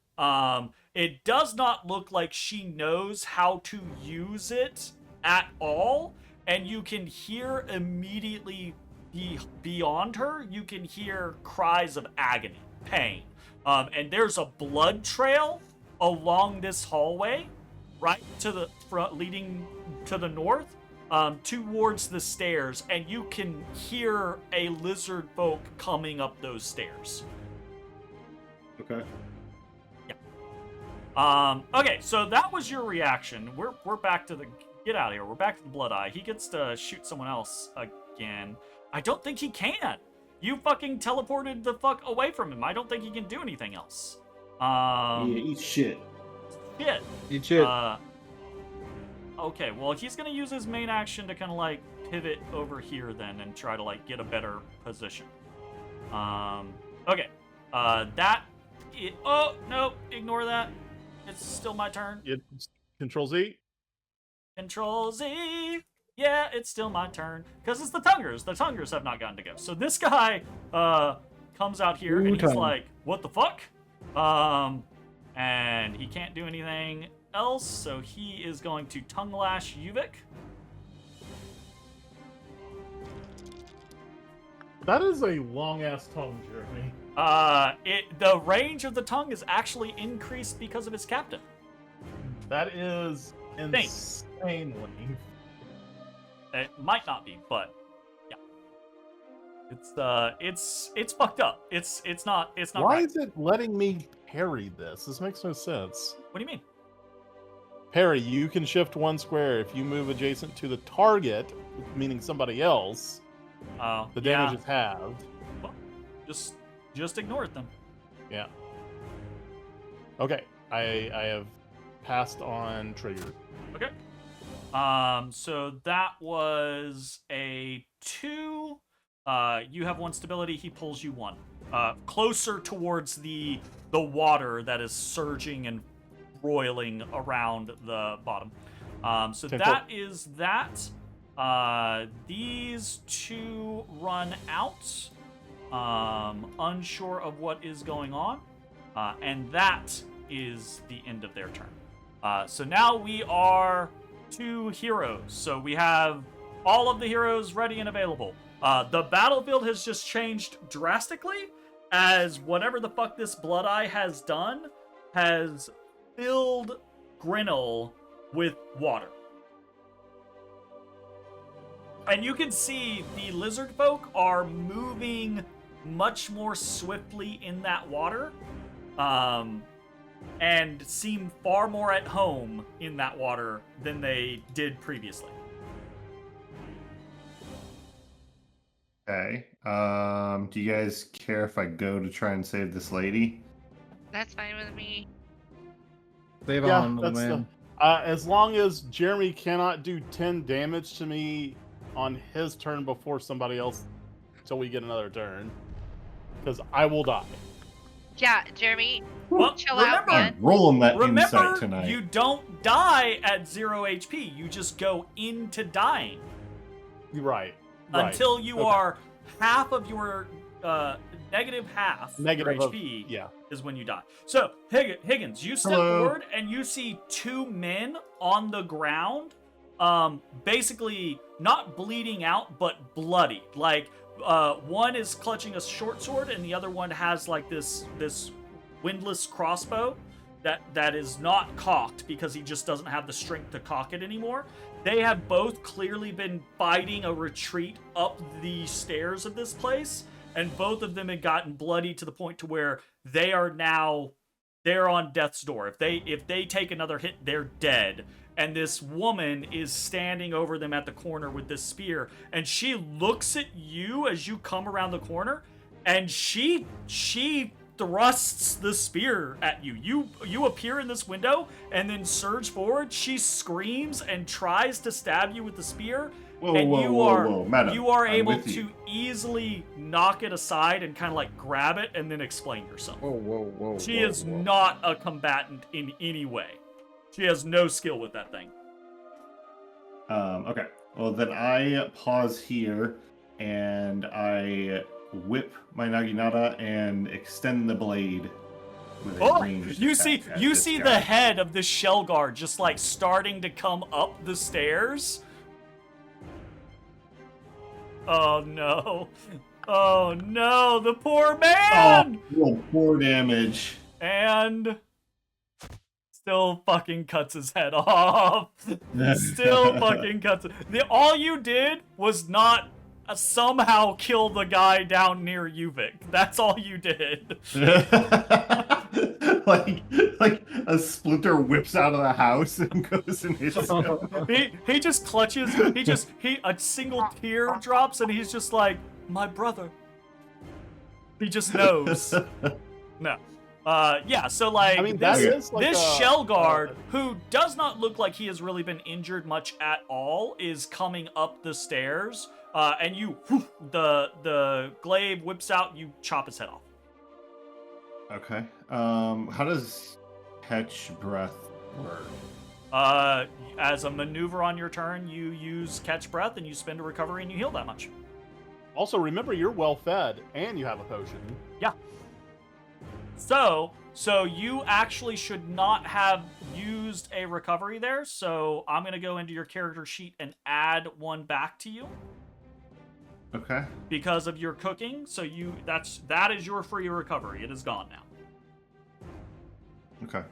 It does not look like she knows how to use it at all, and you can hear immediately beyond her, you can hear cries of agony, pain. And there's a blood trail along this hallway, right to the front, leading to the north, towards the stairs, and you can hear a lizard folk coming up those stairs. Okay. Okay, so that was your reaction. We're back to the get out of here. We're back to the Blood Eye. He gets to shoot someone else again. I don't think he can. You fucking teleported the fuck away from him. I don't think he can do anything else. Yeah, eat shit. Shit. Eat shit. Okay, well, he's gonna use his main action to kind of like pivot over here then and try to like get a better position. Okay. Oh no, ignore that. It's still my turn. It's Control Z. Control Z. Yeah, it's still my turn because it's the Tungers. The Tungers have not gotten to go. So this guy comes out here and he's like, "What the fuck?" And he can't do anything else, so he is going to tongue lash Yuvik. That is a long ass tongue, Jeremy. The range of the tongue is actually increased because of his captain. That is insanely. It might not be, but yeah, it's fucked up. It's not. Why right. is it letting me parry this? This makes no sense. What do you mean? Parry, you can shift one square if you move adjacent to the target, meaning somebody else. The damage is halved. Well, just ignore it then. Yeah. Okay, I have passed on trigger. Okay. So that was a 2. You have 1 stability. He pulls you 1. Closer towards the water that is surging and roiling around the bottom. So Okay, that is that. These 2 run out. Unsure of what is going on. And that is the end of their turn. So now we are 2 heroes. So we have all of the heroes ready and available. The battlefield has just changed drastically as whatever the fuck this Blood Eye has done has filled Grinnell with water. And you can see the lizard folk are moving much more swiftly in that water. And seem far more at home in that water than they did previously. Okay. Do you guys care if I go to try and save this lady? That's fine with me. Save Yeah, on, little that's man. as long as Jeremy cannot do 10 damage to me on his turn before somebody else, till we get another turn, because I will die. Yeah, Jeremy, Well, chill out, remember, man. Rolling that insight remember, tonight. you don't die at 0 HP. You just go into dying Right. until you Okay. are half of your negative half Negative your of- HP yeah. is when you die. So, Higgins, you step Hello. forward and you see 2 men on the ground, basically not bleeding out, but bloody. Like, one is clutching a short sword and the other one has like this windlass crossbow that is not cocked because he just doesn't have the strength to cock it anymore. They have both clearly been fighting a retreat up the stairs of this place, and both of them had gotten bloody to the point to where they're on death's door. If they take another hit, they're dead. And this woman is standing over them at the corner with this spear, and she looks at you as you come around the corner, and she thrusts the spear at you. You appear in this window and then surge forward. She screams and tries to stab you with the spear. Whoa, and whoa, madam, you are I'm able with to you. easily knock it aside and kind of like grab it and then explain yourself. Whoa. She is not a combatant in any way. She has no skill with that thing. Okay. Well, then I pause here and I whip my naginata and extend the blade. With a Oh, ranged you attack at see this the guy. head of this shell guard just like starting to come up the stairs. Oh no. Oh no, the poor man! Oh, poor damage. And still fucking cuts his head off. Still fucking cuts it. All you did was not somehow kill the guy down near Uvik. That's all you did. like a splinter whips out of the house and goes and hits him. He just clutches. A single tear drops, and he's just like, my brother. He just knows. No. Yeah, so like, I mean, that is like this a- shell guard, who does not look like he has really been injured much at all, is coming up the stairs, and the glaive whips out, you chop his head off. Okay. How does catch breath work? As a maneuver on your turn, you use catch breath, and you spend a recovery, and you heal that much. Also, remember, you're well fed and you have a potion. Yeah. So you actually should not have used a recovery there, so I'm going to go into your character sheet and add one back to you Okay. because of your cooking. So that is your free recovery. It is gone now. Okay.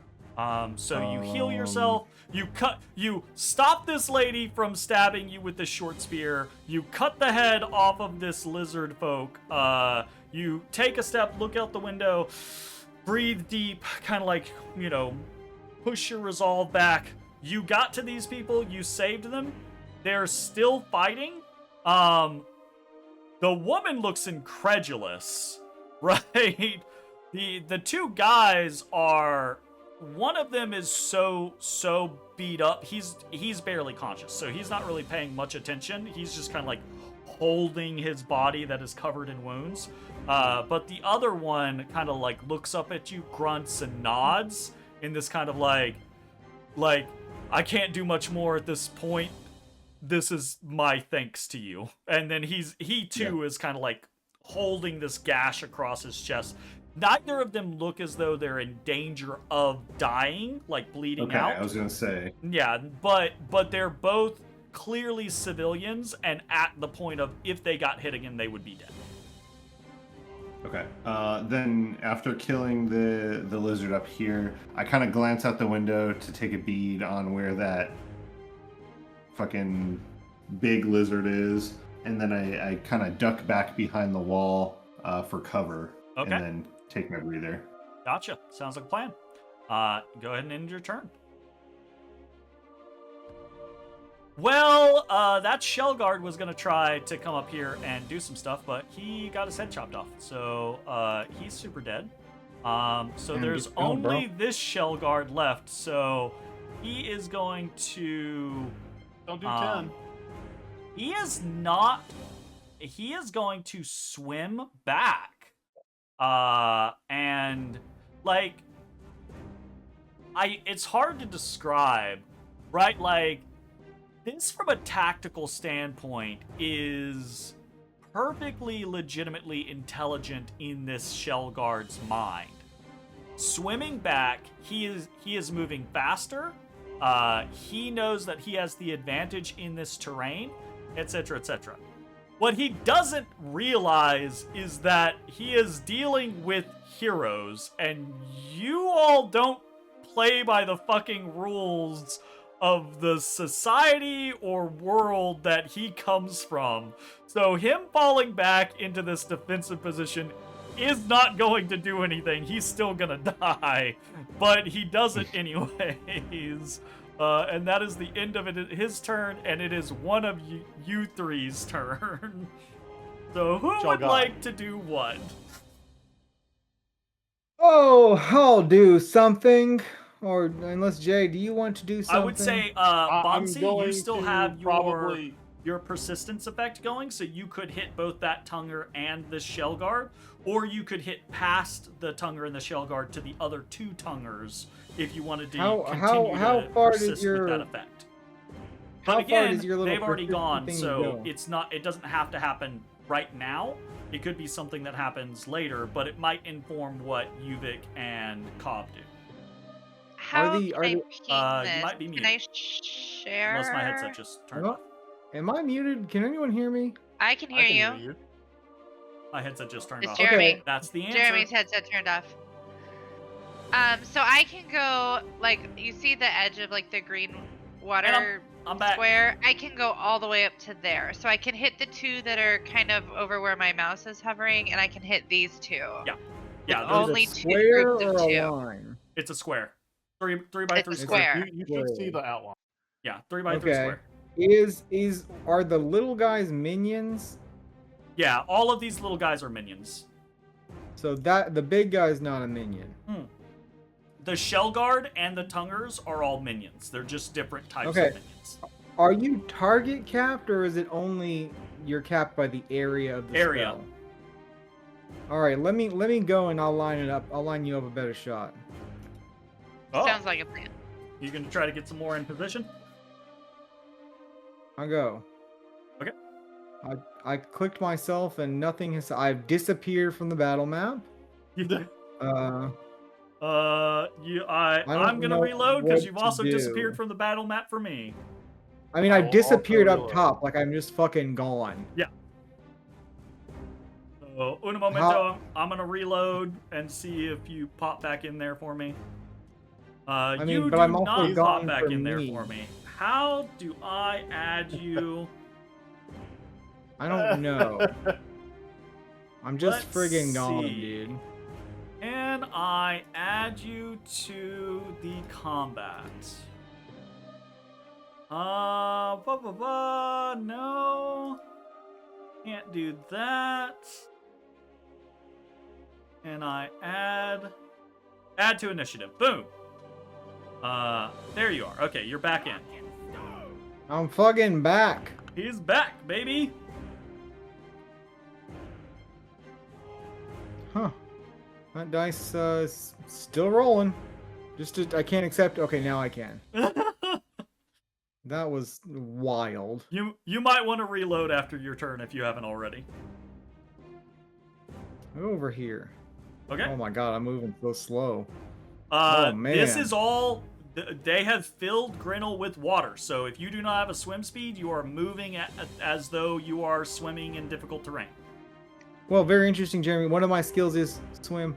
So you heal yourself, you stop this lady from stabbing you with the short spear, you cut the head off of this lizard folk, you take a step, look out the window, breathe deep, kind of like, push your resolve back. You got to these people, you saved them, they're still fighting. The woman looks incredulous, right? The two guys are... One of them is so beat up. He's barely conscious, so he's not really paying much attention. He's just kind of like holding his body that is covered in wounds. But the other one kind of like looks up at you, grunts and nods in this kind of like I can't do much more at this point. This is my thanks to you. And then he too is kind of like holding this gash across his chest. Neither of them look as though they're in danger of dying, like bleeding out. Okay, I was gonna say. Yeah, but they're both clearly civilians, and at the point of if they got hit again, they would be dead. Okay. Then after killing the lizard up here, I kind of glance out the window to take a bead on where that fucking big lizard is, and then I kind of duck back behind the wall for cover. Okay. And then take my breather. Gotcha. Sounds like a plan. Go ahead and end your turn. Well, that shell guard was gonna try to come up here and do some stuff, but he got his head chopped off, so he's super dead. So there's keep going, only bro. this shell guard left, so he is going to. Don't do 10. He is not. He is going to swim back. And like, it's hard to describe, right? Like, this from a tactical standpoint is perfectly legitimately intelligent in this shell guard's mind. Swimming back, he is moving faster. He knows that he has the advantage in this terrain, etc., etc. What he doesn't realize is that he is dealing with heroes, and you all don't play by the fucking rules of the society or world that he comes from. So him falling back into this defensive position is not going to do anything. He's still gonna die, but he does it anyways. And that is the end of his turn, and it is one of you three's turn. So who would Jogga. like to do what? Oh, I'll do something. Or unless Jay, do you want to do something? I would say, I'm Bansii, going you still to have probably. your persistence effect going, so you could hit both that Tunger and the Shell Guard, or you could hit past the Tunger and the Shell Guard to the other 2 Tungers if you wanted to continue how to far persist does your with that effect. how But again, far does your little they've already persistent gone, thing so go? it doesn't have to happen right now. It could be something that happens later, but it might inform what Yuvik and Cobb do. How the- can are I the- ping you this? might be Can I muted. share? Unless my headset just turned off. Am I muted? Can anyone hear me? I can I hear can you. hear you. My headset just turned It's off. Jeremy. That's the answer. Jeremy's headset turned off. So I can go, like, you see the edge of, like, the green water I'm back. square? I can go all the way up to there. So I can hit the 2 that are kind of over where my mouse is hovering, and I can hit these 2. Yeah. With those- only Is it 2 square groups of or 2. a line? It's a square. 3 by It's 3 a square. square. You should see the outline. Yeah, 3 by 3 Okay. square. Are the little guys minions? Yeah, all of these little guys are minions. So that the big guy's not a minion. The Shell Guard and the Tungers are all minions. They're just different types Okay. of minions. Are you target capped, or is it only you're capped by the area of the Area. spell? All right, let me go and I'll line it up. I'll line you up a better shot. Oh, Sounds like a plan. you gonna try to get some more in position? I'll go. Okay. I clicked myself and nothing has. I've disappeared from the battle map. I'm don't gonna know reload because what you've to also do. disappeared from the battle map for me. I mean, I I've will disappeared also up reload. top, like I'm just fucking gone. So, un momento, I'm gonna reload and see if you pop back in there for me. mean, You but do I'm also not pop gone back for in there me. for me. How do I add you? I don't know. I'm just Let's friggin' gone, see. dude. Can I add you to the combat? No. Can't do that. Can I add to initiative? Boom. There you are. Okay, you're back in. I'm fucking back. He's back, baby. Huh. That dice still rolling. I can't accept. Okay, now I can. That was wild. You might want to reload after your turn if you haven't already. Over here. Okay. Oh my god, I'm moving so slow. This man. is all. They have filled Grinnell with water, so if you do not have a swim speed, you are moving as though you are swimming in difficult terrain. Well, very interesting, Jeremy. One of my skills is swim.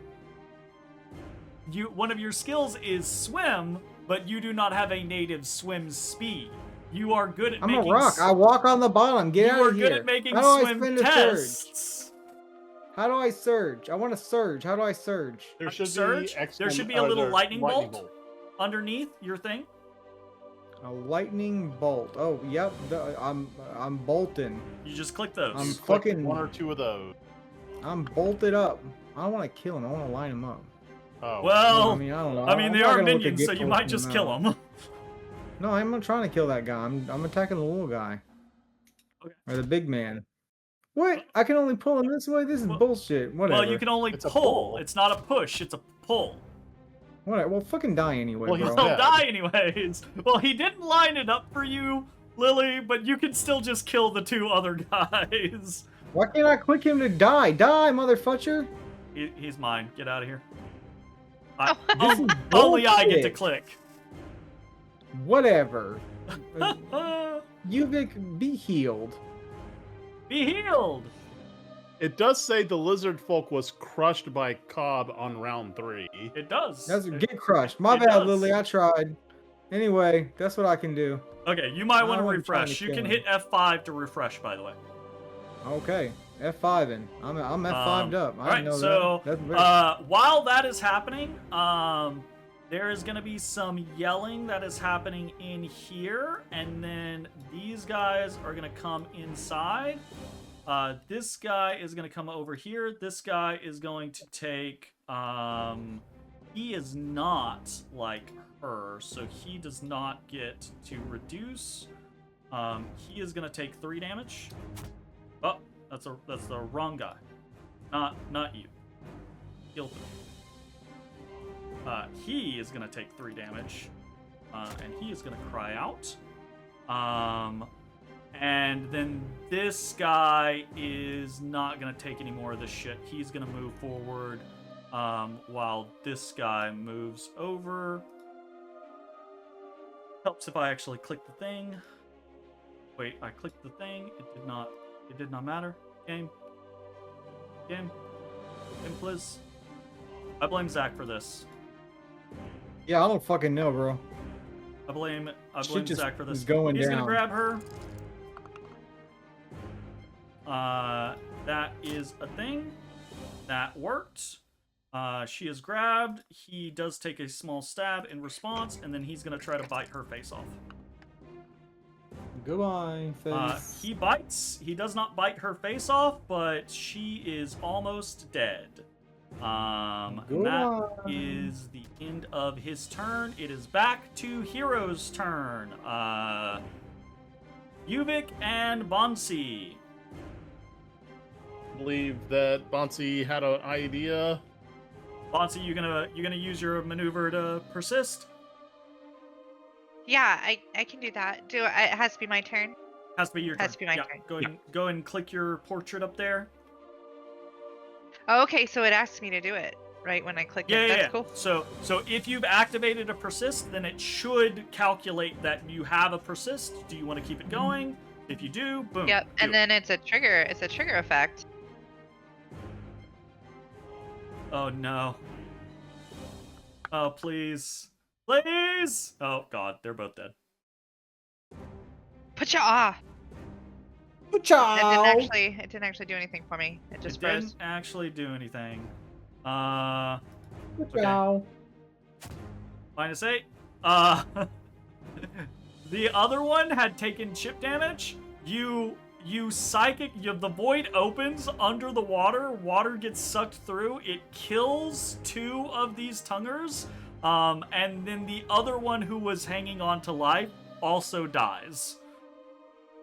One of your skills is swim, but you do not have a native swim speed. You are good at I'm making. a rock. I walk on the bottom. Get out You are of here. good at making How do I swim spend a surge? tests. How do I surge? I want to surge. How do I surge? There should Surge? be There should be a little lightning bolt underneath your thing. A lightning bolt. Oh, yep. I'm bolting. You just click those. I'm Click fucking. one or two of those. I'm bolted up. I don't want to kill him. I want to line him up. Oh. well, I mean, I don't know. I mean, I'm they not are gonna look a minions, so gift you horse might in just the kill mouth. them. No, I'm not trying to kill that guy. I'm attacking the little guy. Okay. Or the big man. What? I can only pull him this way? This is Well- bullshit. Whatever. Well, you can only It's a pull. pull. It's not a push. It's a pull. Whatever. Well, fucking die anyway, Well, he's bro. dead. He'll die anyways. Well, he didn't line it up for you, Lily, but you can still just kill the 2 other guys. Why can't I click him to die? Die, motherfucker! He's mine. Get out of here. This is Only I get to bullshit. click. Whatever. Yuvik, be healed. Be healed. It does say the lizard folk was crushed by Cobb on round 3. It does. Get crushed. My it bad, does. Lily. I tried. Anyway, that's what I can do. Okay, you might want I to wasn't trying to refresh. You kill can him. hit F5 to refresh, by the way. Okay. F5 in. I'm F5'd up. I Alright, didn't know so that. That's very... while that is happening, there is going to be some yelling that is happening in here, and then these guys are going to come inside. This guy is going to come over here. This guy is going to take He is not like her, so he does not get to reduce. He is gonna take 3 damage. Oh, that's the wrong guy. Not you. Killed him. He is gonna take 3 damage, and he is gonna cry out. And then this guy is not gonna take any more of this shit. He's gonna move forward, while this guy moves over. Helps if I actually click the thing. Wait, I clicked the thing. It did not matter. Game, please. I blame Zach for this. Yeah, I don't fucking know, bro. I blame Shit just Zach for this. is going He's down. gonna grab her. That is a thing. That worked. She is grabbed. He does take a small stab in response, and then he's gonna try to bite her face off. Goodbye, face. He bites. He does not bite her face off, but she is almost dead. And that is the end of his turn. It is back to Hero's turn. Yuvik and Bansii. I believe that Bansii had an idea. Bansii, you gonna use your maneuver to persist? Yeah, I can do that. It has to be my turn. Has to be your turn. Has to be my turn. Go ahead and click your portrait up there. Oh, okay, so it asks me to do it right when I click it. That's cool. So if you've activated a persist, then it should calculate that you have a persist. Do you want to keep it going? If you do, boom. Yep, and then it's a trigger. It's a trigger effect. Oh no. Oh please. Please! Oh god, they're both dead. Pacha! Ciao. It didn't actually do anything for me. It just froze. Didn't actually do anything. Ciao. -8. The other one had taken chip damage. The void opens under the water. Water gets sucked through. It kills 2 of these tungers. And then the other one who was hanging on to life also dies.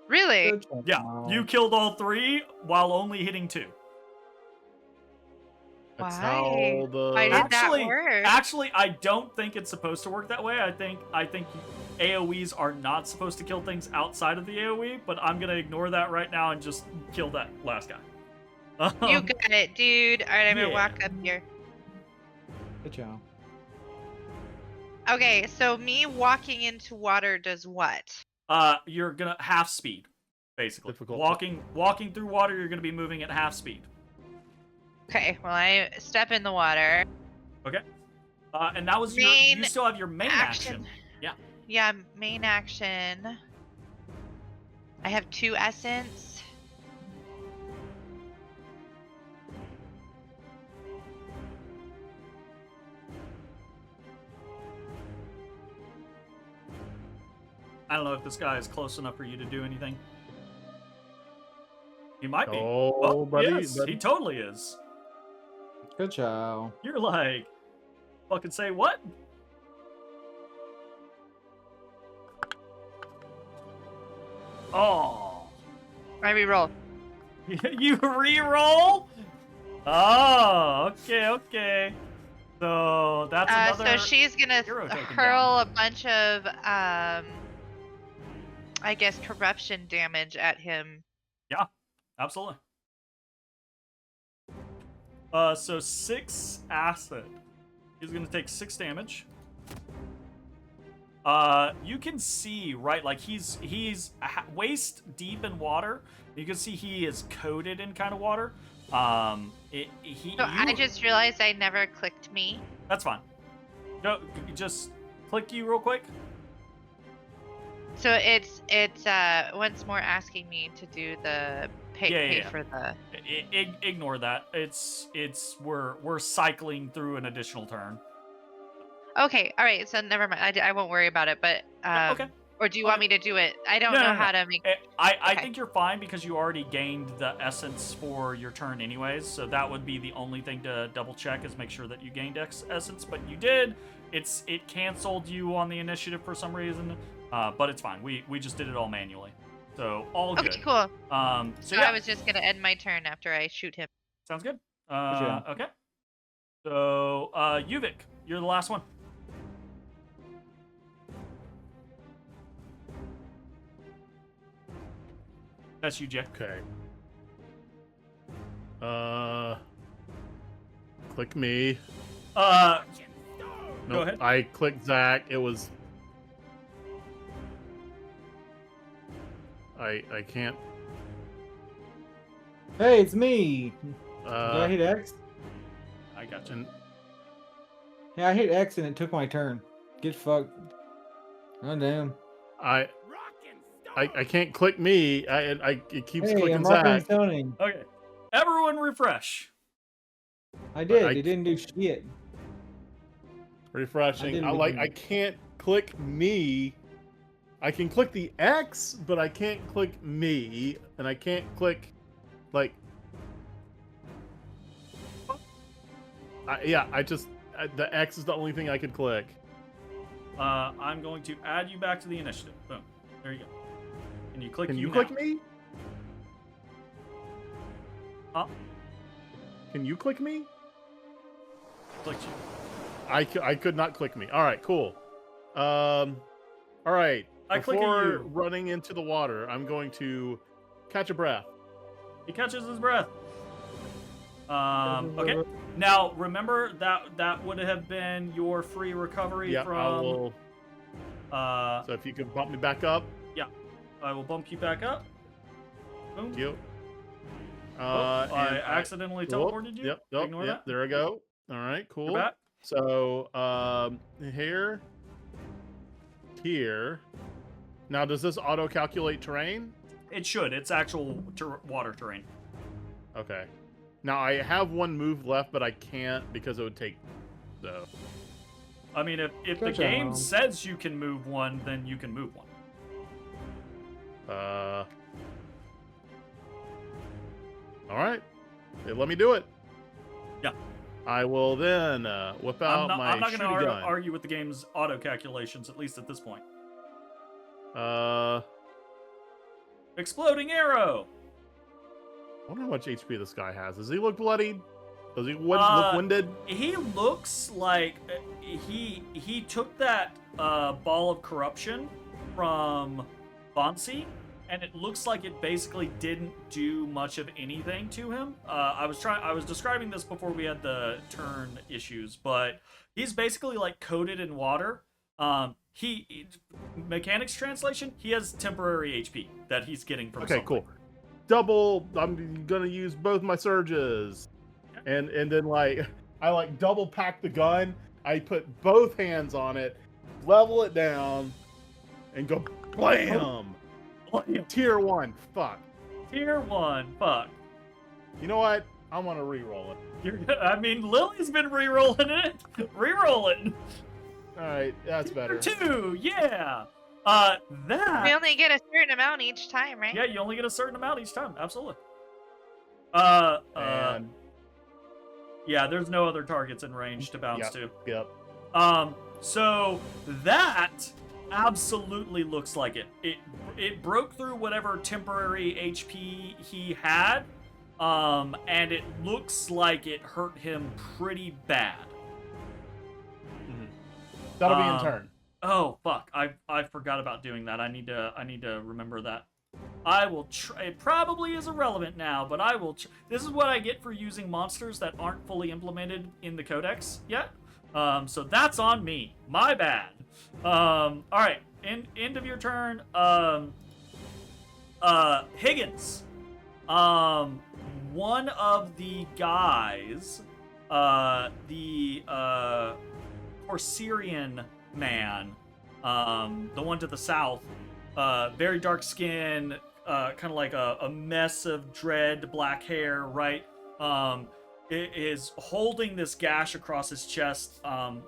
Really? Yeah, you killed all 3 while only hitting 2. That's Why? how the Why did that work? Actually, I don't think it's supposed to work that way. I think AoEs are not supposed to kill things outside of the AoE, but I'm gonna ignore that right now and just kill that last guy. You got it, dude. Alright, I'm gonna yeah. walk up here. Ciao. Okay, so me walking into water does what? You're gonna half speed, basically. Difficult. Walking through water, you're gonna be moving at half speed. Okay, well I step in the water. Okay. And that was you still have your main action. Yeah. Yeah, main action. I have 2 essence. I don't know if this guy is close enough for you to do anything. He might be. Oh, buddy, yes, buddy. he totally is. Good ciao. You're like, fucking say what? Oh. I reroll. You re-roll? Oh, okay. So that's another. So she's gonna hero taken hurl down. a bunch of, I guess, corruption damage at him. Yeah, absolutely. So 6 acid. He's gonna take 6 damage. You can see, right, like he's waist deep in water. You can see he is coated in kind of water. I just realized I never clicked me. That's fine. No, just click you real quick. So it's once more asking me to do the pay for the. Ignore that. We're cycling through an additional turn. Okay, all right. So never mind. I won't worry about it. But Okay. Or do you want me to do it? I don't know how to make. I Okay. think you're fine because you already gained the essence for your turn anyways, so that would be the only thing to double check is make sure that you gained essence, but you did. It canceled you on the initiative for some reason, but it's fine. We just did it all manually, so all good. Okay, cool. So So yeah, I was just gonna end my turn after I shoot him. sounds good. job. Okay. So Yuvik, you're the last one. That's you, Jay. Okay. Click me. Go Nope, ahead. I clicked Zach. It was. I can't. Hey, it's me. Did I hit X? I got you. And Yeah, I hit X and it took my turn. Get fucked. Oh damn. I can't click me. It keeps Hey, clicking I'm rocking and Zach. stoning. Okay. Everyone refresh. I did. I- It didn't do shit. Refreshing. didn't I even- can't click me. I can click the X, but I can't click me, and I can't click like. The X is the only thing I could click. I'm going to add you back to the initiative. Boom. There you go. And you click Can you now. click me? Huh? Can you click me? Clicked you. I could not click me. All right, cool. All right. I click at Before you. running into the water, I'm going to catch a breath. He catches his breath. Okay. Now remember that would have been your free recovery Yeah, from. I will. So So if you could bump me back up, I will bump you back up. Boom. thank you. I and accidentally whoop, teleported you. Yep. Ignore Yep. that. There we go. All right. Cool. You're back. So here. Now, does this auto calculate terrain? It should. It's actual water terrain. Okay. Now I have one move left, but I can't because it would take. So. I mean, if the Good game job. says you can move one, then you can move one. All right. Let me do it. Yeah. I will then whip out I'm my not shooting going to gun. argue with the game's auto calculations, at least at this point. Exploding arrow. I wonder how much HP this guy has. Does he look bloodied? Does he look winded? He looks like he took that ball of corruption from Bansii, and it looks like it basically didn't do much of anything to him. I was describing this before we had the turn issues, but he's basically like coated in water. He mechanics translation, he has temporary HP that he's getting from Okay, something. cool. Double. I'm gonna use both my surges, and then I double pack the gun. I put both hands on it, level it down, and go blam. Tier 1. Fuck. Tier 1, fuck. You know what? I want to re-roll it. I mean, Lily's been re-rolling it. Re-roll it. All right, that's better. Tier 2, yeah. That. We only get a certain amount each time, right? Yeah, you only get a certain amount each time. Absolutely. And Yeah, there's no other targets in range to bounce to. yep. So that absolutely looks like it. It broke through whatever temporary HP he had, and it looks like it hurt him pretty bad. That'll be in turn. Oh fuck! I forgot about doing that. I need to remember that. I will try. It probably is irrelevant now, but I will. This is what I get for using monsters that aren't fully implemented in the codex yet. So that's on me. My bad. All right. End of your turn. Higgins. One of the guys, the Corsairian man, the one to the south, very dark skin, kind of like a mess of dread black hair, right? Is holding this gash across his chest,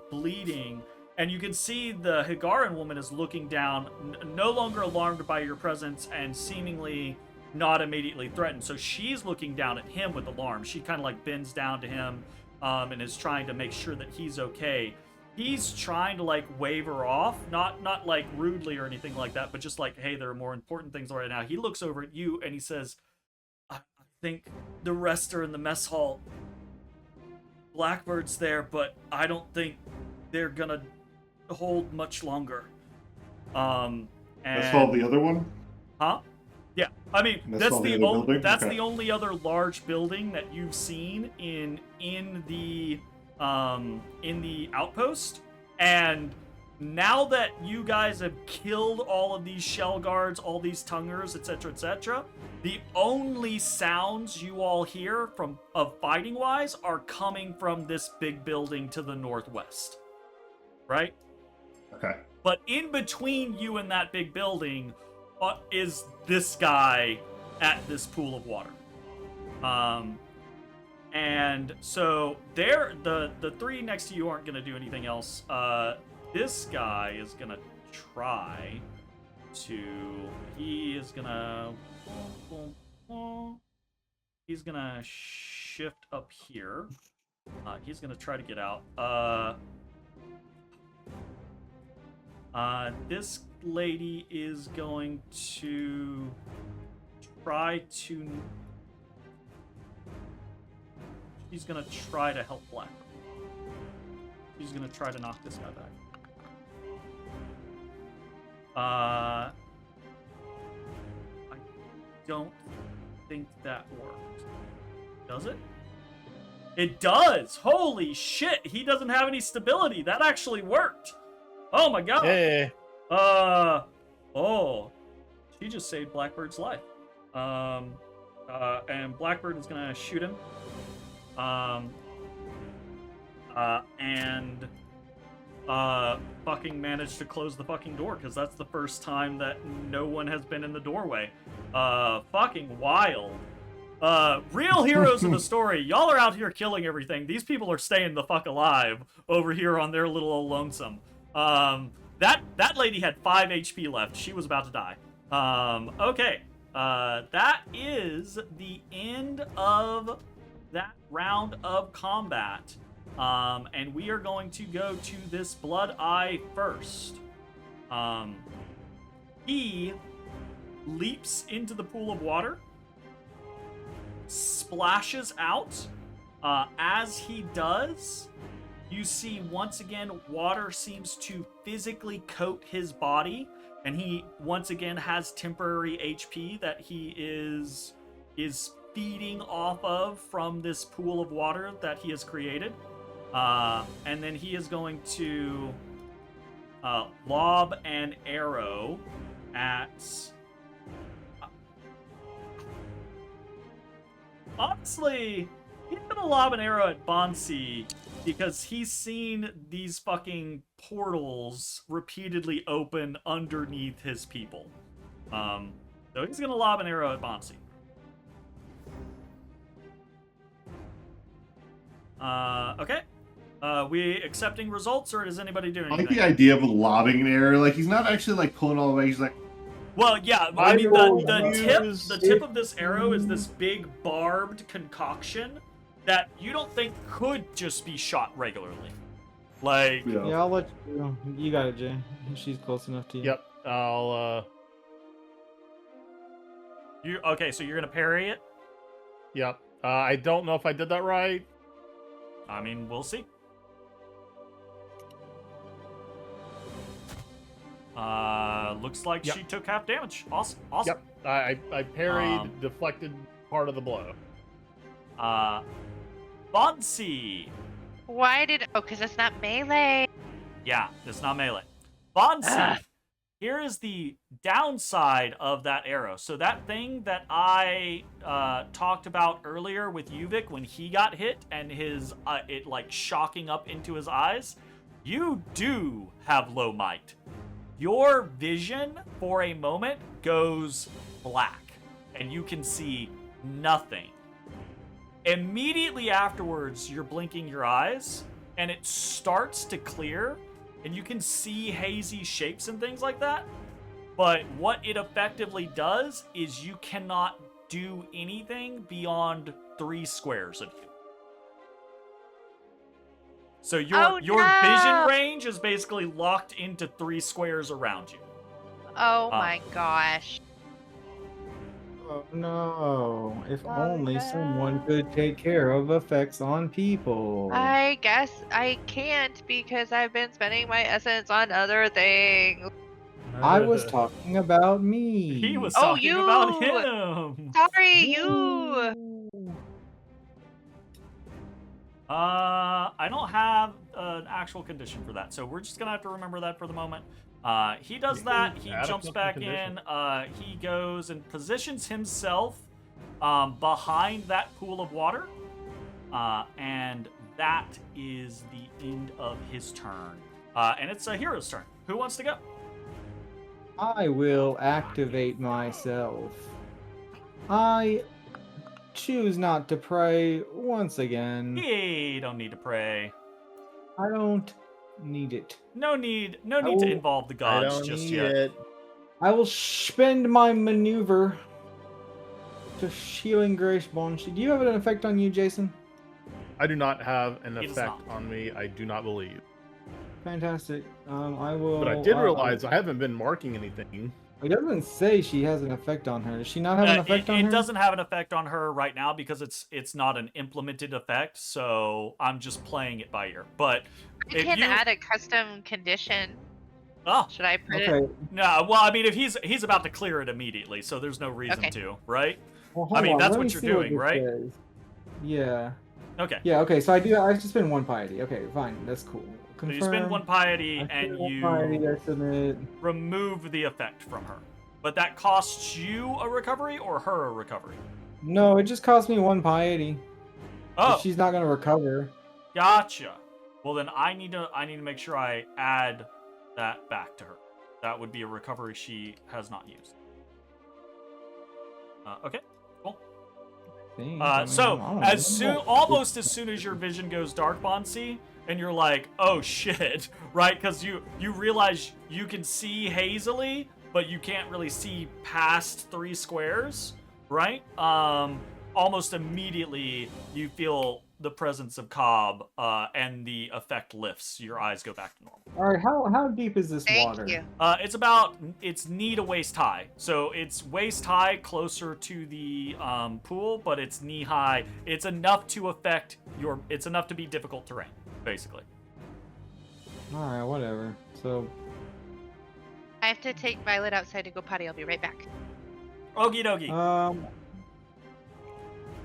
bleeding, And you can see the Higaran woman is looking down, no longer alarmed by your presence and seemingly not immediately threatened. So she's looking down at him with alarm. She kind of like bends down to him and is trying to make sure that he's okay. He's trying to like wave her off, not like rudely or anything like that, but just like, hey, there are more important things right now. He looks over at you and he says, I think the rest are in the mess hall. Blackbird's there, but I don't think they're gonna hold much longer. And That's all the other one? Huh? Yeah. I mean, that's the building? that's Okay. the only other large building that you've seen in the outpost. And now that you guys have killed all of these shell guards, all these tungers, etc., the only sounds you all hear of fighting wise are coming from this big building to the northwest. Right? Okay. But in between you and that big building is this guy at this pool of water. And so the three next to you aren't going to do anything else. This guy is going to try to... He's going to shift up here. He's going to try to get out. This lady is going to try to... She's going to try to help Black. She's going to try to knock this guy back. I don't think that worked. Does it? It does! Holy shit! He doesn't have any stability. That actually worked. Oh my god. Hey. Oh. She just saved Blackbird's life. And Blackbird is gonna shoot him. And fucking managed to close the fucking door, because that's the first time that no one has been in the doorway. Fucking wild. Real heroes of the story. Y'all are out here killing everything. These people are staying the fuck alive over here on their little old lonesome. That lady had 5 HP left. She was about to die. Okay. That is the end of that round of combat. And we are going to go to this Blood Eye first. He leaps into the pool of water, splashes out. As he does, you see once again water seems to physically coat his body, and he once again has temporary HP that he is feeding off of from this pool of water that he has created. And then he is going to lob an arrow at... Honestly, he's gonna lob an arrow at Bansii because he's seen these fucking portals repeatedly open underneath his people. So he's gonna lob an arrow at Bansii. Okay. We accepting results, or is anybody doing I like anything? the idea of lobbing an arrow. Like, he's not actually like pulling all the way. He's like, Well, yeah, I mean, the tip of this arrow is this big barbed concoction that you don't think could just be shot regularly. Like, you know, Yeah, I'll let you. You got it, Jay. She's close enough to you. Yep. I'll. okay, so you're gonna parry it? Yep. I don't know if I did that right. I mean, we'll see. Looks like Yep. she took half damage. Awesome. Awesome. Yep. I parried, deflected part of the blow. Bansii. Why did? Oh, because it's not melee. Yeah, it's not melee. Bansii. Here is the downside of that arrow. So that thing that I talked about earlier with Yuvik when he got hit and his it like shocking up into his eyes, you do have low might. Your vision for a moment goes black and you can see nothing. Immediately afterwards, you're blinking your eyes and it starts to clear, and you can see hazy shapes and things like that. But what it effectively does is you cannot do anything beyond 3 squares of you. So your vision range is basically locked into 3 squares around you. Oh my gosh. Oh no! If Oh, only no. someone could take care of effects on people. I guess I can't because I've been spending my essence on other things. I was talking about me. He was Oh, talking about you! him. Sorry, you! I don't have an actual condition for that, so we're just gonna have to remember that for the moment. He does that. He add a jumps fucking back condition. in. He goes and positions himself behind that pool of water, and that is the end of his turn. And it's a hero's turn. Who wants to go? I will activate myself. I choose not to pray once again. Hey, don't need to pray. I don't need it. No need to will- involve the I gods don't just need yet. it. I will spend my maneuver to healing grace Bansii. Do you have an effect on you, Jason? I do not have an He does effect not. on me. I do not believe. Fantastic. I will. But I did realize I haven't been marking anything. It doesn't say she has an effect on her. Does she not have an effect on her? It doesn't have an effect on her right now because it's not an implemented effect, so I'm just playing it by ear. But I if can you add a custom condition. oh Should I put it? Okay. no, well I mean if he's about to clear it immediately, so there's no reason Okay. to, right? Well, I hold mean, on, that's let what me you're see doing, this right? says. Yeah. Okay. Yeah. Okay. So I do. I have to spend 1 piety. Okay. Fine. That's cool. So Confirm. you spend 1 piety I and spend 1 you piety, I submit. remove the effect from her. But that costs you a recovery or her a recovery? No, it just cost me 1 piety. Oh, She's not gonna recover. gotcha. Well then I need to make sure I add that back to her. That would be a recovery she has not used. Okay, cool. So almost as soon as your vision goes dark, Bansii, and you're like, oh shit, right? Because you realize you can see hazily, but you can't really see past 3 squares, right? Almost immediately you feel the presence of Cobb, and the effect lifts. Your eyes go back to normal. All right. How deep is this Thank water? you. It's knee to waist high. So it's waist high closer to the pool, but it's knee high. It's enough to affect it's enough to be difficult terrain, basically. All right. Whatever. So. I have to take Violet outside to go potty. I'll be right back. Okie dokie.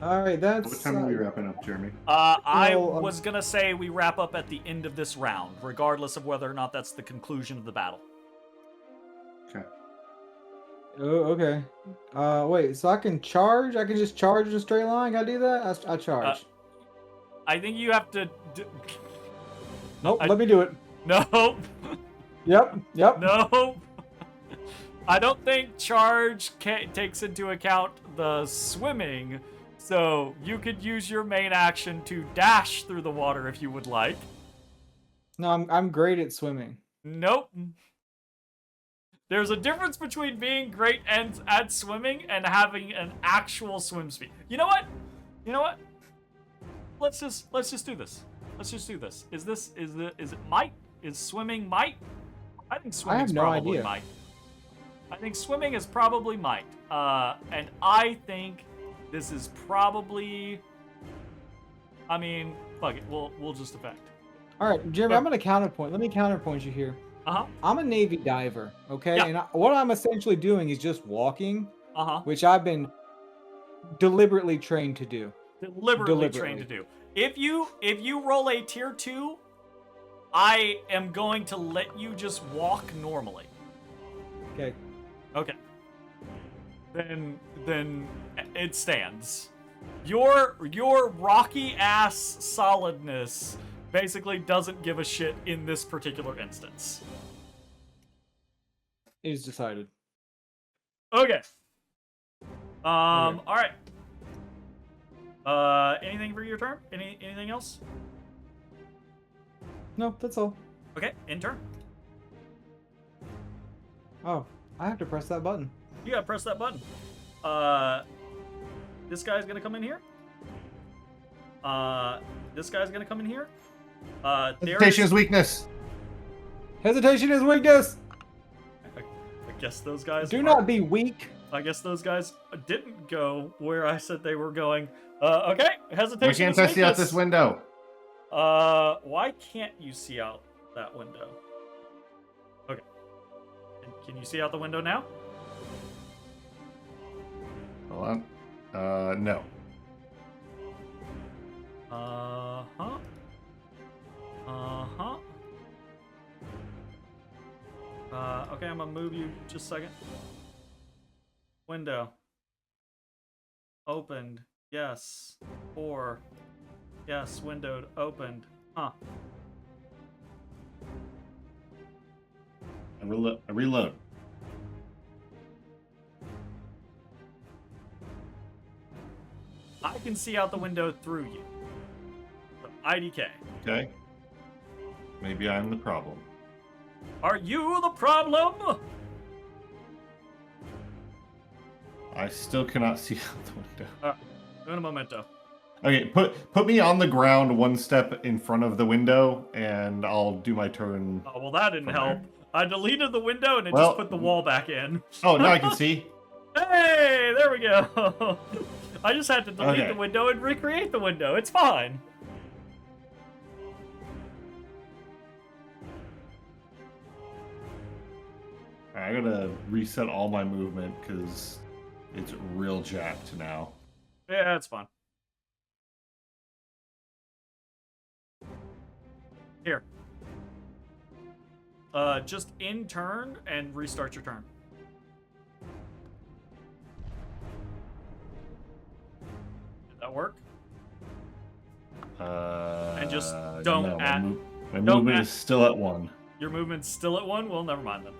All right. That's. What time are we wrapping up, Jeremy? I well, was gonna say we wrap up at the end of this round, regardless of whether or not that's the conclusion of the battle. Okay. Oh, okay. Wait. So I can charge? I can just charge in a straight line? Can I do that? I charge. I think you have to. Nope. Let me do it. No. Yep. No. I don't think charge takes into account the swimming, so you could use your main action to dash through the water if you would like. No, I'm great at swimming. Nope. There's a difference between being great at swimming and having an actual swim speed. You know what? Let's just do this. Let's just do this. Is it might? Is swimming might? I think swimming's no probably idea. might. I think swimming is probably might. And I think this is probably. I mean, fuck it. We'll just effect. All right, Jeremy, I'm gonna counterpoint. Let me counterpoint you here. Uh-huh. I'm a Navy diver, okay? Yeah. And what I'm essentially doing is just walking, Uh-huh. which I've been deliberately trained to do. Deliberately trained to do. If you roll a tier 2, I am going to let you just walk normally. Okay. Okay. Then it stands. Your rocky ass solidness basically doesn't give a shit in this particular instance. It is decided. Okay. All right. Anything for your turn? Anything else? No, that's all. Okay, in turn. Oh, I have to press that button. You gotta press that button. This guy's gonna come in here. This guy's gonna come in here. Hesitation is weakness. Hesitation is weakness. I guess those guys. Do not be weak. I guess those guys didn't go where I said they were going. Okay, hesitation. Why can't I see out this window? Why can't you see out that window? Okay. Can you see out the window now? Hold on. No. Uh-huh. Uh-huh. Okay, I'm gonna move you just a second. Window. Opened. Yes. 4. Yes, windowed. Opened. Huh. I reload. I can see out the window through you. So, IDK. Okay. Maybe I'm the problem. Are you the problem? I still cannot see out the window. Un momento. Okay, put me on the ground one step in front of the window, and I'll do my turn. Oh, well, that didn't from help. there. I deleted the window and it Well- just put the wall back in. Oh, now I can see. Hey, there we go. I just had to delete Okay. the window and recreate the window. It's fine. I gotta reset all my movement because it's real jacked now. Yeah, it's fine. Here. Just in turn and restart your turn. Did that work? And just don't no, add- My don't movement add- is still at 1. Your movement's still at 1? Well, never mind then.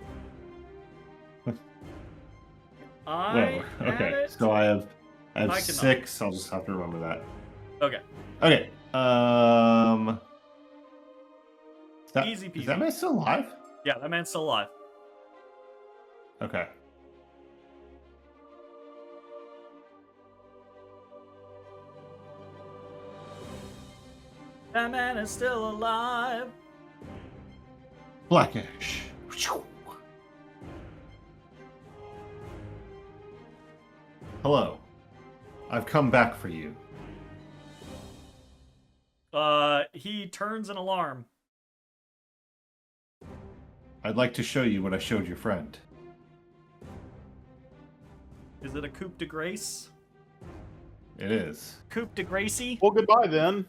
Whatever. Okay, added- so I have I cannot. 6. I'll just have to remember that. Okay. Okay. Easy peasy. Is that man still alive? Yeah, that man's still alive. Okay. That man is still alive. Blackish. Hello. I've come back for you. He turns an alarm. I'd like to show you what I showed your friend. Is it a coup de grace? It is. Coup de Gracie? Well, goodbye then.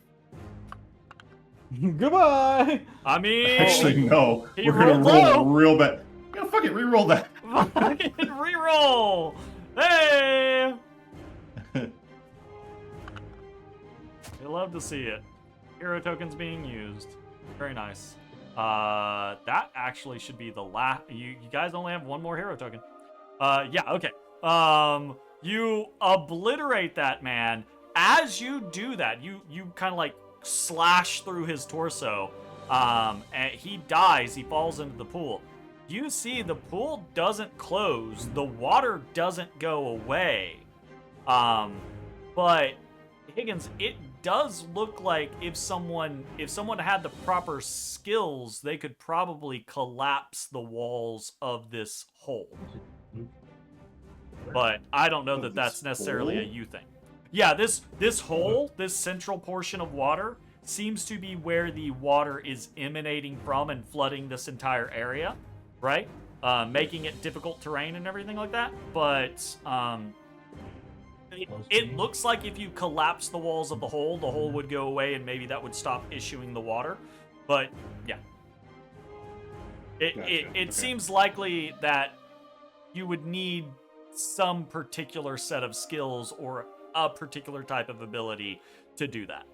Goodbye. I mean, Actually, no. he We're gonna rolled roll low. real bad. Yeah, fuck it, re-roll that. fucking reroll. Hey, we love to see it. Hero tokens being used. Very nice. That actually should be the last. You guys only have one more hero token. Yeah, okay. You obliterate that man. As you do that, you kind of like slash through his torso. And he dies. He falls into the pool. You see the pool doesn't close. The water doesn't go away. But Higgins, it does look like if someone had the proper skills, they could probably collapse the walls of this hole. But I don't know that that's necessarily a you thing. Yeah, this hole, this central portion of water, seems to be where the water is emanating from and flooding this entire area, right? Making it difficult terrain and everything like that. But it looks like if you collapse the walls of the hole would go away and maybe that would stop issuing the water. But yeah, it Okay. seems likely that you would need some particular set of skills or a particular type of ability to do that.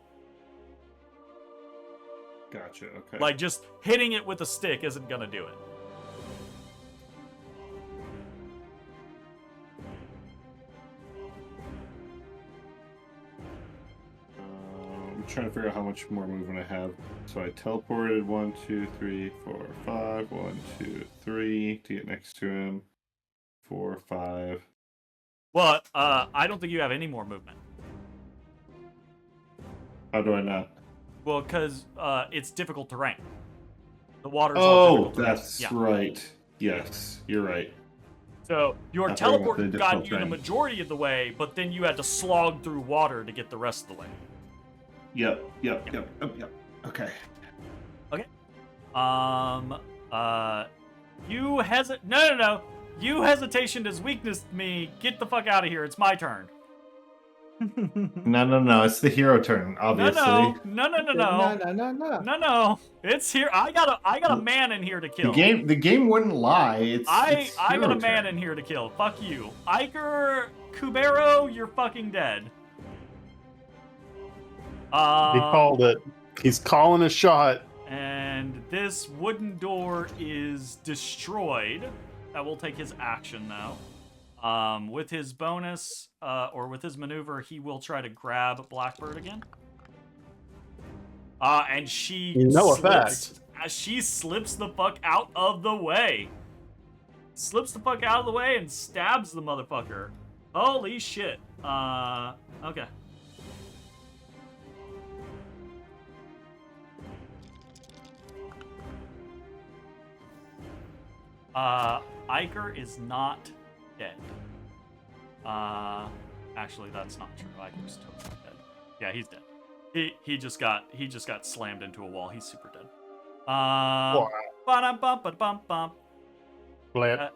Gotcha, okay. Like just hitting it with a stick isn't gonna do it. trying to figure out how much more movement I have. So I teleported 1, 2, 3, 4, 5. 1, 2, 3 to get next to him. 4, 5. Well, I don't think you have any more movement. How do I not? Well, because it's difficult terrain. The water's all Oh, difficult terrain. that's Yeah. right. Yes, you're right. So your I forgot about teleport the got difficult you the terrain. majority of the way, but then you had to slog through water to get the rest of the way. Yep. Okay. You No. You hesitation is weakness to me. Get the fuck out of here. It's my turn. No. It's the hero turn, obviously. No. It's here. I got a man in here to kill. The game wouldn't lie. It's I got hero a man turn. in here to kill. Fuck you. Iker Kubero, you're fucking dead. He called it. He's calling a shot. And this wooden door is destroyed. That will take his action now. With his bonus, or with his maneuver, he will try to grab Blackbird again. And she No slips. She slips the fuck out of the way. Slips the fuck out of the way and stabs the motherfucker. Holy shit. Okay. Iker is not dead. Actually, that's not true. Iker's totally dead. Yeah, he's dead. He just got slammed into a wall. He's super dead. Ba-dum-bum-ba-dum-bum. Flip.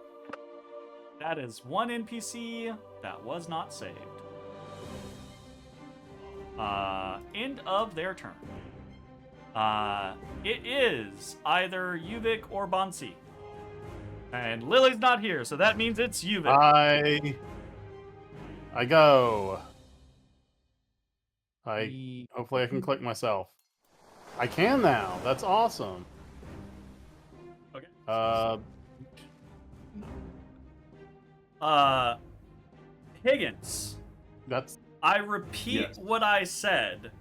That is one NPC that was not saved. End of their turn. It is either Yuvik or Bansii. And Lily's not here, so that means it's Yuvik. I go. Hopefully I can click myself. I can now. That's awesome. Okay. Higgins. That's I repeat Yes. what I said.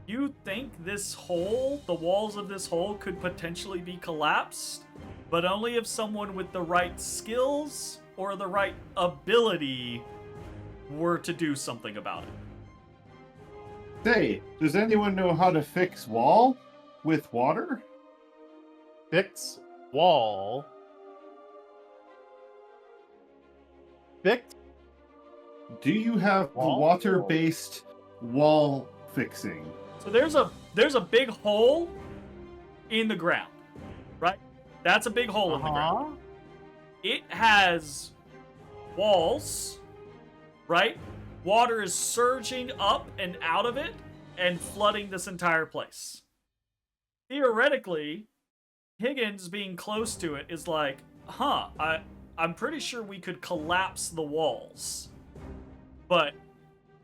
You think this hole, the walls of this hole, could potentially be collapsed, but only if someone with the right skills or the right ability were to do something about it. Say, does anyone know how to fix wall with water? fix wall. Fix. Do you have the Wall? water-based wall fixing? So there's a big hole in the ground, right? That's a big hole in the ground. It has walls, right? Water is surging up and out of it and flooding this entire place. Theoretically, Higgins being close to it is like, I'm pretty sure we could collapse the walls. But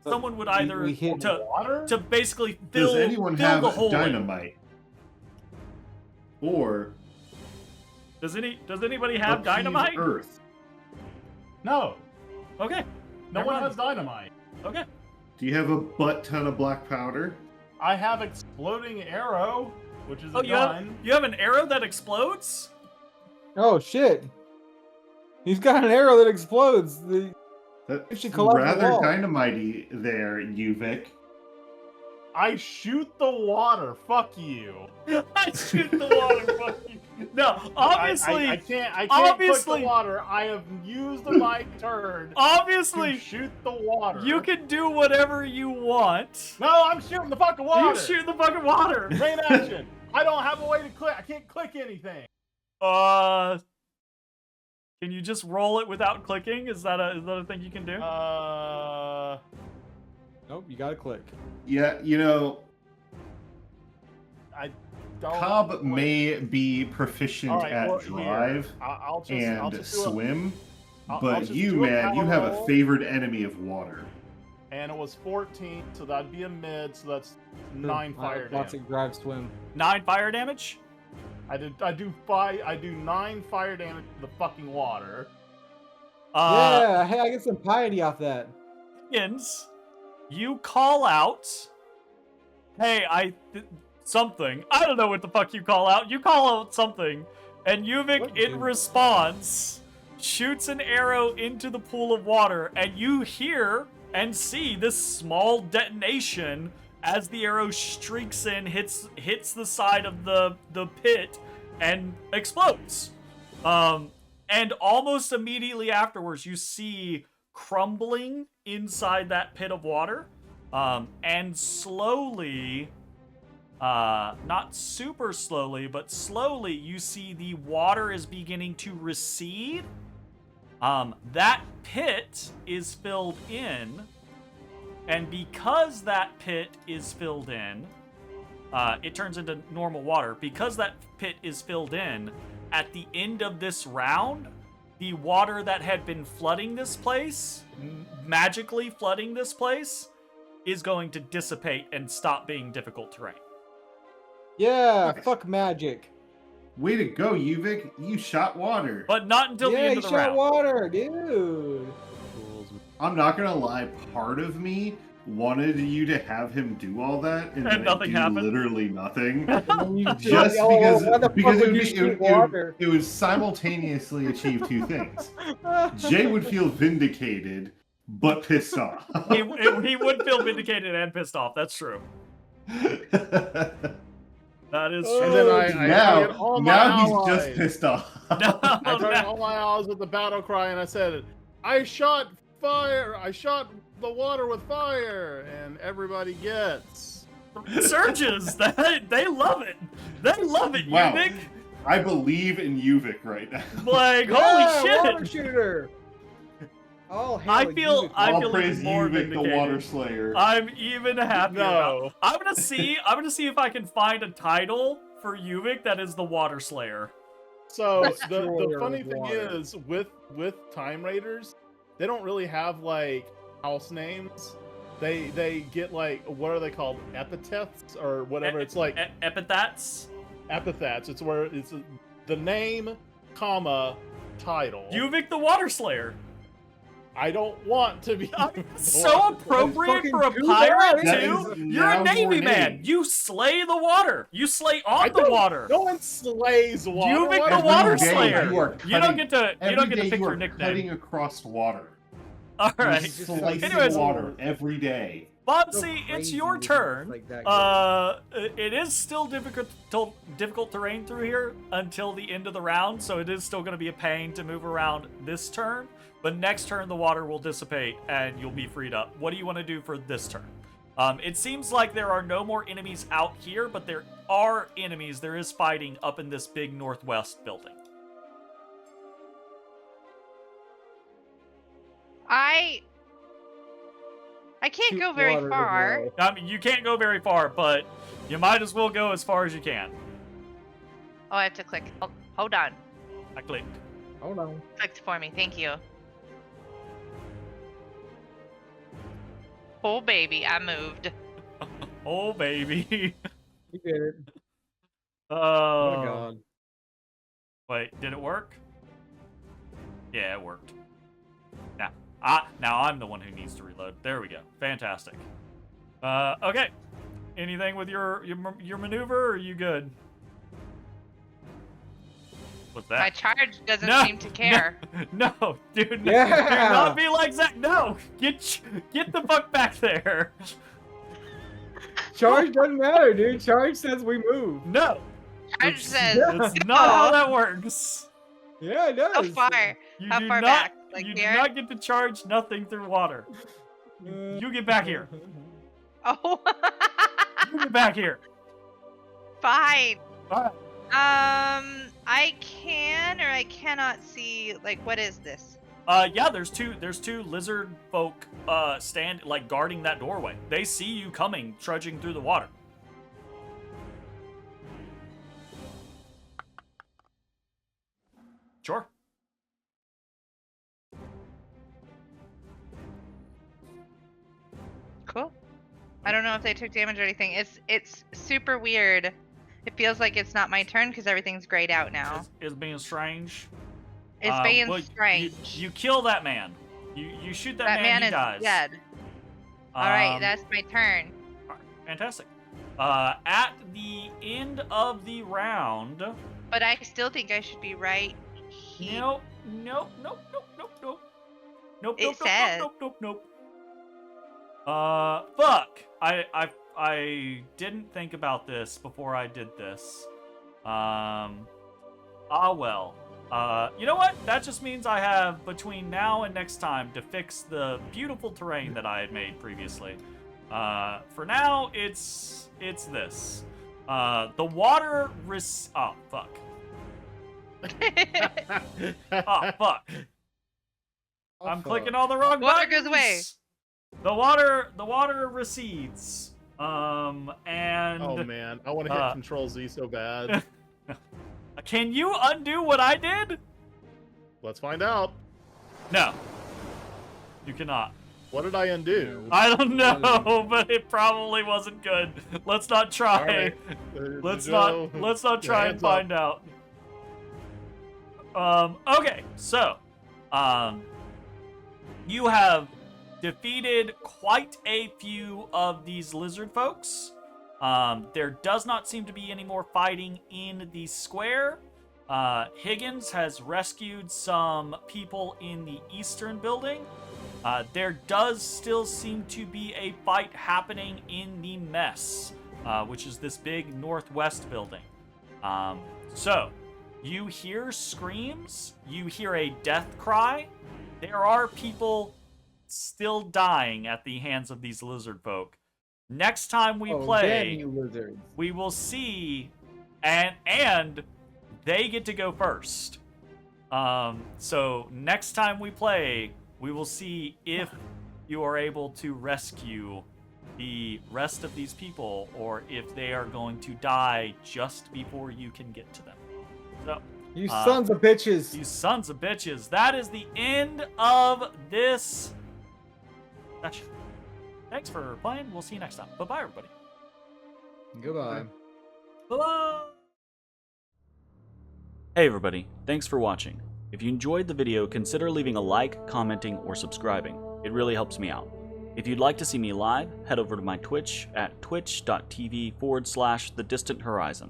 someone would either we hit water? to basically fill, Does anyone fill have the hole in. dynamite? Or Does anybody have upheave dynamite? Earth? No. Okay. No Never one mind. has dynamite. Okay. Do you have a butt ton of black powder? I have exploding arrow, which is a Oh, gun. you have an arrow that explodes? Oh shit! He's got an arrow that explodes. That's should collapse the rather wall. dynamite-y there, Yuvik. I shoot the water. Fuck you. I shoot the water. Fuck you. No, obviously, I can't click obviously- the water. I have used my turn to obviously, shoot the water. you can do whatever you want. No, I'm shooting the fucking water. You shoot the fucking water. Main action. I don't have a way to click. I can't click anything. Can you just roll it without clicking? Is that a thing you can do? Nope, you gotta click. Yeah, you know, I don't. Cobb may be proficient All right, at well, here, drive I'll and just do swim, I'll but just you, do a man, you power have a roll. favored enemy of water. And it was 14, so that'd be a mid, so that's 9 fire damage. Classic drive swim. 9 fire damage. I do 9 fire damage to the fucking water. Yeah, hey, I get some piety off that. Higgins, you call out hey, something. I don't know what the fuck you call out. You call out something. And Yuvik, in response, shoots an arrow into the pool of water, and you hear and see this small detonation as the arrow streaks in, hits the side of the pit, and explodes. And almost immediately afterwards, you see crumbling inside that pit of water, and slowly, not super slowly, but slowly, you see the water is beginning to recede. That pit is filled in, and because that pit is filled in, it turns into normal water. Because that pit is filled in, at the end of this round, the water that had been flooding this place, magically flooding this place, is going to dissipate and stop being difficult terrain. Yeah, fuck magic. Way to go, Yuvik. You shot water. But not until the end of the you shot round. water, dude. I'm not gonna lie, part of me wanted you to have him do all that and then nothing do happened. literally nothing. Just Just because it would simultaneously achieve two things. Jay would feel vindicated, but pissed off. He would feel vindicated and pissed off. That's true. That is true. And then I target all my now he's allies. just pissed off. I targeted all my allies with the battle cry, and I said, I shot fire! I shot the water with fire! And everybody gets. Surges. They love it. They love it, Wow. Yuvik. I believe in Yuvik right now. Like, Yeah, holy shit. water shooter. Oh, hell, I feel All praise even more Yuvik, the vindicated. Water Slayer. I'm even happier. No. I'm gonna see if I can find a title for Yuvik that is the Water Slayer. So the Destroyer funny of thing water. is, with Time Raiders, they don't really have like house names. They get like, what are they called? Epithets or whatever. It's like Epithets. epithets. It's where it's the name, comma, title. Yuvik the Water Slayer. I don't want to be. So appropriate fucking for a too pirate bad. too. That is You're a now Navy your man. name. You slay the water. You slay I on the don't- water. No one slays water. Yuvik Why the would Water you do Slayer. that? You are You don't cutting- get to Every day pick you your are nickname. cutting across water. All You're right. slicing Anyways, water every day. Bansii, it's your crazy turn. like that. It is still difficult terrain through here until the end of the round, so it is still going to be a pain to move around this turn. But next turn, the water will dissipate and you'll be freed up. What do you want to do for this turn? It seems like there are no more enemies out here, but there are enemies. There is fighting up in this big northwest building. I can't Shoot go very water to far. go. I mean, you can't go very far, but you might as well go as far as you can. Oh, I have to click. Hold on. I clicked. Hold on. Clicked for me. Thank you. Oh, baby. I moved. Oh, baby. You did it. Oh, Oh my god. Wait, did it work? Yeah, it worked. Now I'm the one who needs to reload. There we go. Fantastic. Okay. Anything with your maneuver, or are you good? What's My that? charge doesn't No, seem to care. No, dude. No, Yeah. do not be like Zach. No, get the fuck back there. Charge doesn't matter, dude. Charge says we move. No, Charge says that's not how that works. Yeah, it does. how far? You How do far not, back? Like you here? do not get to charge nothing through water. You get back here. Oh, You get back here. fine. Alright. I can or I cannot see. Like, what is this? Yeah, there's two lizard folk guarding that doorway. They see you coming, trudging through the water. Sure. Cool. I don't know if they took damage or anything. It's super weird. It feels like it's not my turn because everything's grayed out now. Is being strange. It's being well, strange. You kill that man. You shoot that, That man he is dies. dead. All right, Um, that's my turn. Alright, fantastic. At the end of the round. But I still think I should be right. Nope. Nope. Nope. Nope. Nope. Nope. Nope. It Nope. says. Nope. Nope. Nope. Fuck. I didn't think about this before I did this. Well. You know what? That just means I have between now and next time to fix the beautiful terrain that I had made previously. For now, it's this. The water oh, fuck. Oh, fuck. I'm clicking all the wrong Water buttons. goes away. The water recedes. And Oh man, I want to hit Control Z so bad. can you undo what I did? Let's find out. No. You cannot. What did I undo? I don't know, but it probably wasn't good. Let's not try. All right. Let's Joe, not try and hands find up. out. Okay, so you have defeated quite a few of these lizard folks. There does not seem to be any more fighting in the square. Higgins has rescued some people in the eastern building. There does still seem to be a fight happening in the mess, which is this big northwest building. So, you hear screams, you hear a death cry. There are people still dying at the hands of these lizard folk. Next time we play, damn you lizards. we will see, and they get to go first. So next time we play, we will see if you are able to rescue the rest of these people, or if they are going to die just before you can get to them. So, You sons of bitches. you sons of bitches. That is the end of this session. Thanks for playing. We'll see you next time. Bye-bye, everybody. Goodbye. Bye-bye. Hey, everybody. Thanks for watching. If you enjoyed the video, consider leaving a like, commenting, or subscribing. It really helps me out. If you'd like to see me live, head over to my Twitch at twitch.tv/thedistanthorizon.